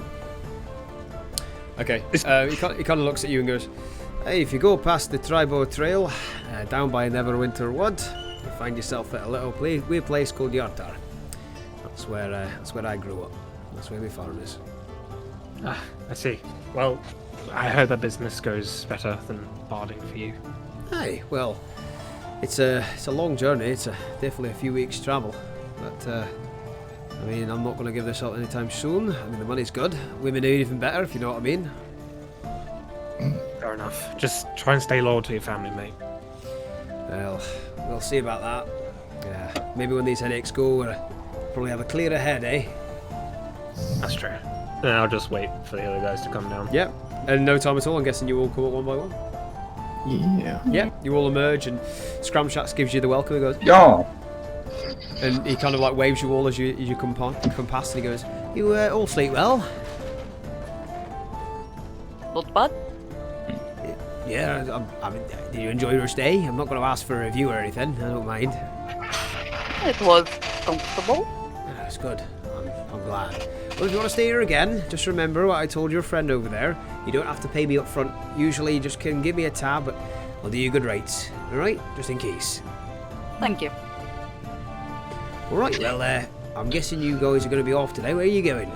Okay. He kind of looks at you and goes, Hey, if you go past the Tribo Trail, down by Neverwinter Wood, you'll find yourself at a little weird place called Yartar. That's where I grew up. That's where my farm is. I see. Well, I heard that business goes better than barding for you. Aye, well, it's a long journey. It's definitely a few weeks' travel, but I mean, I'm not going to give this up anytime soon. I mean, the money's good. Women are even better, if you know what I mean. Fair enough. Just try and stay loyal to your family, mate. Well, we'll see about that. Yeah, maybe when these headaches go, we'll probably have a clearer head, eh? That's true. And I'll just wait for the other guys to come down. "Yep." And no time at all. I'm guessing you all come up one by one. Yeah. Yeah. You all emerge, and Scramshax gives you the welcome. He goes, Yeah. and he kind of like waves you all as you come past, and he goes, "You all sleep well?" Not bad. Yeah, I mean, did you enjoy your stay? I'm not going to ask for a review or anything. I don't mind. It was comfortable. That's good. I'm glad. Well, if you want to stay here again, just remember what I told your friend over there. You don't have to pay me up front. Usually, you just can give me a tab, but I'll do you good rates. All right? Just in case. Thank you. All right. Well, I'm guessing you guys are going to be off today. Where are you going?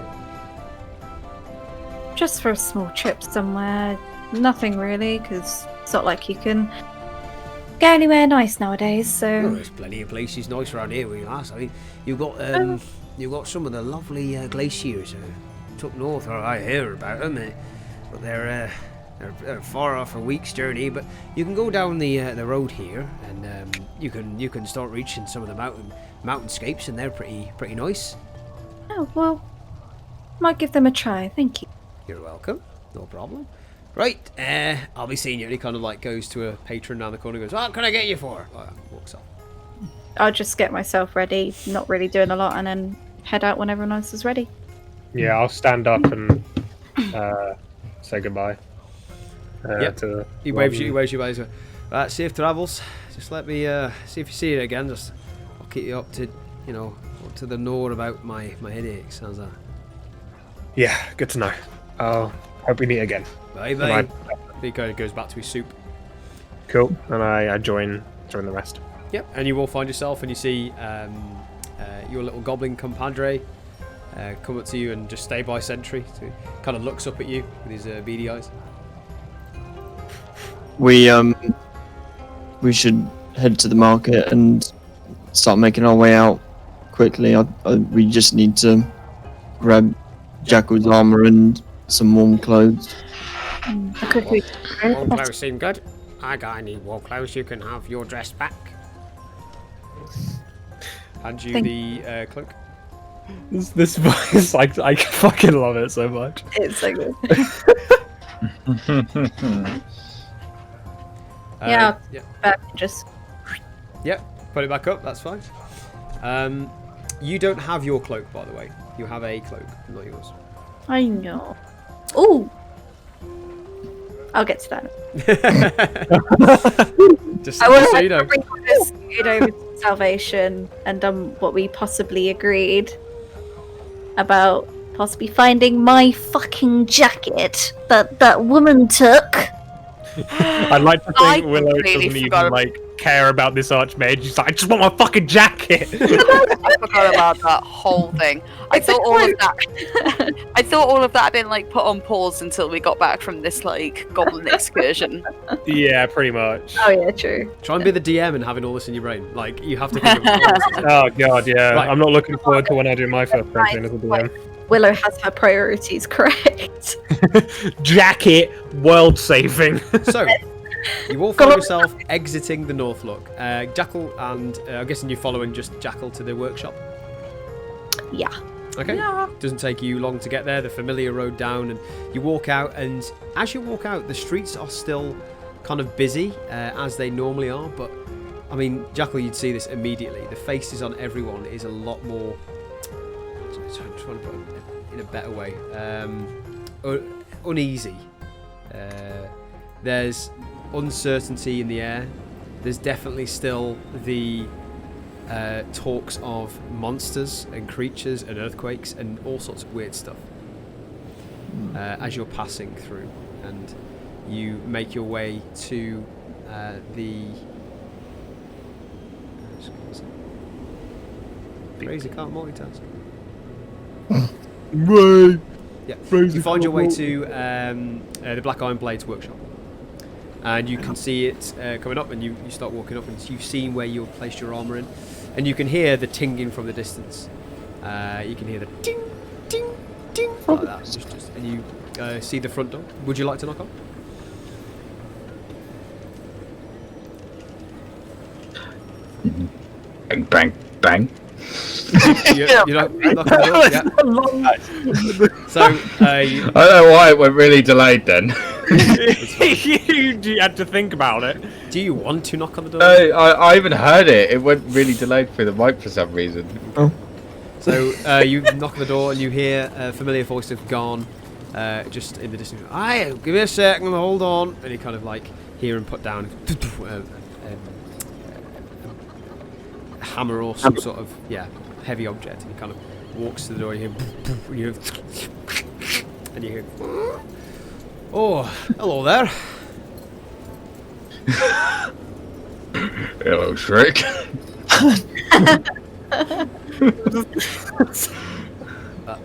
Just for a small trip somewhere. Nothing really, because it's not like you can go anywhere nice nowadays. Well, So there's plenty of places nice around here where you are. I mean, you've got some of the lovely glaciers up north. Or I hear about them, but they're far off a week's journey. But you can go down the road here, and you can start reaching some of the mountainscapes, and they're pretty nice. oh well, might give them a try. Thank you. You're welcome. No problem. Right, I'll be seeing you. And he kind of like goes to a patron down the corner and goes, what can I get you for? Walks off. I'll just get myself ready, not really doing a lot, and then head out when everyone else is ready. Yeah, I'll stand up and say goodbye. To He waves you by. Right, safe travels. Just let me see if you see it again. Just I'll keep you up to the know about my headaches. How's that? Yeah, good to know. I'll hope we meet again. Bye bye. He kind of goes back to his soup. Cool. And I join the rest. Yep. And you will find yourself, and you see your little goblin compadre come up to you and just stay by sentry. So he kind of looks up at you with his beady eyes. We should head to the market and start making our way out quickly. We just need to grab Jackal's armor and some warm clothes. Warm clothes seem good. I got any warm clothes. You can have your dress back. Hand you Thank- the cloak. This voice, I fucking love it so much. It's so good. Yeah. Back, just Yep. Put it back up. That's fine. You don't have your cloak, by the way. You have a cloak, not yours. I know. Ooh. I'll get to that. Just I so want you know. to bring it over to Salvation and done what we possibly agreed about possibly finding my fucking jacket that woman took. I'd like to I think Willow completely doesn't forgot even like care about this archmage. She's like, I just want my fucking jacket. I forgot about that whole thing. I thought all of that had been like put on pause until we got back from this like goblin excursion. Yeah, pretty much. Oh yeah, true. Try and be the DM and having all this in your brain. Like, you have to think of it. Oh god, yeah. Right. I'm not looking forward to when I do my first campaign as a DM. Willow has her priorities correct. Jacket, world saving. So, you all find yourself exiting the North Look. Jackal and I'm guessing you're following just Jackal to the workshop. Yeah. Okay. Doesn't take you long to get there. The familiar road down, and you walk out. And as you walk out, the streets are still kind of busy as they normally are. But I mean, Jackal, you'd see this immediately. The faces on everyone is a lot more. I'm trying to put it in a better way. Uneasy. There's uncertainty in the air. There's definitely still the talks of monsters and creatures and earthquakes and all sorts of weird stuff as you're passing through, and you make your way to the crazy can't multitask. Right. Yeah, you find your way to the Black Iron Blades workshop, and you can see it coming up, and you start walking up, and you've seen where you've placed your armor in, and you can hear the tinging from the distance. You can hear the ting, ting, ting, like that, and you see the front door. Would you like to knock on? Bang, bang, bang. You know, knock on the door, yeah. So, I don't know why it went really delayed then. You had to think about it. do you want to knock on the door? I even heard it. It went really delayed through the mic for some reason. So you knock on the door and you hear a familiar voice of Garn just in the distance. Aye, give me a second, hold on. And you kind of like hear him put down a hammer or some sort of heavy object, and he kind of walks to the door. And you hear, oh, hello there. Hello, Shrek.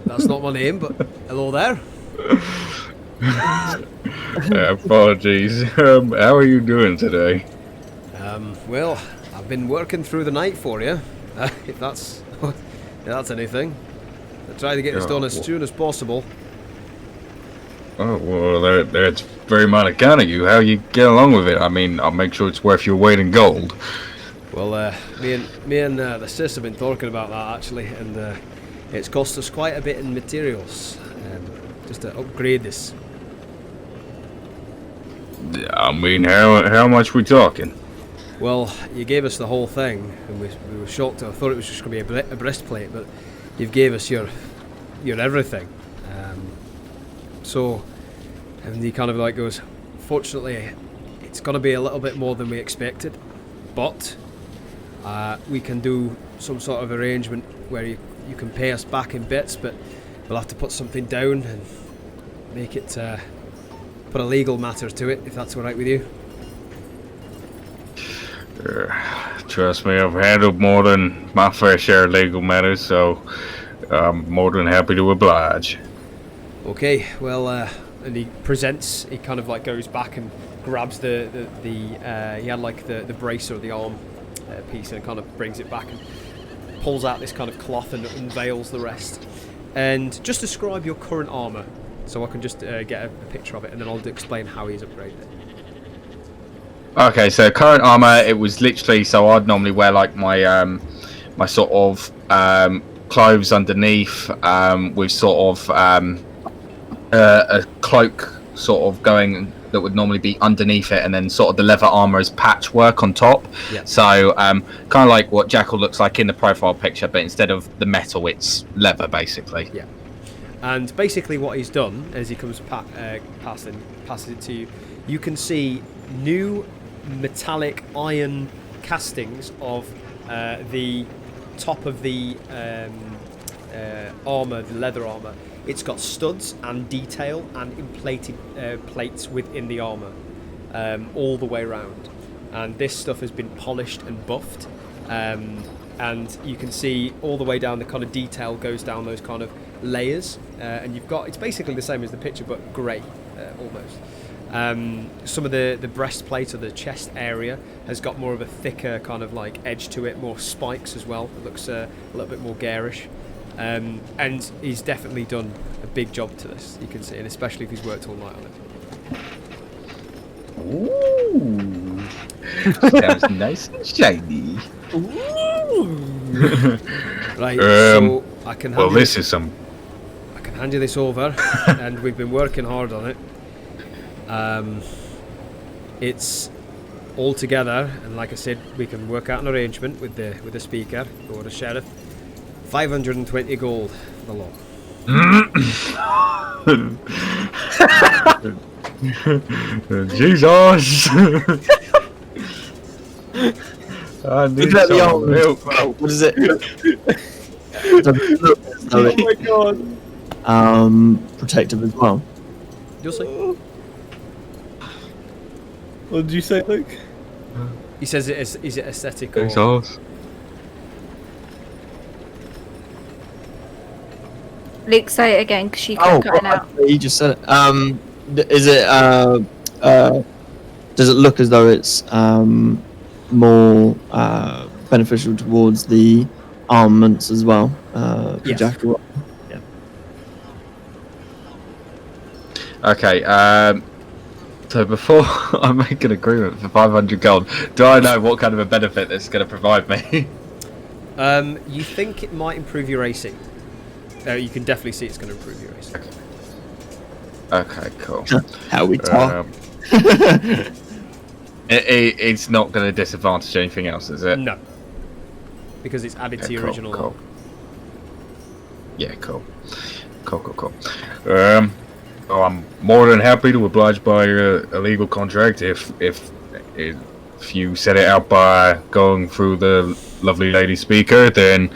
That's not my name, but hello there. Apologies. How are you doing today? Well, I've been working through the night for you, if that's anything. I try to get this done as soon as possible. Oh, well, that's very mighty kind of you. How you get along with it? I mean, I'll make sure it's worth your weight in gold. Well, me and the sis have been talking about that actually, and it's cost us quite a bit in materials just to upgrade this. I mean, how much we talking? Well, you gave us the whole thing, and we were shocked. I thought it was just going to be a breastplate, but you've gave us your everything. And he kind of like goes, fortunately, it's going to be a little bit more than we expected, but we can do some sort of arrangement where you can pay us back in bits, but we'll have to put something down and make it, put a legal matter to it, if that's all right with you. Trust me, I've handled more than my fair share of legal matters, so I'm more than happy to oblige. Okay, well, and he kind of like goes back and grabs he had like the brace or the arm piece, and kind of brings it back and pulls out this kind of cloth and unveils the rest. And just describe your current armour, so I can just get a picture of it, and then I'll explain how he's upgraded it. Okay, so current armor, it was literally, so I'd normally wear like my my sort of clothes underneath, with sort of a cloak sort of going that would normally be underneath it, and then sort of the leather armor is patchwork on top. Yeah. So kind of like what Jackal looks like in the profile picture, but instead of the metal, it's leather basically. Yeah. And basically what he's done as he comes passes it to you, you can see new metallic iron castings of the top of the armor, the leather armor. It's got studs and detail and emplated plates within the armor, all the way around. And this stuff has been polished and buffed, and you can see all the way down the kind of detail goes down those kind of layers, and it's basically the same as the picture but grey almost. Some of the breastplate or the chest area has got more of a thicker kind of like edge to it, more spikes as well. It looks a little bit more garish, and he's definitely done a big job to this, you can see, and especially if he's worked all night on it. Ooh, sounds nice and shiny. Right, so I can hand you this over, and we've been working hard on it. It's all together, and like I said, we can work out an arrangement with the speaker or the sheriff. 520 gold for the law. Jesus! I need some milk. What is it? Oh my god. Protective as well. You'll see. What did you say, Luke? He says is it aesthetic or... Jesus. Luke, say it again because she kept cutting out. You just said it. Is it? Does it look as though it's more beneficial towards the armaments as well? For Yes. Jackal? Yeah. Okay. So before I make an agreement for 500 gold, do I know what kind of a benefit this is going to provide me? You think it might improve your AC? You can definitely see it's going to improve your AC. Okay, cool. How we talk. It's not going to disadvantage anything else, is it? No, because it's added to your original. Cool. Yeah, cool. Well, I'm more than happy to oblige by a legal contract if you set it out by going through the lovely lady speaker, then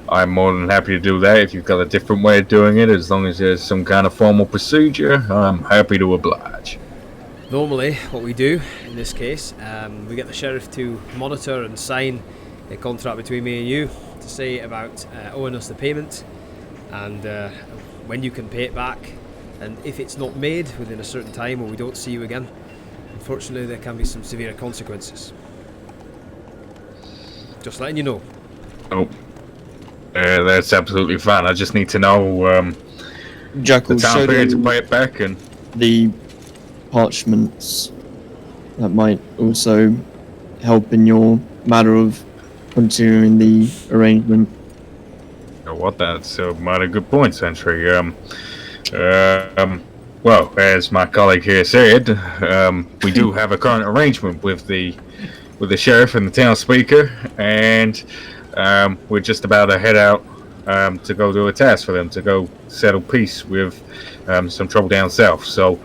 I'm more than happy to do that. If you've got a different way of doing it, as long as there's some kind of formal procedure, I'm happy to oblige. Normally, what we do in this case, we get the sheriff to monitor and sign a contract between me and you to say about owing us the payment and when you can pay it back. And if it's not made within a certain time or we don't see you again, unfortunately there can be some severe consequences. Just letting you know. Oh, that's absolutely fine. I just need to know Jackal, the time show period to them pay it back, and the parchments that might also help in your matter of continuing the arrangement. you know what? That's a mighty good point, Sentry. Well, as my colleague here said, we do have a current arrangement with the sheriff and the town speaker, and we're just about to head out to go do a task for them, to go settle peace with some trouble down south. So,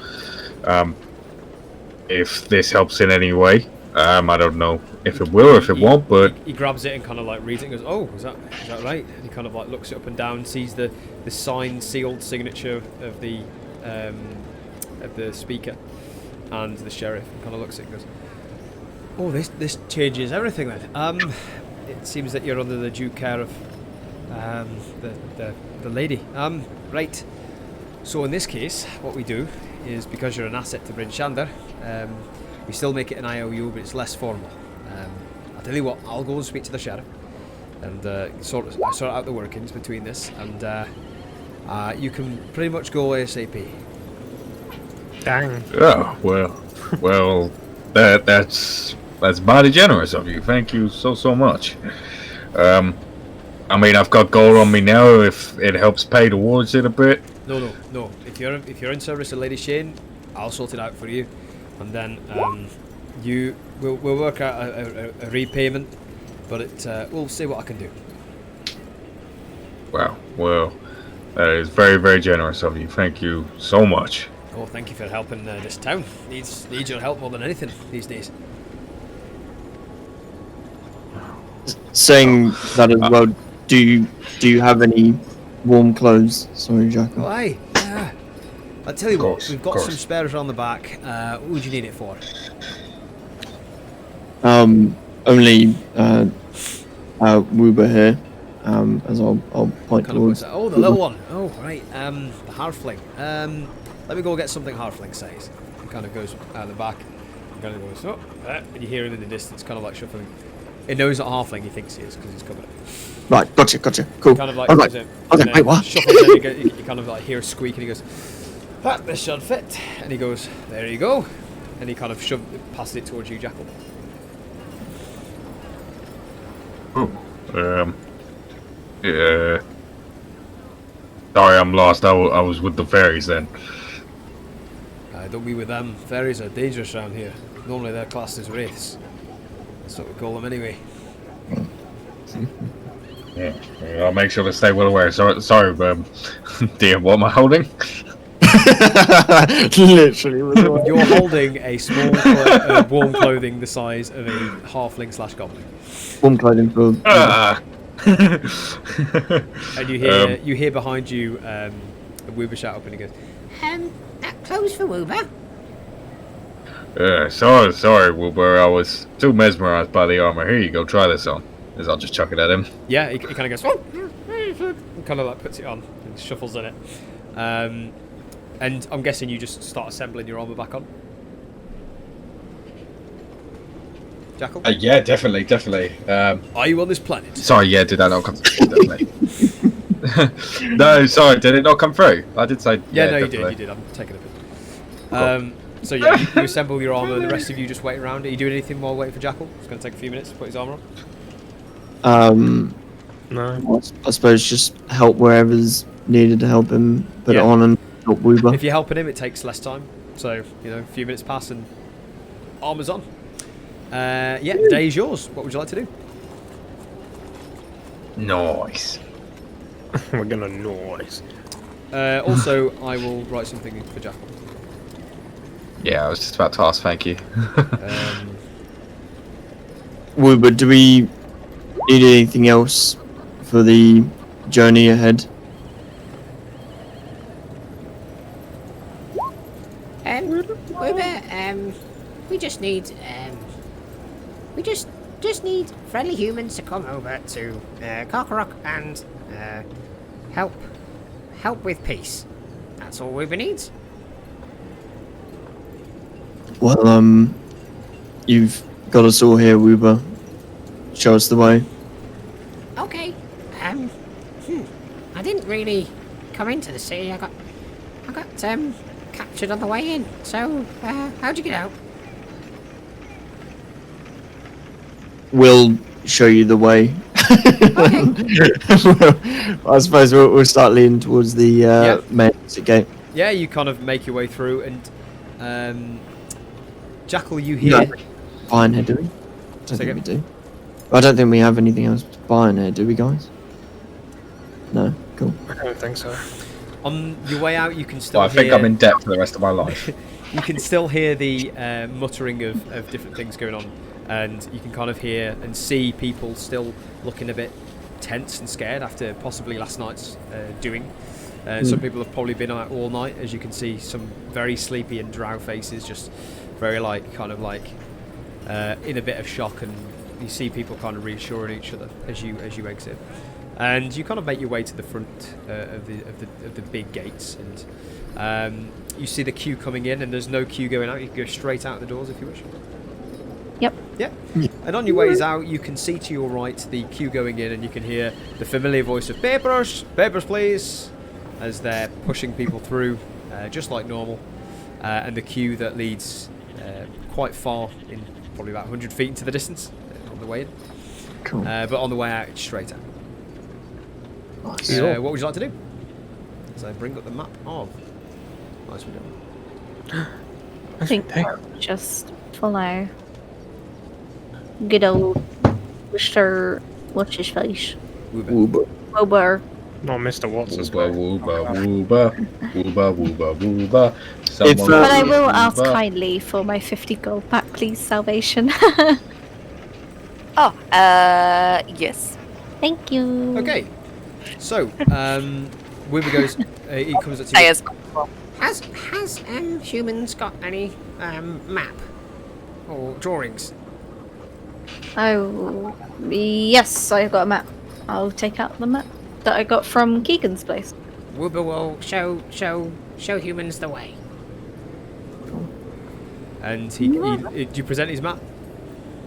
if this helps in any way, I don't know if it will or if it won't, but he grabs it and kind of like reads it and goes, "Oh, is that right?" And he kind of like looks it up and down, sees the signed, sealed signature of the speaker and the sheriff, and kind of looks at it and goes, "Oh, this changes everything then. It seems that you're under the due care of the lady. Right. So in this case, what we do is, because you're an asset to Bryn Shander, we still make it an IOU, but it's less formal. I'll tell you what, I'll go and speak to the sheriff and sort out the workings between this, and you can pretty much go ASAP. Dang. oh well, that's mighty generous of you. Thank you so much. I mean, I've got gold on me now. If it helps pay towards it a bit. No. If you're in service of Lady Shane, I'll sort it out for you, and then we'll work out a repayment. But we'll see what I can do. Wow. Well, that is very generous of you. Thank you so much. Oh, thank you for helping this town. Needs your help more than anything these days. Saying that as well, do you have any warm clothes? Sorry, Jackal. Oh, aye. I'll tell you what, we've got course. some spares on the back. What would you need it for? Only Woober here. As I'll point Kind of towards. the little one. Oh, right. The halfling. Let me go get something halfling says. He kind of goes out the back. He kind of goes, oh, and you hear him in the distance, kind of like shuffling. He knows not halfling. He thinks he is because he's covered it. Right, gotcha. Cool. Kind of like Alright. goes in, Okay, and wait, what? Shuffles in, you kind of like hear a squeak, and he goes, this should fit. And he goes, there you go. And he kind of passes it towards you, Jackal. Oh, yeah. Sorry, I'm lost. I was with the fairies then. Don't be with them. Fairies are dangerous around here. Normally they're classed as wraiths. That's what we call them anyway. Yeah, I'll make sure to stay well aware. Sorry, dear, what am I holding? Literally. You're holding a small warm clothing the size of a halfling / goblin. Warm clothing for. And you hear behind you a Woober shout up, and he goes, That clothes for Woober? Sorry, Wilbur. I was too mesmerized by the armor. Here you go, try this on. As I'll just chuck it at him. yeah, he kind of goes, oh, and kind of like puts it on and shuffles in it. And I'm guessing you just start assembling your armor back on. Jackal? Yeah, definitely. Are you on this planet? Sorry, yeah, did that not come through? Definitely. No, sorry, did it not come through? I did say. Yeah, no, definitely. you did. I'm taking a bit. So yeah, you assemble your armor. The rest of you just wait around. Are you doing anything while waiting for Jackal? It's going to take a few minutes to put his armor on. No. I suppose just help wherever's needed to help him put it on and help Woober. If you're helping him, it takes less time. So a few minutes pass and armor's on. Yeah, the day is yours. What would you like to do? Nice. We're gonna noise. Also, I will write something for Jackal. Yeah, I was just about to ask. Thank you. Woober, do we need anything else for the journey ahead? Woober, we just need we just need friendly humans to come over to Karkarock and help with peace. That's all Woober needs. Well, you've got us all here, Woober. show us the way. Okay. I didn't really come into the city. I got captured on the way in. So, how'd you get out? We'll show you the way. Well, I suppose we'll start leaning towards the main exit gate. Yeah, you kind of make your way through, and Jackal, you hear? No. Buy in here, do we? I don't think we do. I don't think we have anything else to buy in here, do we, guys? No, cool. I don't think so. On your way out, you can still. Well, I think I'm in debt for the rest of my life. You can still hear the muttering of different things going on, and you can kind of hear and see people still looking a bit tense and scared after possibly last night's doing. Some people have probably been out all night, as you can see some very sleepy and drow faces, just very in a bit of shock, and you see people kind of reassuring each other as you exit. And you kind of make your way to the front of the big gates, and you see the queue coming in, and there's no queue going out. You can go straight out the doors if you wish. Yep. Yeah. And on your ways out, you can see to your right the queue going in, and you can hear the familiar voice of papers, please, as they're pushing people through, just like normal. And the queue that leads quite far, in probably about 100 feet into the distance on the way in. Cool. But on the way out, it's straight out. Nice. What would you like to do? So bring up the map of Icewind. I think I'll just follow good old Mr. What's his face? Wilbur. No, Mr. Watts as Wooba, well. wooba, wooba, wooba, wooba. But But I will ask kindly for my 50 gold back, please, Salvation. Oh, yes. Thank you. Okay. So, Wilbur goes. He comes up to I you. as well. Has humans got any map or drawings? Oh, yes, I've got a map. I'll take out the map that I got from Keegan's place. Wilbur will show humans the way. And do you present his map?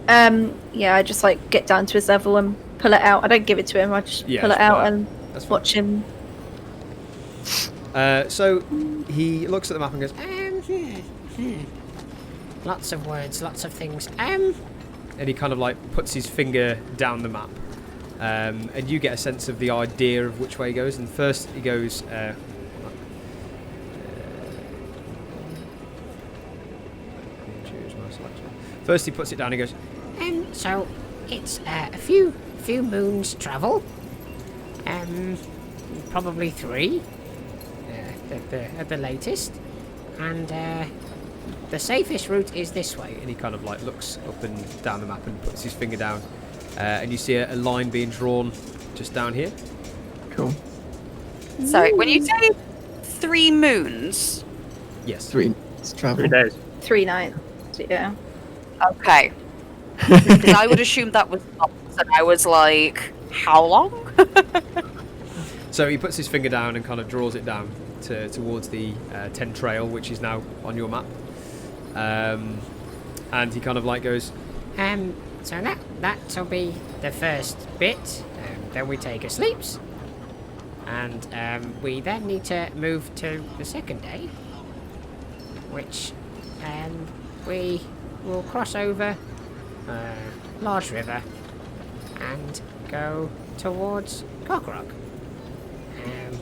Yeah, I just like get down to his level and pull it out. I don't give it to him. I just pull it out and watch him. So he looks at the map and goes, Lots of words, lots of things. and he kind of like puts his finger down the map, and you get a sense of the idea of which way he goes. And first he goes. Choose my selection. First he puts it down. He goes. So it's a few moons travel. Probably 3 at the latest, and the safest route is this way. And he kind of like looks up and down the map and puts his finger down, and you see a line being drawn just down here. Cool. Sorry, when you say 3 moons, Yes. 3 travel. 3 days. 3 nights. Yeah. okay. Because I would assume that was months, and I was like, how long? So he puts his finger down and kind of draws it down towards the 10 trail, which is now on your map. And he kind of like goes. So that'll be the first bit. Then we take a sleeps, and we then need to move to the second day, which we will cross over large river and go towards Cockrock,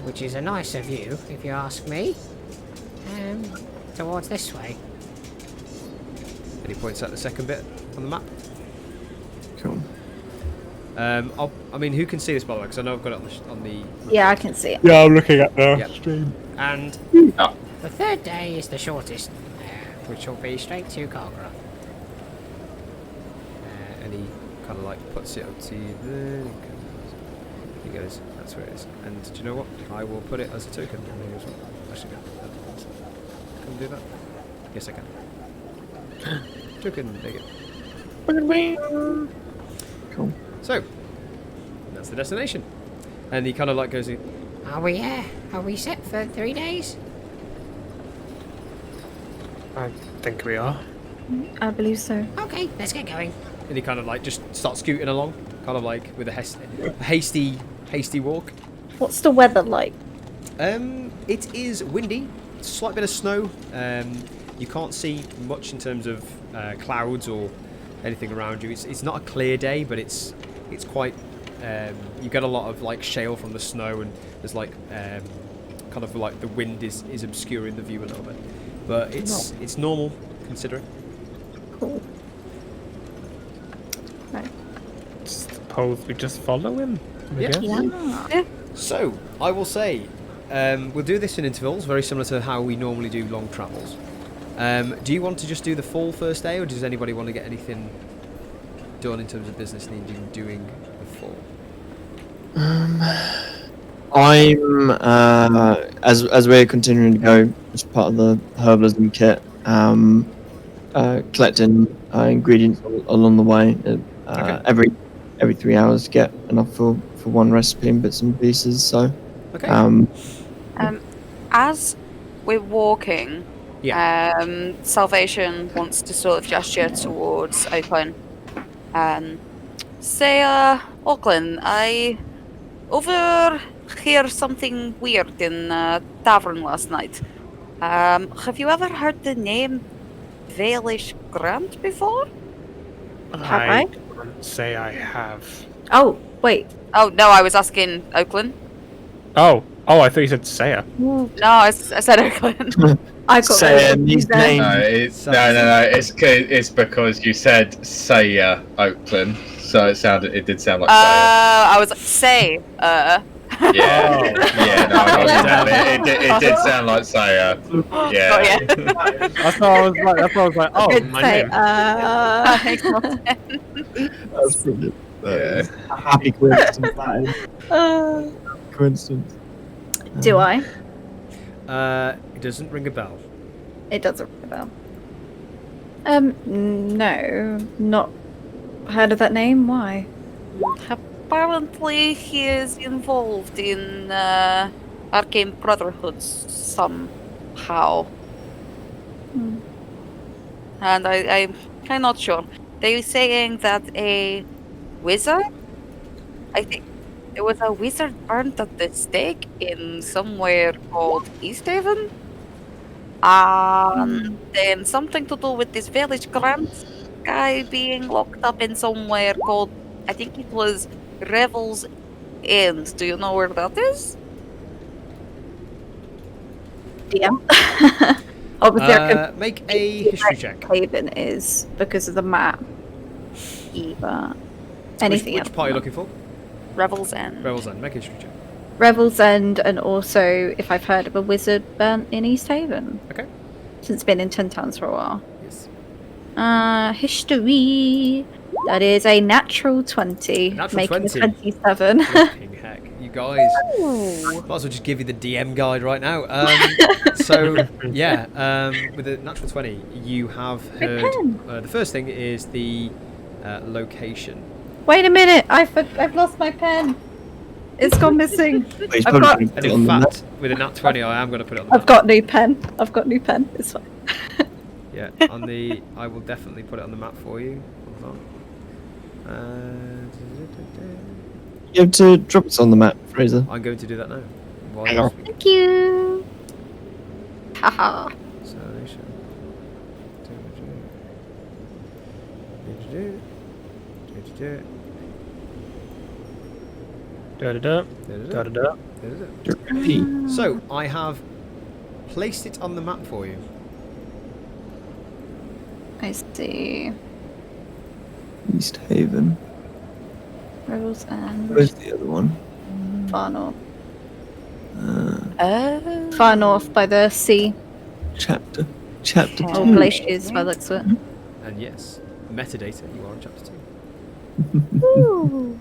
which is a nicer view, if you ask me. Towards this way. And he points out the second bit on the map. Cool. I mean, who can see this by the way? Because I know I've got it on the. Yeah, I can see it. Yeah, I'm looking at the Yep. stream. And the third day is the shortest, which will be straight to Cockrock. And he kind of like puts it up to you there. He goes, that's where it is. And do you know what? I will put it as a token. Actually, can I do that? Yes, I can. Token, there you go. Cool. So, that's the destination. And he kind of like goes in. Are we set for 3 days? I think we are. I believe so. Okay, let's get going. and he kind of like just starts scooting along, kind of like with a hasty walk. What's the weather like? It is windy, slight bit of snow. You can't see much in terms of clouds or anything around you. It's not a clear day, but it's quite. You get a lot of like shale from the snow, and there's like kind of like the wind is obscuring the view a little bit, but it's normal considering. Cool. Right. Suppose we just follow him. I Yeah. guess. Yeah. So I will say we'll do this in intervals, very similar to how we normally do long travels. Do you want to just do the full first day, or does anybody want to get anything done in terms of business needing doing before? I'm as we're continuing to go as part of the herbalism kit, collecting ingredients along the way. Okay. Every 3 hours to get enough for one recipe and bits and pieces. So Okay. As we're walking, Yeah. Salvation wants to sort of gesture towards Oakland. Say, Auckland, I overhear something weird in tavern last night. Have you ever heard the name Valish Grant before? Have I? wouldn't say I have. Oh, wait. Oh, no, I was asking Oakland. Oh, I thought you said Saya. No, I said Oakland. I got Say those these there. names. No. It's because you said Saya Oakland, so it did sound like Saya. I was like, say, Yeah, yeah, no, I got it. It did sound like Saya. Yeah. That's what I was like. Oh, Good my say, name. That makes more sense. That's brilliant. Yeah. A happy coincidence. That is. Coincidence. Do I? It doesn't ring a bell. It doesn't ring a bell. No, not heard of that name. Why? Apparently, he is involved in arcane brotherhoods somehow. And I'm kind of not sure. They were saying that a wizard, I think there was a wizard burnt at the stake in somewhere called Easthaven. Then something to do with this village grant guy being locked up in somewhere called, I think it was Revel's End. Do you know where that is? DM. Obviously, I can Make a history check. Haven is because of the map. But anything Which else? part are you looking for? Revel's End. Rebels End. Make a history check. Revel's End, and also if I've heard of a wizard burnt in East Haven. Okay. Since been in 10 Towns for a while. Yes. History. That is a natural 20. Natural making 20. a 27. Flipping heck. You guys. Might as well just give you the DM guide right now. So, yeah, with a natural 20, you have heard. The first thing is the location. Wait a minute! I've lost my pen. It's gone missing. He's I've got- probably put And it on in the map. fact, with a nat 20, I am going to put it on the I've map. got new pen. It's fine. Yeah, I will definitely put it on the map for you. Hold on. You have to drop us on the map, Fraser. I'm going to do that now. While Hang you're on. speaking. Thank you. Haha. So, So, I have placed it on the map for you. I see. East Haven. Rebels and Where's the other one? far north. Oh. Far north by the sea. Chapter Or 2. glaciers by the looks of it. And yes, metadata, you are on chapter 2.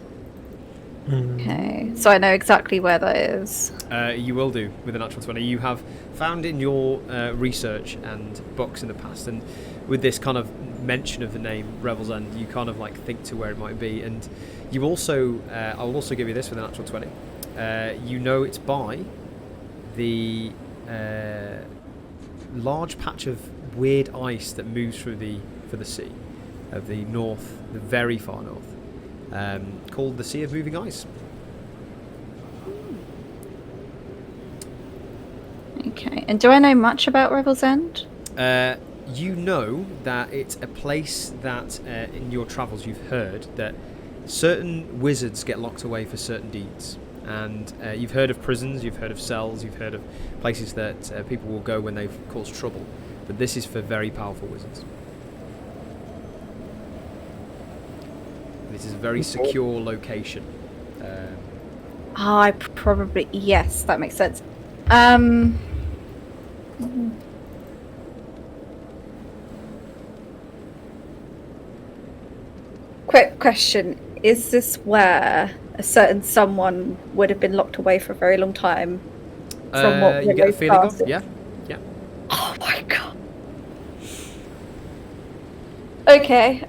Okay, so I know exactly where that is. You will do with a natural 20. You have found in your research and books in the past, and with this kind of mention of the name Revel's End, you kind of like think to where it might be. And you also, I'll also give you this with a natural 20. You know it's by the large patch of weird ice that moves through the sea. of the north, the very far north, called the Sea of Moving Ice. Okay, and do I know much about Revel's End? You know that it's a place that in your travels you've heard that certain wizards get locked away for certain deeds. And you've heard of prisons, you've heard of cells, you've heard of places that people will go when they've caused trouble. But this is for very powerful wizards. This is a very secure location. I probably... Yes, that makes sense. Quick question. Is this where a certain someone would have been locked away for a very long time? From what you get a feeling of? Yeah. Oh my god. Okay.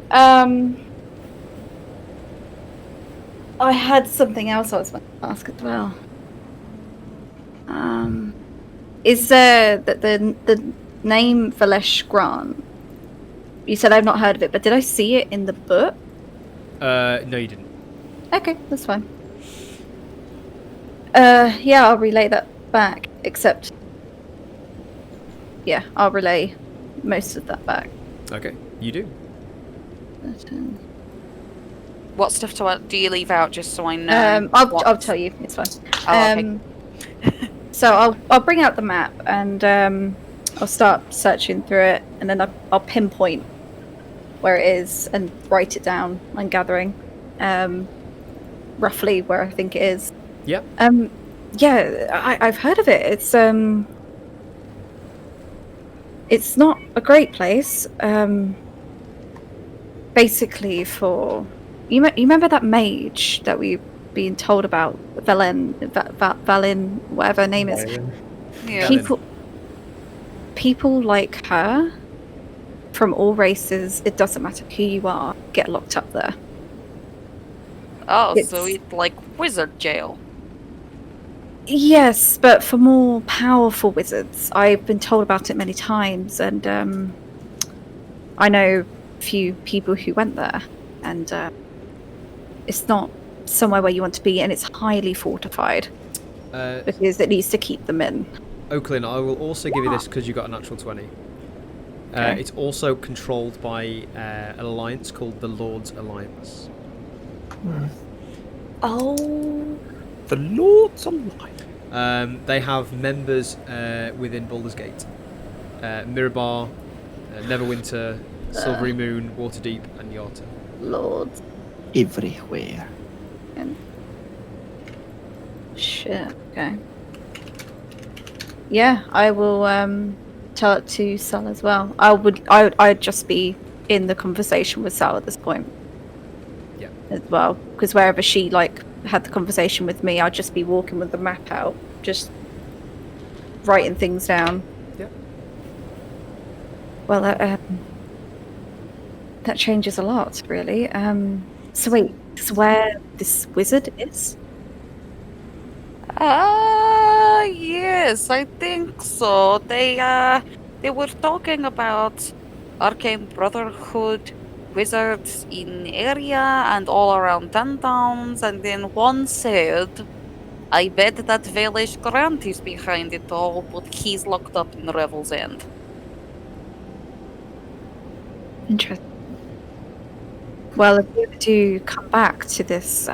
I had something else I was going to ask as well. Is there the name Valesh Grant? You said I've not heard of it, but did I see it in the book? No, you didn't. Okay, that's fine. Yeah, I'll relay that back, except... Yeah, I'll relay most of that back. Okay, you do. What stuff do you leave out, just so I know? I'll tell you, it's fine. Oh, okay. So I'll bring out the map, and I'll start searching through it, and then I'll pinpoint where it is and write it down. I'm gathering roughly where I think it is. Yep. Yeah, I've heard of it. It's not a great place. Basically, for you remember that mage that we've been told about, Valin, whatever her name is. Yeah. People like her, from all races, it doesn't matter who you are, get locked up there. Oh, so it's like wizard jail. Yes, but for more powerful wizards. I've been told about it many times, and I know a few people who went there, and it's not somewhere where you want to be, and it's highly fortified because it needs to keep them in. Oaklin, I will also give you this because you got a natural 20. Okay. It's also controlled by an alliance called the Lord's Alliance. Oh. The Lord's Alliance. They have members within Baldur's Gate. Mirabar, Neverwinter, Silvery Moon, Waterdeep, and Yarta. Lord. Everywhere. And... Shit, okay. Yeah, I will tell it to Sal as well. I'd just be in the conversation with Sal at this point. Yeah. As well, because wherever she had the conversation with me, I'd just be walking with the map out, just writing things down. Yeah. Well, that changes a lot, really. So wait, this is where this wizard is? Yes, I think so. They were talking about Arcane Brotherhood wizards in area and all around 10 towns, and then one said, I bet that Valesh Grant is behind it all, but he's locked up in Revel's End. Interesting. Well, if we were to come back to this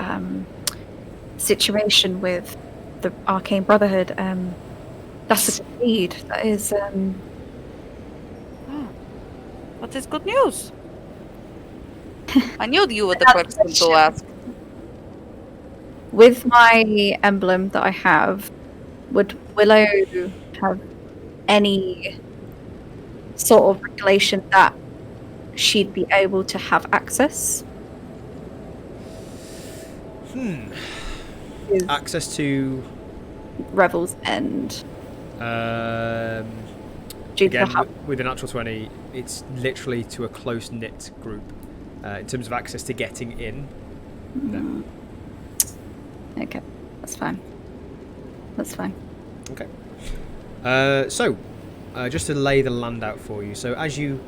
situation with the Arcane Brotherhood, that's a good lead. That is... What is good news? I knew you were the person to ask. With my emblem that I have, would Willow have any sort of regulation that she'd be able to have access? Access to Revel's End. Again, with a natural 20, it's literally to a close-knit group. In terms of access to getting in, no. Okay, that's fine. That's fine. Okay. So, just to lay the land out for you. So, as you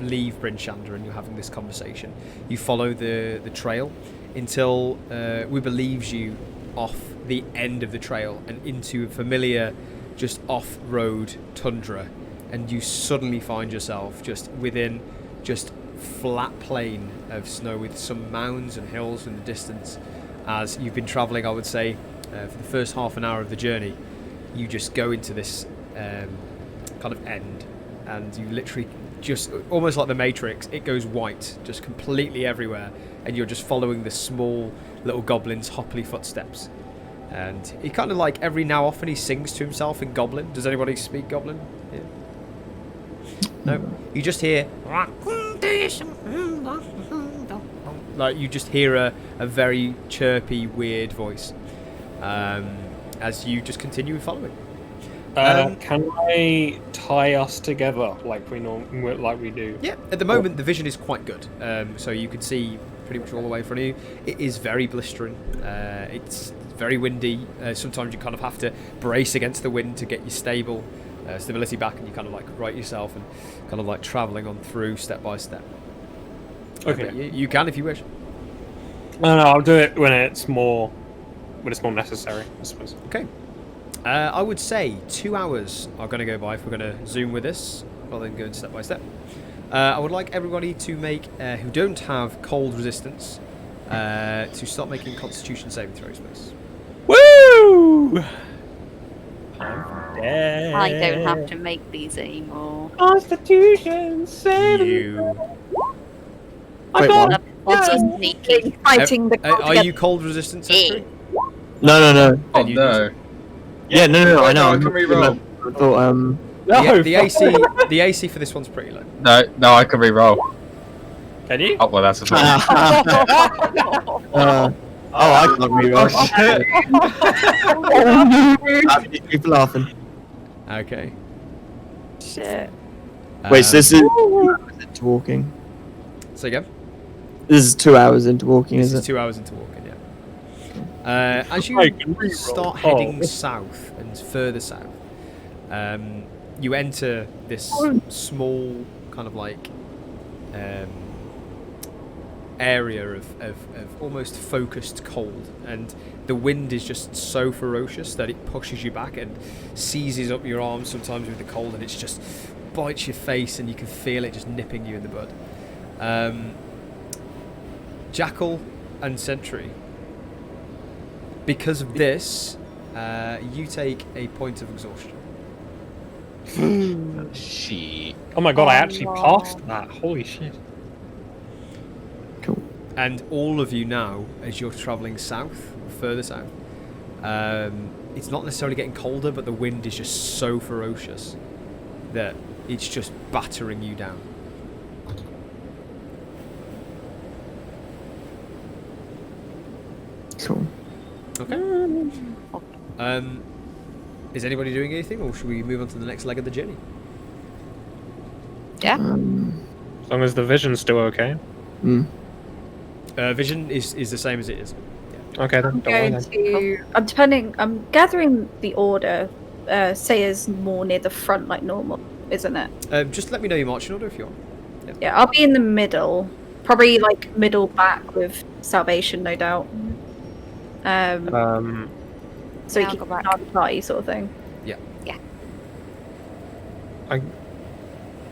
leave Bryn Shander and you're having this conversation. You follow the trail until Wibber leaves you off the end of the trail and into a familiar, just off-road tundra, and you suddenly find yourself just within just flat plain of snow with some mounds and hills in the distance. As you've been travelling, I would say, for the first half an hour of the journey, you just go into this kind of end, and you literally just, almost like the Matrix, it goes white just completely everywhere, and you're just following the small little goblin's hopply footsteps. And he kind of like every now and often he sings to himself in Goblin. Does anybody speak Goblin? Yeah. No. You just hear like you just hear a very chirpy, weird voice as you just continue following. Can I tie us together like we do? Yeah. At the moment, the vision is quite good, so you can see pretty much all the way in front of you. It is very blistering. It's very windy. Sometimes you kind of have to brace against the wind to get your stability back, and you kind of like right yourself and kind of like traveling on through step by step. Okay. You can if you wish. No, I'll do it when it's more necessary, I suppose. Okay. I would say 2 hours are going to go by if we're going to zoom with this, rather than going step by step. I would like everybody to make, who don't have cold resistance, to start making Constitution saving throws, please. Woo! I don't have to make these anymore. Constitution saving. You. Wait, what? What's a sneaking? Fighting the Are you cold resistance, Sentry? No. Oh no. Yeah, no, I know. Can we roll? I thought, The AC for this one's pretty low. No, I can re-roll. Can you? Oh well, that's a thing. I can't reroll. Oh shit! Keep laughing. Okay. Shit. Wait, so this is 2 hours into walking? So again? This is 2 hours into walking, This is is it? 2 hours into walking, yeah. As you start heading south and further south, you enter this small kind of like area of almost focused cold, and the wind is just so ferocious that it pushes you back and seizes up your arms sometimes with the cold, and it's just bites your face and you can feel it just nipping you in the bud. Jackal and Sentry, because of this, you take a point of exhaustion. Shit. Oh my god, I actually passed that. Holy shit. Cool. And all of you now, as you're travelling south, further south, it's not necessarily getting colder, but the wind is just so ferocious that it's just battering you down. Cool. Okay. Is anybody doing anything, or should we move on to the next leg of the journey? Yeah. As long as the vision's still okay. Vision is the same as it is. Okay, then. I'm gathering the order. Sayer's more near the front, like normal, isn't it? Just let me know your marching order if you want. Yeah, I'll be in the middle, probably like middle back with Salvation, no doubt. So Yeah, you I'll can go back. start the party, sort of thing.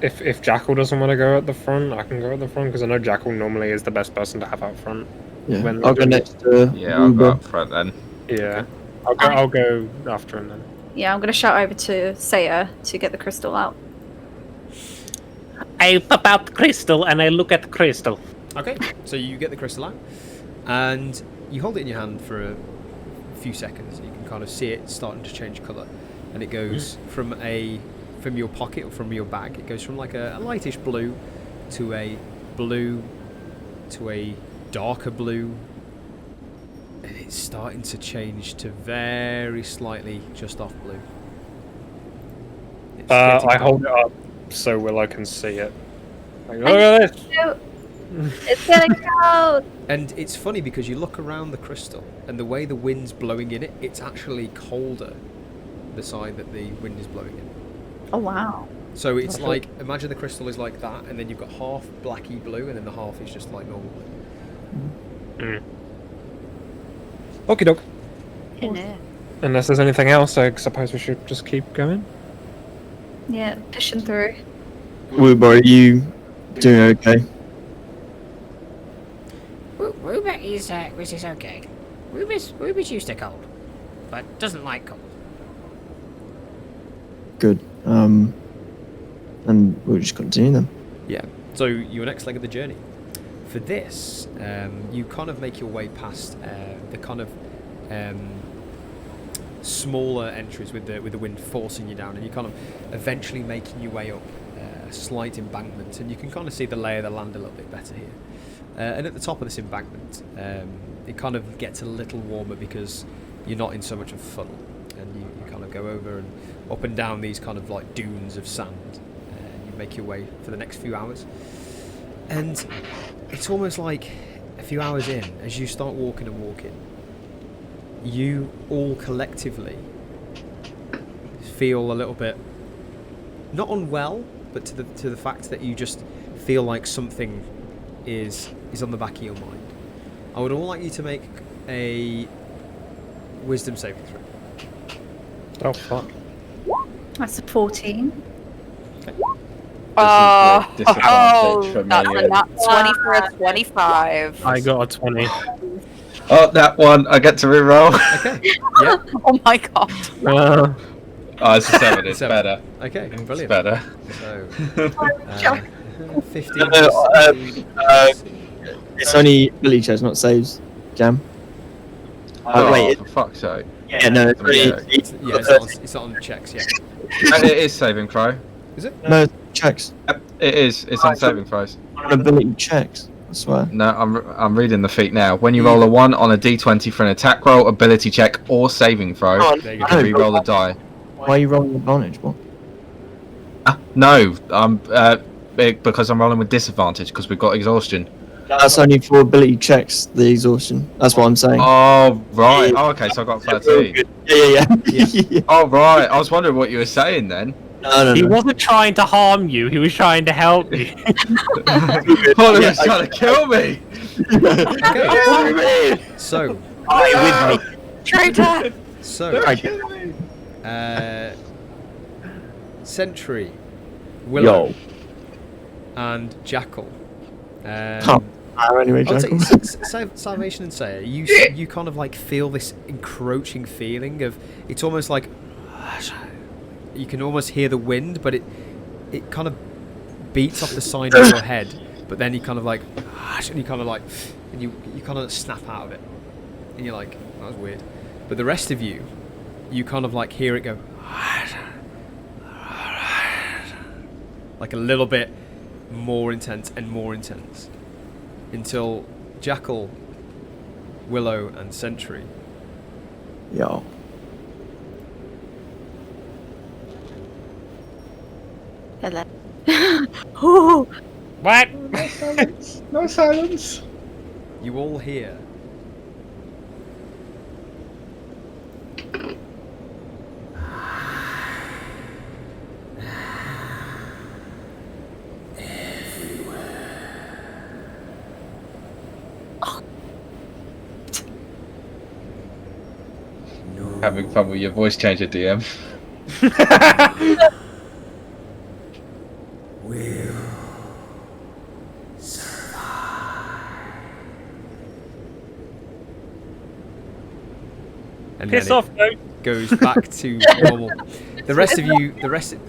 If Jackal doesn't want to go at the front, I can go at the front, because I know Jackal normally is the best person to have out front. Yeah, When I'll go next to Yeah, I'll go Uber. up front then. Yeah. I'll go after him then. Yeah, I'm gonna shout over to Sayer to get the crystal out. I pop out the crystal and I look at the crystal. Okay, so you get the crystal out, and you hold it in your hand for a few seconds. You can kind of see it starting to change colour, and it goes from your pocket or from your bag. It goes from like a lightish blue to a darker blue, and it's starting to change to very slightly just off blue. It's getting I dark. hold it up so Willow can see it. Like, look at this! It's getting out! And it's funny because you look around the crystal, and the way the wind's blowing in it, it's actually colder the side that the wind is blowing in. Oh wow. So it's like, imagine the crystal is like that, and then you've got half blacky blue, and then the half is just like normal. Okie doke. Yeah. Unless there's anything else, I suppose we should just keep going. Yeah, pushing through. Woober, are you doing okay? Ruber is okay. Ruber's used to cold, but doesn't like cold. Good. And we'll just continue then. Yeah. So your next leg of the journey. For this, you kind of make your way past the kind of smaller entries with the wind forcing you down, and you're kind of eventually making your way up a slight embankment, and you can kind of see the lay of the land a little bit better here. And at the top of this embankment, it kind of gets a little warmer because you're not in so much of a funnel, and you kind of go over and up and down these kind of like dunes of sand. You make your way for the next few hours, and it's almost like a few hours in, as you start walking and walking, you all collectively feel a little bit, not unwell, but to the fact that you just feel like something is on the back of your mind. I would all like you to make a wisdom saving throw. Oh, fuck. That's a 14. Disadvantage for me. That's a nat 20 for a 25. I got a 20. Oh, that one. I get to reroll. Okay. Yeah. Oh my god. Oh, it's a 7. It's Seven. better. Okay. It's Brilliant. better. So, 15. It's only ability checks, not saves. Jam. Oh, wait. for fuck's sake. Yeah, no, it's only, Yeah, it's not on checks yet. It is saving throw. Is it? no checks. Yep, it is. It's on saving throws. Ability checks. I swear. No, I'm reading the feat now. When you roll a 1 on a d20 for an attack roll, ability check, or saving throw, There you you go. can re-roll the die. Why are you rolling advantage? What? No, because I'm rolling with disadvantage because we've got exhaustion. That's only for ability checks, the exhaustion. That's what I'm saying. Oh right. Oh, okay, so I got 13. Yeah. Oh right. I was wondering what you were saying then. No. He wasn't trying to harm you, he was trying to help you. Oh, he was trying to kill me. Okay. So, Traitor! Sentry, Willow, Yo. and Jackal. Anyway, I would Jackal. say Salvation and Sayer, you kind of like feel this encroaching feeling of, it's almost like you can almost hear the wind, but it kind of beats off the side of your head, but then you kind of like, and you kind of like, and you kind of snap out of it, and you're like, that was weird. But the rest of you kind of like hear it go, like a little bit more intense and more intense, until Jackal, Willow, and Sentry. Yo. Hello. Oh, What? No silence. You all hear Having fun with your voice changer, DM. and Piss then off, no. it goes back to normal.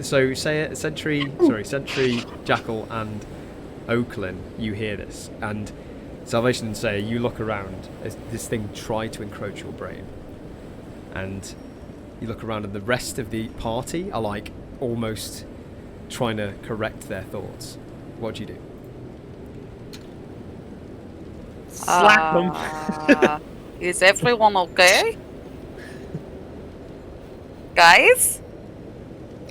So say Sentry, Jackal, and Oakland, you hear this, and Salvation and Sayer, you look around as this thing tried to encroach your brain, and you look around, and the rest of the party are like almost trying to correct their thoughts. What do you do? Slap them. Is everyone okay? Guys?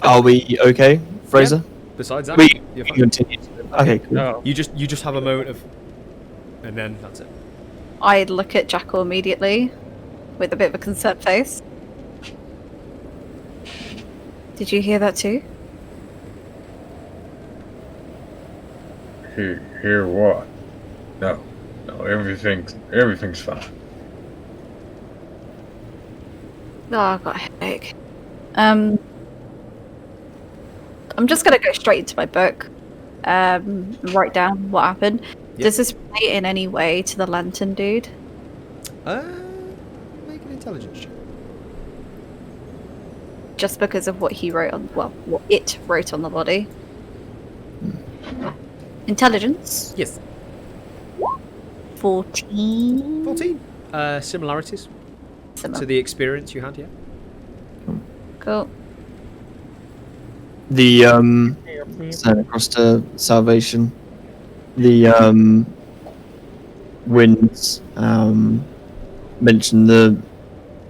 Are we okay, Fraser? Besides that, We you're fine. continue. Okay, cool. No. You just have a moment of, and then that's it. I'd look at Jackal immediately with a bit of a concerned face. Did you hear that too? Hear what? No, everything's fine. Oh, I've got a headache. I'm just gonna go straight into my book. Write down what happened. Yep. Does this relate in any way to the lantern dude? Make an intelligence check. Just because of what he wrote on, well, what it wrote on the body. Intelligence. Yes. 14. 14. Similarities Similar. to the experience you had, yeah. Cool. The sailing across to Salvation. The winds mentioned the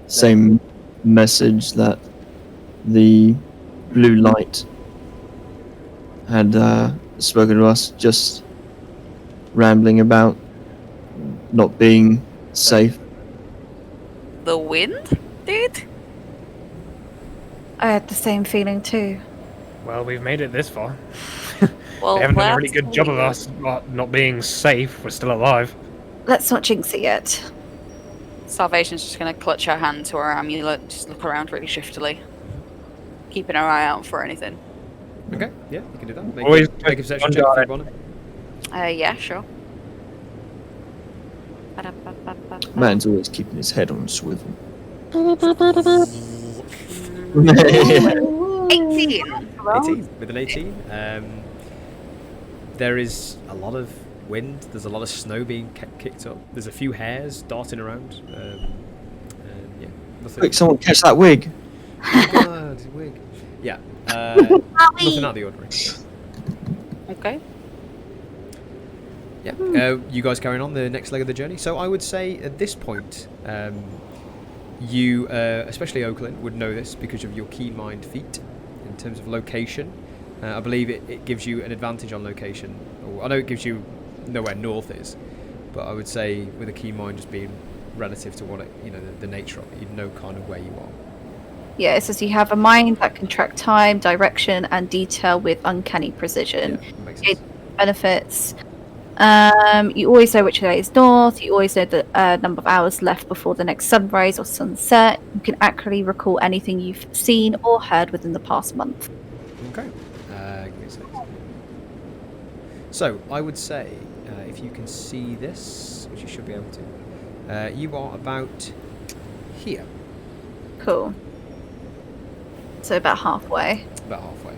same message that the blue light had spoken to us, just rambling about not being safe. The wind, dude? I had the same feeling too. Well, we've made it this far. Well, They haven't done a really that's good job of weird. us not being safe. We're still alive. Let's not jinx it yet. Salvation's just gonna clutch her hand to her amulet, just look around really shiftily, keeping her eye out for anything. Okay, yeah, you can do that. Make, Always make a perception one check if die. you want it. Yeah, sure. Man's always keeping his head on a swivel. 18. 18. With an 18. There is a lot of wind. There's a lot of snow being kicked up. There's a few hares darting around. Yeah, nothing. Quick, someone catch that wig. Oh God, wig. Yeah. Nothing out of the ordinary. Okay. Yeah. You guys carrying on the next leg of the journey. So I would say at this point, you, especially Oakland, would know this because of your keen mind feat in terms of location. I believe it gives you an advantage on location. Or I know it gives you nowhere north is, but I would say with a keen mind just being relative to what it, the nature of it, you'd know kind of where you are. Yeah, it says you have a mind that can track time, direction, and detail with uncanny precision. Yeah, makes sense. It benefits. You always know which way is north. You always know the number of hours left before the next sunrise or sunset. You can accurately recall anything you've seen or heard within the past month. Okay. Give me a second. So I would say if you can see this, which you should be able to, you are about here. Cool. So about halfway. About halfway.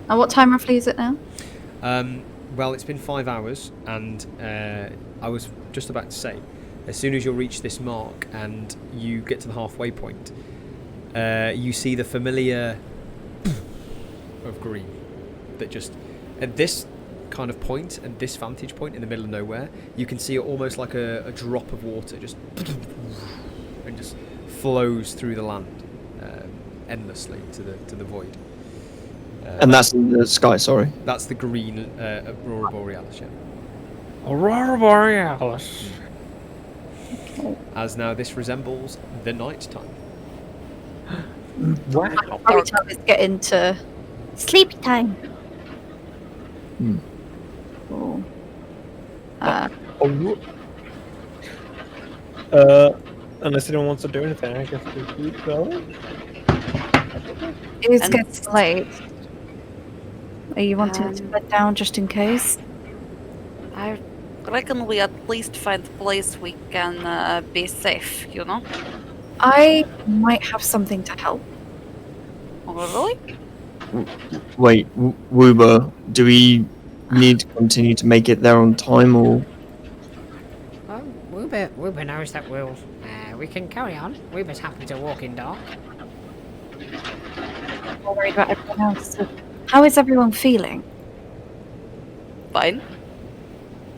And what time roughly is it now? Well, it's been 5 hours, and I was just about to say, as soon as you'll reach this mark and you get to the halfway point, you see the familiar of green that just, at this kind of point, and this vantage point in the middle of nowhere, you can see it almost like a drop of water, just and just flows through the land endlessly to the void. And that's in the sky, sorry. That's the green Aurora Borealis, yeah. Aurora Borealis. As now this resembles the night time. Wow. Every time it's getting to sleepy time. Cool. Unless anyone wants to do anything, I guess we keep going. It is And- getting late. Are you wanting to bed down just in case? I reckon we at least find a place we can be safe, I might have something to help. Oh, really? Wait, Woober, do we need to continue to make it there on time, or Well, Woober knows that we can carry on. Woober's happy to walk in dark. I'm more worried about everyone else. So how is everyone feeling? Fine.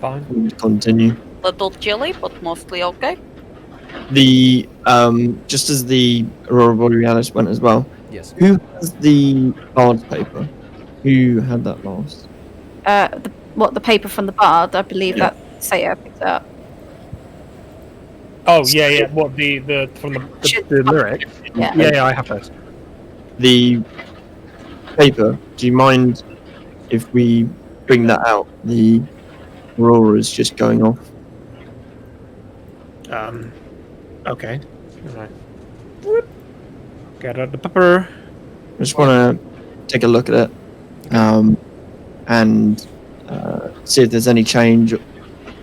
Fine. we continue? Little chilly, but mostly okay. The just as the Aurora Borealis went as well. Yes. Who has the bard's paper? Who had that last? The paper from the bard? I believe Yeah. that Saya picked it up. Oh yeah. What the from the lyric? Yeah. Yeah, I have those. The paper. Do you mind if we bring that out. The aurora is just going off. Okay. Alright. Get out the pepper. I just want to take a look at it, and see if there's any change,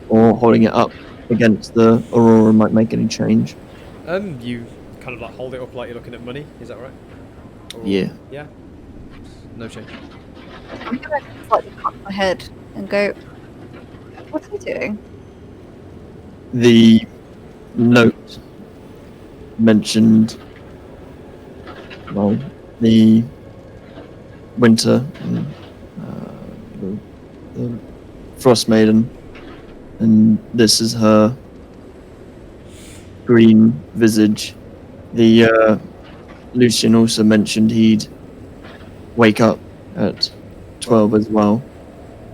or holding it up against the aurora might make any change. You kind of like hold it up like you're looking at money. Is that right? Or, Yeah. Yeah. No change. I'm gonna slightly cock my head and go, what are you doing? The note mentioned, well, the winter, and, the frost maiden, and this is her green visage. The Lucian also mentioned he'd wake up at 12 as well.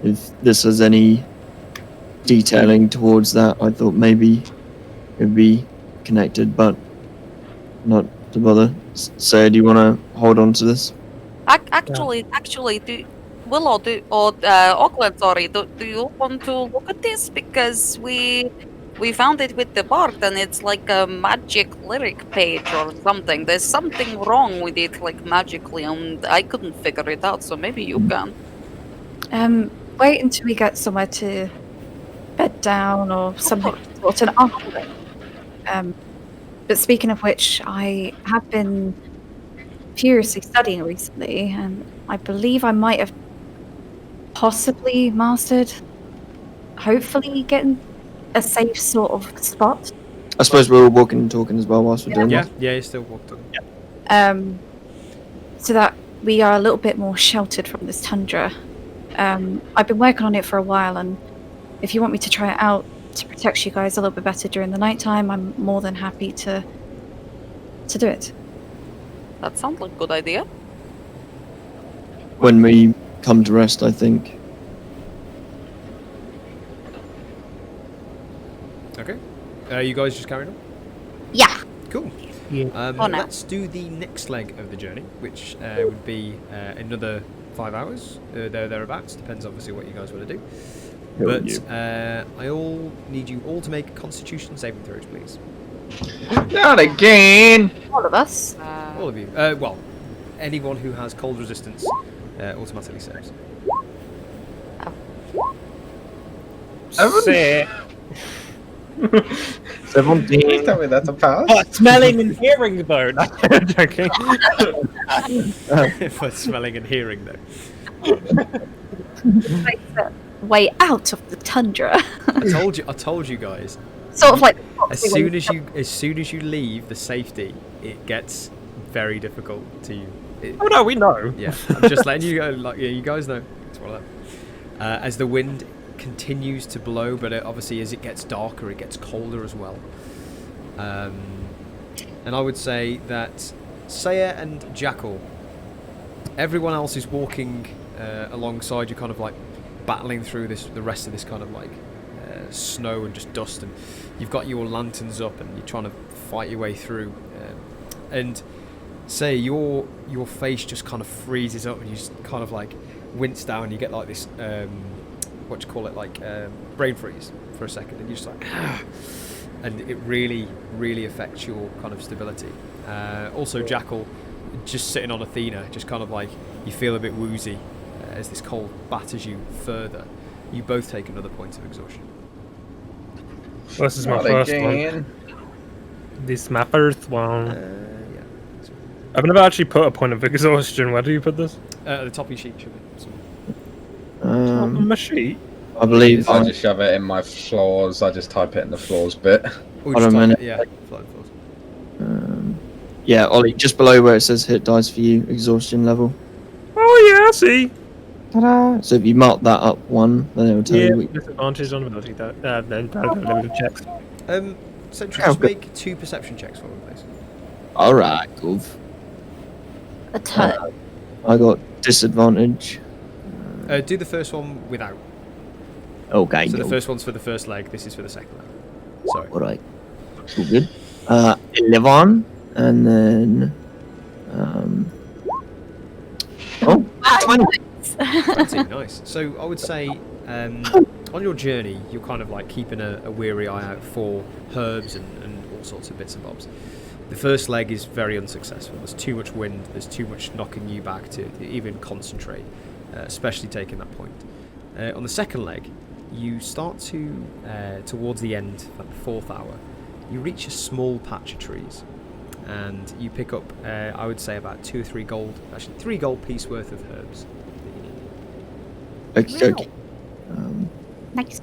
If this has any detailing towards that, I thought maybe it'd be connected, but not to bother. So, do you want to hold on to this? Actually, Auckland, sorry, do you want to look at this? Because we found it with the bard, and it's like a magic lyric page or something. There's something wrong with it, like magically, and I couldn't figure it out, so maybe you can. Wait until we get somewhere to bed down or something sort an hold it. But speaking of which, I have been furiously studying recently, and I believe I might have possibly mastered, hopefully getting a safe sort of spot. I suppose we're all walking and talking as well whilst we're doing this. Yeah, you still walked up. So that we are a little bit more sheltered from this tundra. I've been working on it for a while, and if you want me to try it out to protect you guys a little bit better during the nighttime, I'm more than happy to do it. That sounds like a good idea. When we come to rest, I think. Okay. You guys just carrying on? Yeah. Cool. Yeah. Oh, no. Let's do the next leg of the journey, which would be another 5 hours, thereabouts. Depends, obviously, what you guys want to do. But I need you all to make Constitution saving throws, please. Not again! All of us. All of you. Well, anyone who has cold resistance automatically saves. Say 17. Tell me that's a pass. oh, smelling and hearing though. No, I'm joking. For smelling and hearing, though. Like the way out of the tundra. I told you guys. Sort of like As soon as you leave the safety, it gets very difficult to. Oh no, we know. Yeah, I'm just letting you go. Like, yeah, you guys know. It's one of them. As the wind continues to blow, but obviously as it gets darker, it gets colder as well. And I would say that Saya and Jackal, everyone else is walking alongside you, kind of like battling through the rest of this kind of like snow and just dust, and you've got your lanterns up and you're trying to fight your way through. And say your face just kind of freezes up, and you just kind of like wince down. You get like this what do you call it, like brain freeze for a second, and you're just like and it really affects your kind of stability. Also, Jackal, just sitting on Athena, just kind of like you feel a bit woozy as this cold batters you further. You both take another point of exhaustion. Well, this is my Not first again. one. This is my first one. Yeah. I've never actually put a point of exhaustion. Where do you put this? At the top of your sheet should be somewhere. On my sheet. I believe. I just shove it in my floors. I just type it in the floors bit. Or Hold just on a type minute. it- Yeah, floating floors. Yeah, Ollie, just below where it says hit dice for you, exhaustion level. Oh yeah, I see. Ta-da! So if you mark that up one, then it will tell Yeah, you. disadvantage on ability then checks. Sentry, Oh, just good. make 2 perception checks for me, please. All right, cool. a ton. I got disadvantage. Do the first one without. Okay, So the cool. first one's for the first leg, this is for the second leg. Sorry. All right, all good. 11, and then 20. Fancy, nice. So I would say on your journey, you're kind of like keeping a weary eye out for herbs and all sorts of bits and bobs. The first leg is very unsuccessful. There's too much wind. There's too much knocking you back to even concentrate, especially taking that point. On the second leg, you start to, towards the end, at the 4th hour, you reach a small patch of trees. And you pick up, I would say, about 2 or 3 gold, actually 3 gold piece worth of herbs that you need. Okay. Nice.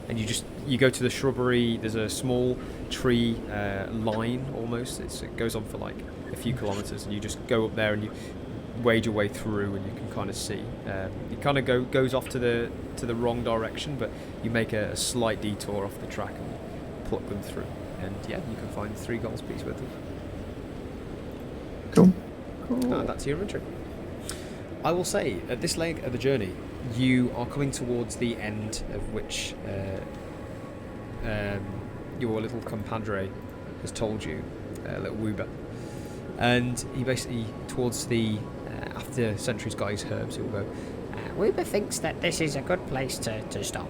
And you go to the shrubbery. There's a small tree line almost. It goes on for like a few kilometers, and you just go up there and you wade your way through, and you can kind of see. It kind of goes off to the wrong direction, but you make a slight detour off the track and pluck them through. And yeah, you can find 3 gold piece worth of. Cool. That's your inventory. I will say, at this leg of the journey, you are coming towards the end of which your little compadre has told you, little Woober. And he basically, towards the, after Sentry's got his herbs, he'll go, Woober thinks that this is a good place to stop.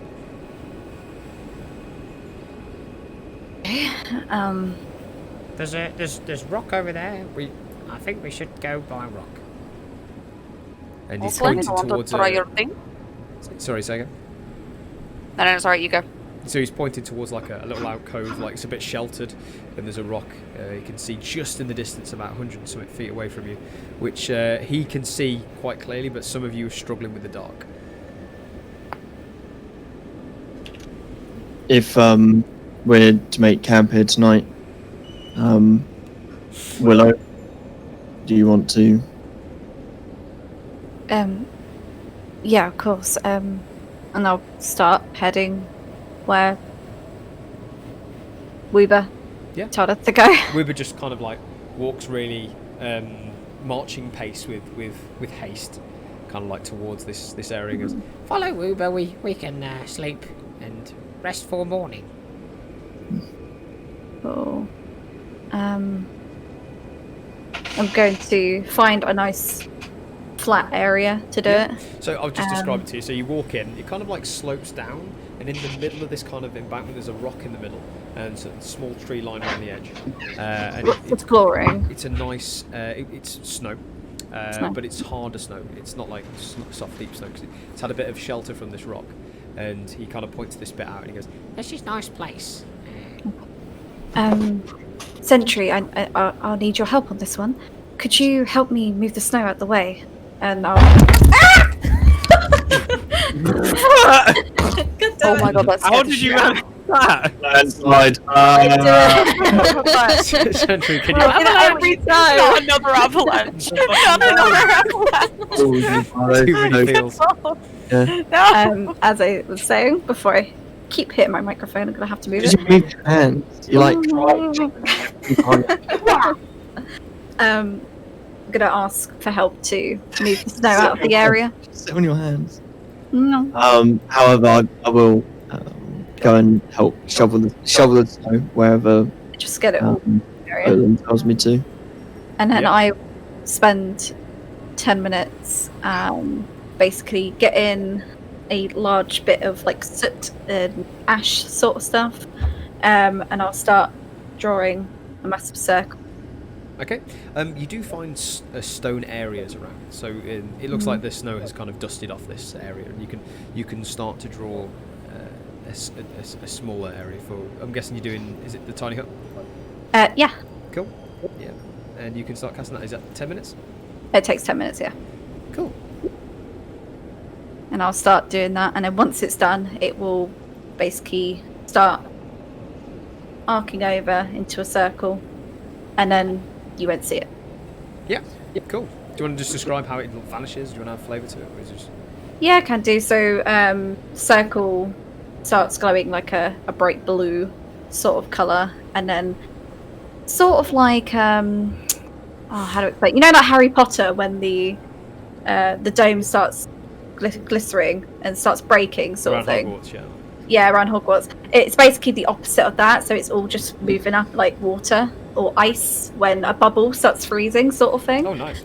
There's rock over there. I think we should go by rock. And he's Also, pointed you want towards to try your thing? Sorry, say again? No, sorry, you go. So he's pointed towards like a little alcove, like it's a bit sheltered, and there's a rock you can see just in the distance, about 100 and something feet away from you, which he can see quite clearly, but some of you are struggling with the dark. If we're to make camp here tonight, Willow, do you want to? Yeah, of course. And I'll start heading where Weber told us to go. Weber just kind of like walks really marching pace with haste, kind of like towards this area. Goes, Follow Woober, we can sleep and rest for morning. Cool. I'm going to find a nice flat area to do it. So I'll just describe it to you. So you walk in, it kind of like slopes down, and in the middle of this kind of embankment there's a rock in the middle and a small tree line around the edge. And it's exploring. It's a nice, it's snow. But it's harder snow. It's not like soft, deep snow, because it's had a bit of shelter from this rock. And he kind of points this bit out and he goes, This is a nice place. Sentry, I'll need your help on this one. Could you help me move the snow out the way? And I'll... Oh my god, that's How did you manage that? Landslide. Sentry, can you... every time. Not another avalanche. Not another avalanche. Too many feels. As I was saying before, I keep hitting my microphone. I'm gonna have to move Just it. move your hands. You like. I'm gonna ask for help to move the snow out of the area. Sit on your hands. No. However, I will go and help shovel the snow wherever Just get it all in the area. Roland tells me to. And then I spend 10 minutes basically getting a large bit of like soot and ash sort of stuff, and I'll start drawing a massive circle. Okay. You do find stone areas around, so it looks like the snow has kind of dusted off this area, and you can start to draw a smaller area for. I'm guessing you're doing. Is it the tiny hut? Yeah. Cool. Yeah. And you can start casting that. Is that 10 minutes? It takes 10 minutes, yeah. Cool. And I'll start doing that, and then once it's done, it will basically start arcing over into a circle, and then you won't see it. Yeah. Cool. Do you want to just describe how it vanishes? Do you want to have flavour to it, or is it just... Yeah, I can do. So, circle starts glowing like a bright blue sort of colour, and then sort of like, how do I explain? You know, like Harry Potter, when the dome starts glistering and starts breaking, sort of thing. Hogwarts, yeah. Yeah, around Hogwarts. It's basically the opposite of that, so it's all just moving up like water or ice when a bubble starts freezing, sort of thing. Oh, nice.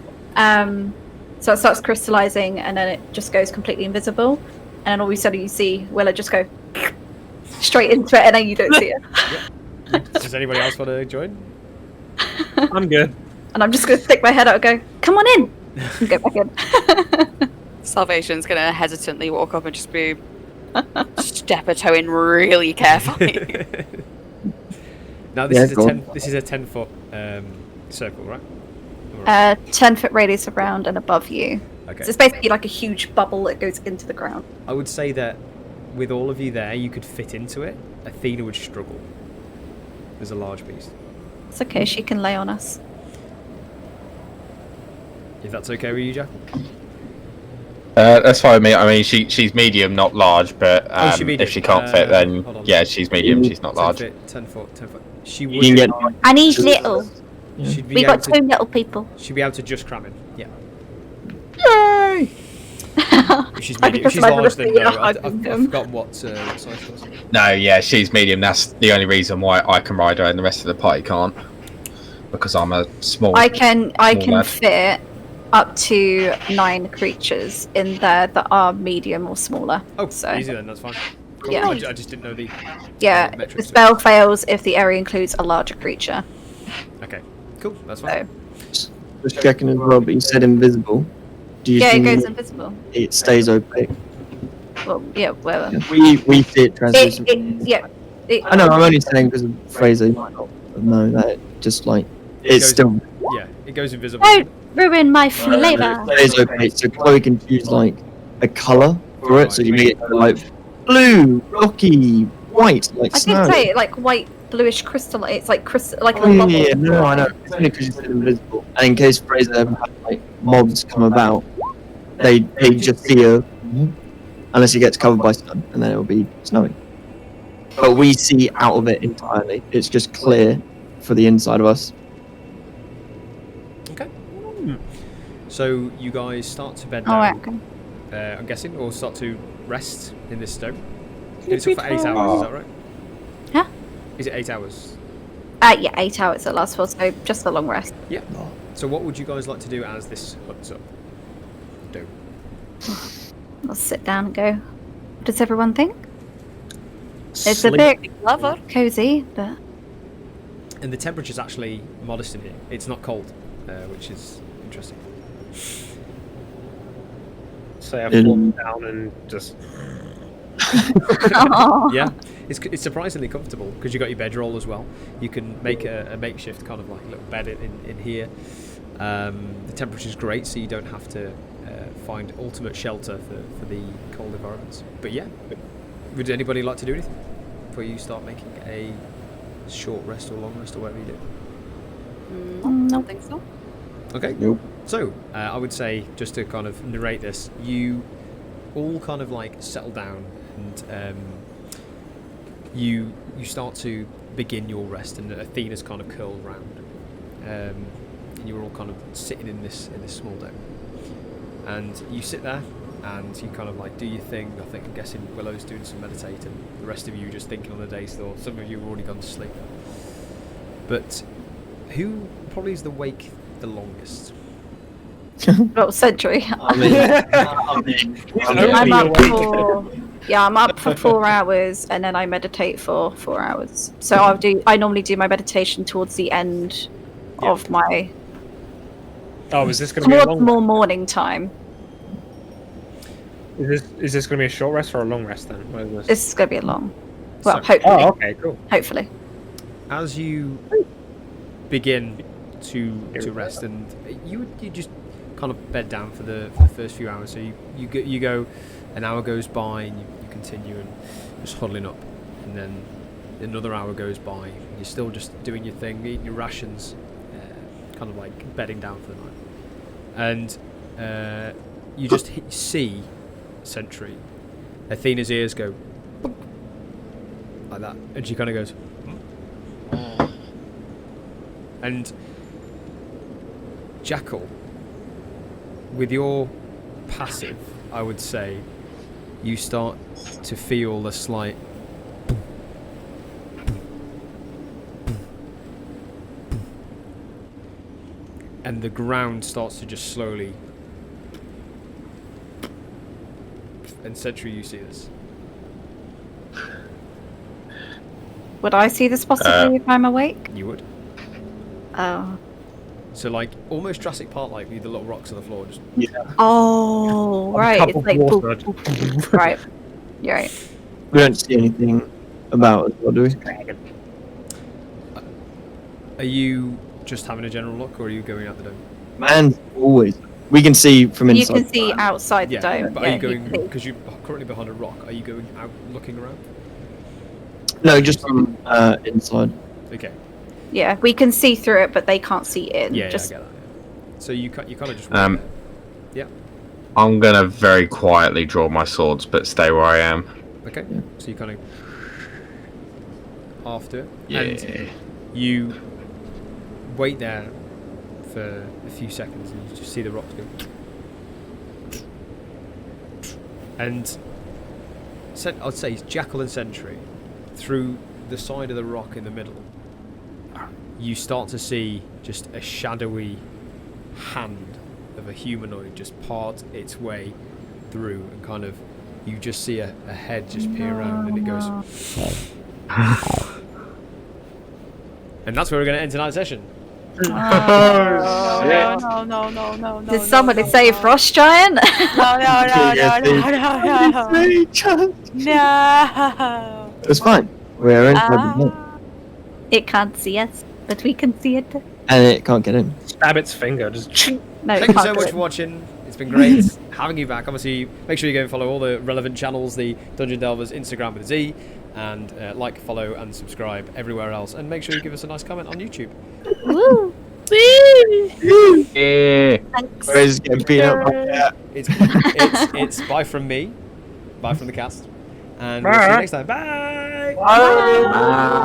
So it starts crystallizing, and then it just goes completely invisible. And then all of a sudden you see Willow just go straight into it, and then you don't see it. Does anybody else want to join? I'm good. And I'm just going to stick my head out and go, come on in! And go back in. Salvation's gonna hesitantly walk up and just be step a toe in really carefully. Now this Yeah, is a go 10. on. This is a 10-foot circle, right? 10-foot radius around and above you. Okay. So it's basically like a huge bubble that goes into the ground. I would say that with all of you there, you could fit into it. Athena would struggle. There's a large beast. It's okay, she can lay on us. If that's okay with you, Jack. That's fine with me. I mean, she's medium, not large, but she's medium. if she can't fit, then Hold on. yeah, she's medium. She's not 10 large. foot, 10 foot, 10 foot. She You would. can get. I need little. She'd be We able got to. 2 little people. She'd be able to just cram in. Yeah. Yay! She's I medium. can She's just large than imagine no. her I've hugging him. forgotten what size she was. No, yeah, she's medium. That's the only reason why I can ride her, and the rest of the party can't, because I'm a small. I can lad. fit up to 9 creatures in there that are medium or smaller. Oh, So- easy then. That's fine. Cool. Yeah. I just didn't know the. Yeah, metrics the of it. spell fails if the area includes a larger creature. Okay. Cool. That's So fine. Just checking as well, but you said invisible. Do you yeah, it think goes invisible. it stays opaque? Well, yeah, whatever. We see it translucent. Yeah. I know, I'm only saying because of Fraser, you might not know that. Just like, it's goes- still. Yeah, it goes invisible. Don't ruin my flavor. It stays opaque, so Chloe can choose like a colour for it, so you make it like blue, rocky, white, like I snow. did say like white, bluish crystal. It's like crystal, like a Oh, bubble. yeah, no, I know. It's only because you said invisible. And in case Fraser ever had like mobs come about, they just see her unless it gets covered by sun, and then it'll be snowing. But we see out of it entirely. It's just clear for the inside of us. Okay. So you guys start to bed Oh, down. okay. I'm guessing, or start to rest in this stone. It's up for 8 hours. Is that right? Huh? Is it 8 hours? Yeah, 8 hours it lasts for, so just a long rest. Yeah. So what would you guys like to do as this hut's up? Do. I'll sit down and go. What does everyone think? It's a Sleep. bit Clever. cozy, but And the temperature's actually modest in here. It's not cold, which is interesting. Say I In- flop down and just. Yeah, it's surprisingly comfortable because you got your bedroll as well. You can make a makeshift kind of like a little bed in here. The temperature's great, so you don't have to find ultimate shelter for the cold environments. But yeah, would anybody like to do anything before you start making a short rest or long rest or whatever you do? I don't think so. Okay. Nope. So, I would say, just to kind of narrate this, you all kind of like settle down and you start to begin your rest, and Athena's kind of curled round. And you're all kind of sitting in this small dome. And you sit there and you kind of like do your thing. I'm guessing Willow's doing some meditating. The rest of you just thinking on the day's thoughts. Some of you have already gone to sleep. But who probably is the wake the longest? well, century. Only I'm up awake. for I'm up for 4 hours, and then I meditate for 4 hours. So I normally do my meditation towards the end of my Oh, is this going to be a towards long? more morning time. Is this going to be a short rest or a long rest then? What is this? This is going to be a long. Well, So- hopefully, Oh, okay, cool. hopefully. As you begin to rest, and you just kind of bed down for the first few hours. So you go, an hour goes by, and you continue and just huddling up, and then another hour goes by, and you're still just doing your thing, eating your rations, kind of like bedding down for the night, and you just see Sentry. Athena's ears go boop, like that, and she kind of goes. And Jackal, with your passive, I would say, you start to feel a slight and the ground starts to just slowly and Sentry, you see this. Would I see this possibly if I'm awake? You would. Oh. So like almost Jurassic Park, like with the little rocks on the floor. Just Oh, right. cup It's of like water. boop, boop, boop. Right. You're right. We don't see anything about us, or do we? Are you just having a general look, or are you going out the dome? Man, always. We can see from You inside. can see outside the Yeah, dome. but yeah, are you going can see. because you're currently behind a rock? Are you going out looking around? No, just from inside. Okay. Yeah, we can see through it, but they can't see in. Yeah, just... yeah, I get that. Yeah. So you kind of just. Yeah. I'm gonna very quietly draw my swords, but stay where I am. Okay. Yeah. So you kind of after it. Yeah. And you wait there for a few seconds, and you just see the rocks go. And I'd say Jackal and Sentry, through the side of the rock in the middle, you start to see just a shadowy hand of a humanoid just part its way through, and kind of you just see a head just peer around, and it goes. And that's where we're going to end tonight's session. No, no. Did somebody say frost giant? No. No. It's fine. We're inside the dome. It can't see us, but we can see it. And it can't get in. Stab its finger. Just. No, it Thank you can't so do much it. for watching. It's been great having you back. Obviously, make sure you go and follow all the relevant channels, the Dungeon Delvers Instagram with a Z, and like, follow, and subscribe everywhere else. And make sure you give us a nice comment on YouTube. Woo! Yeah. We're just getting beat up by that. It's bye from me, bye from the cast, and we'll see you next time. Bye. Bye.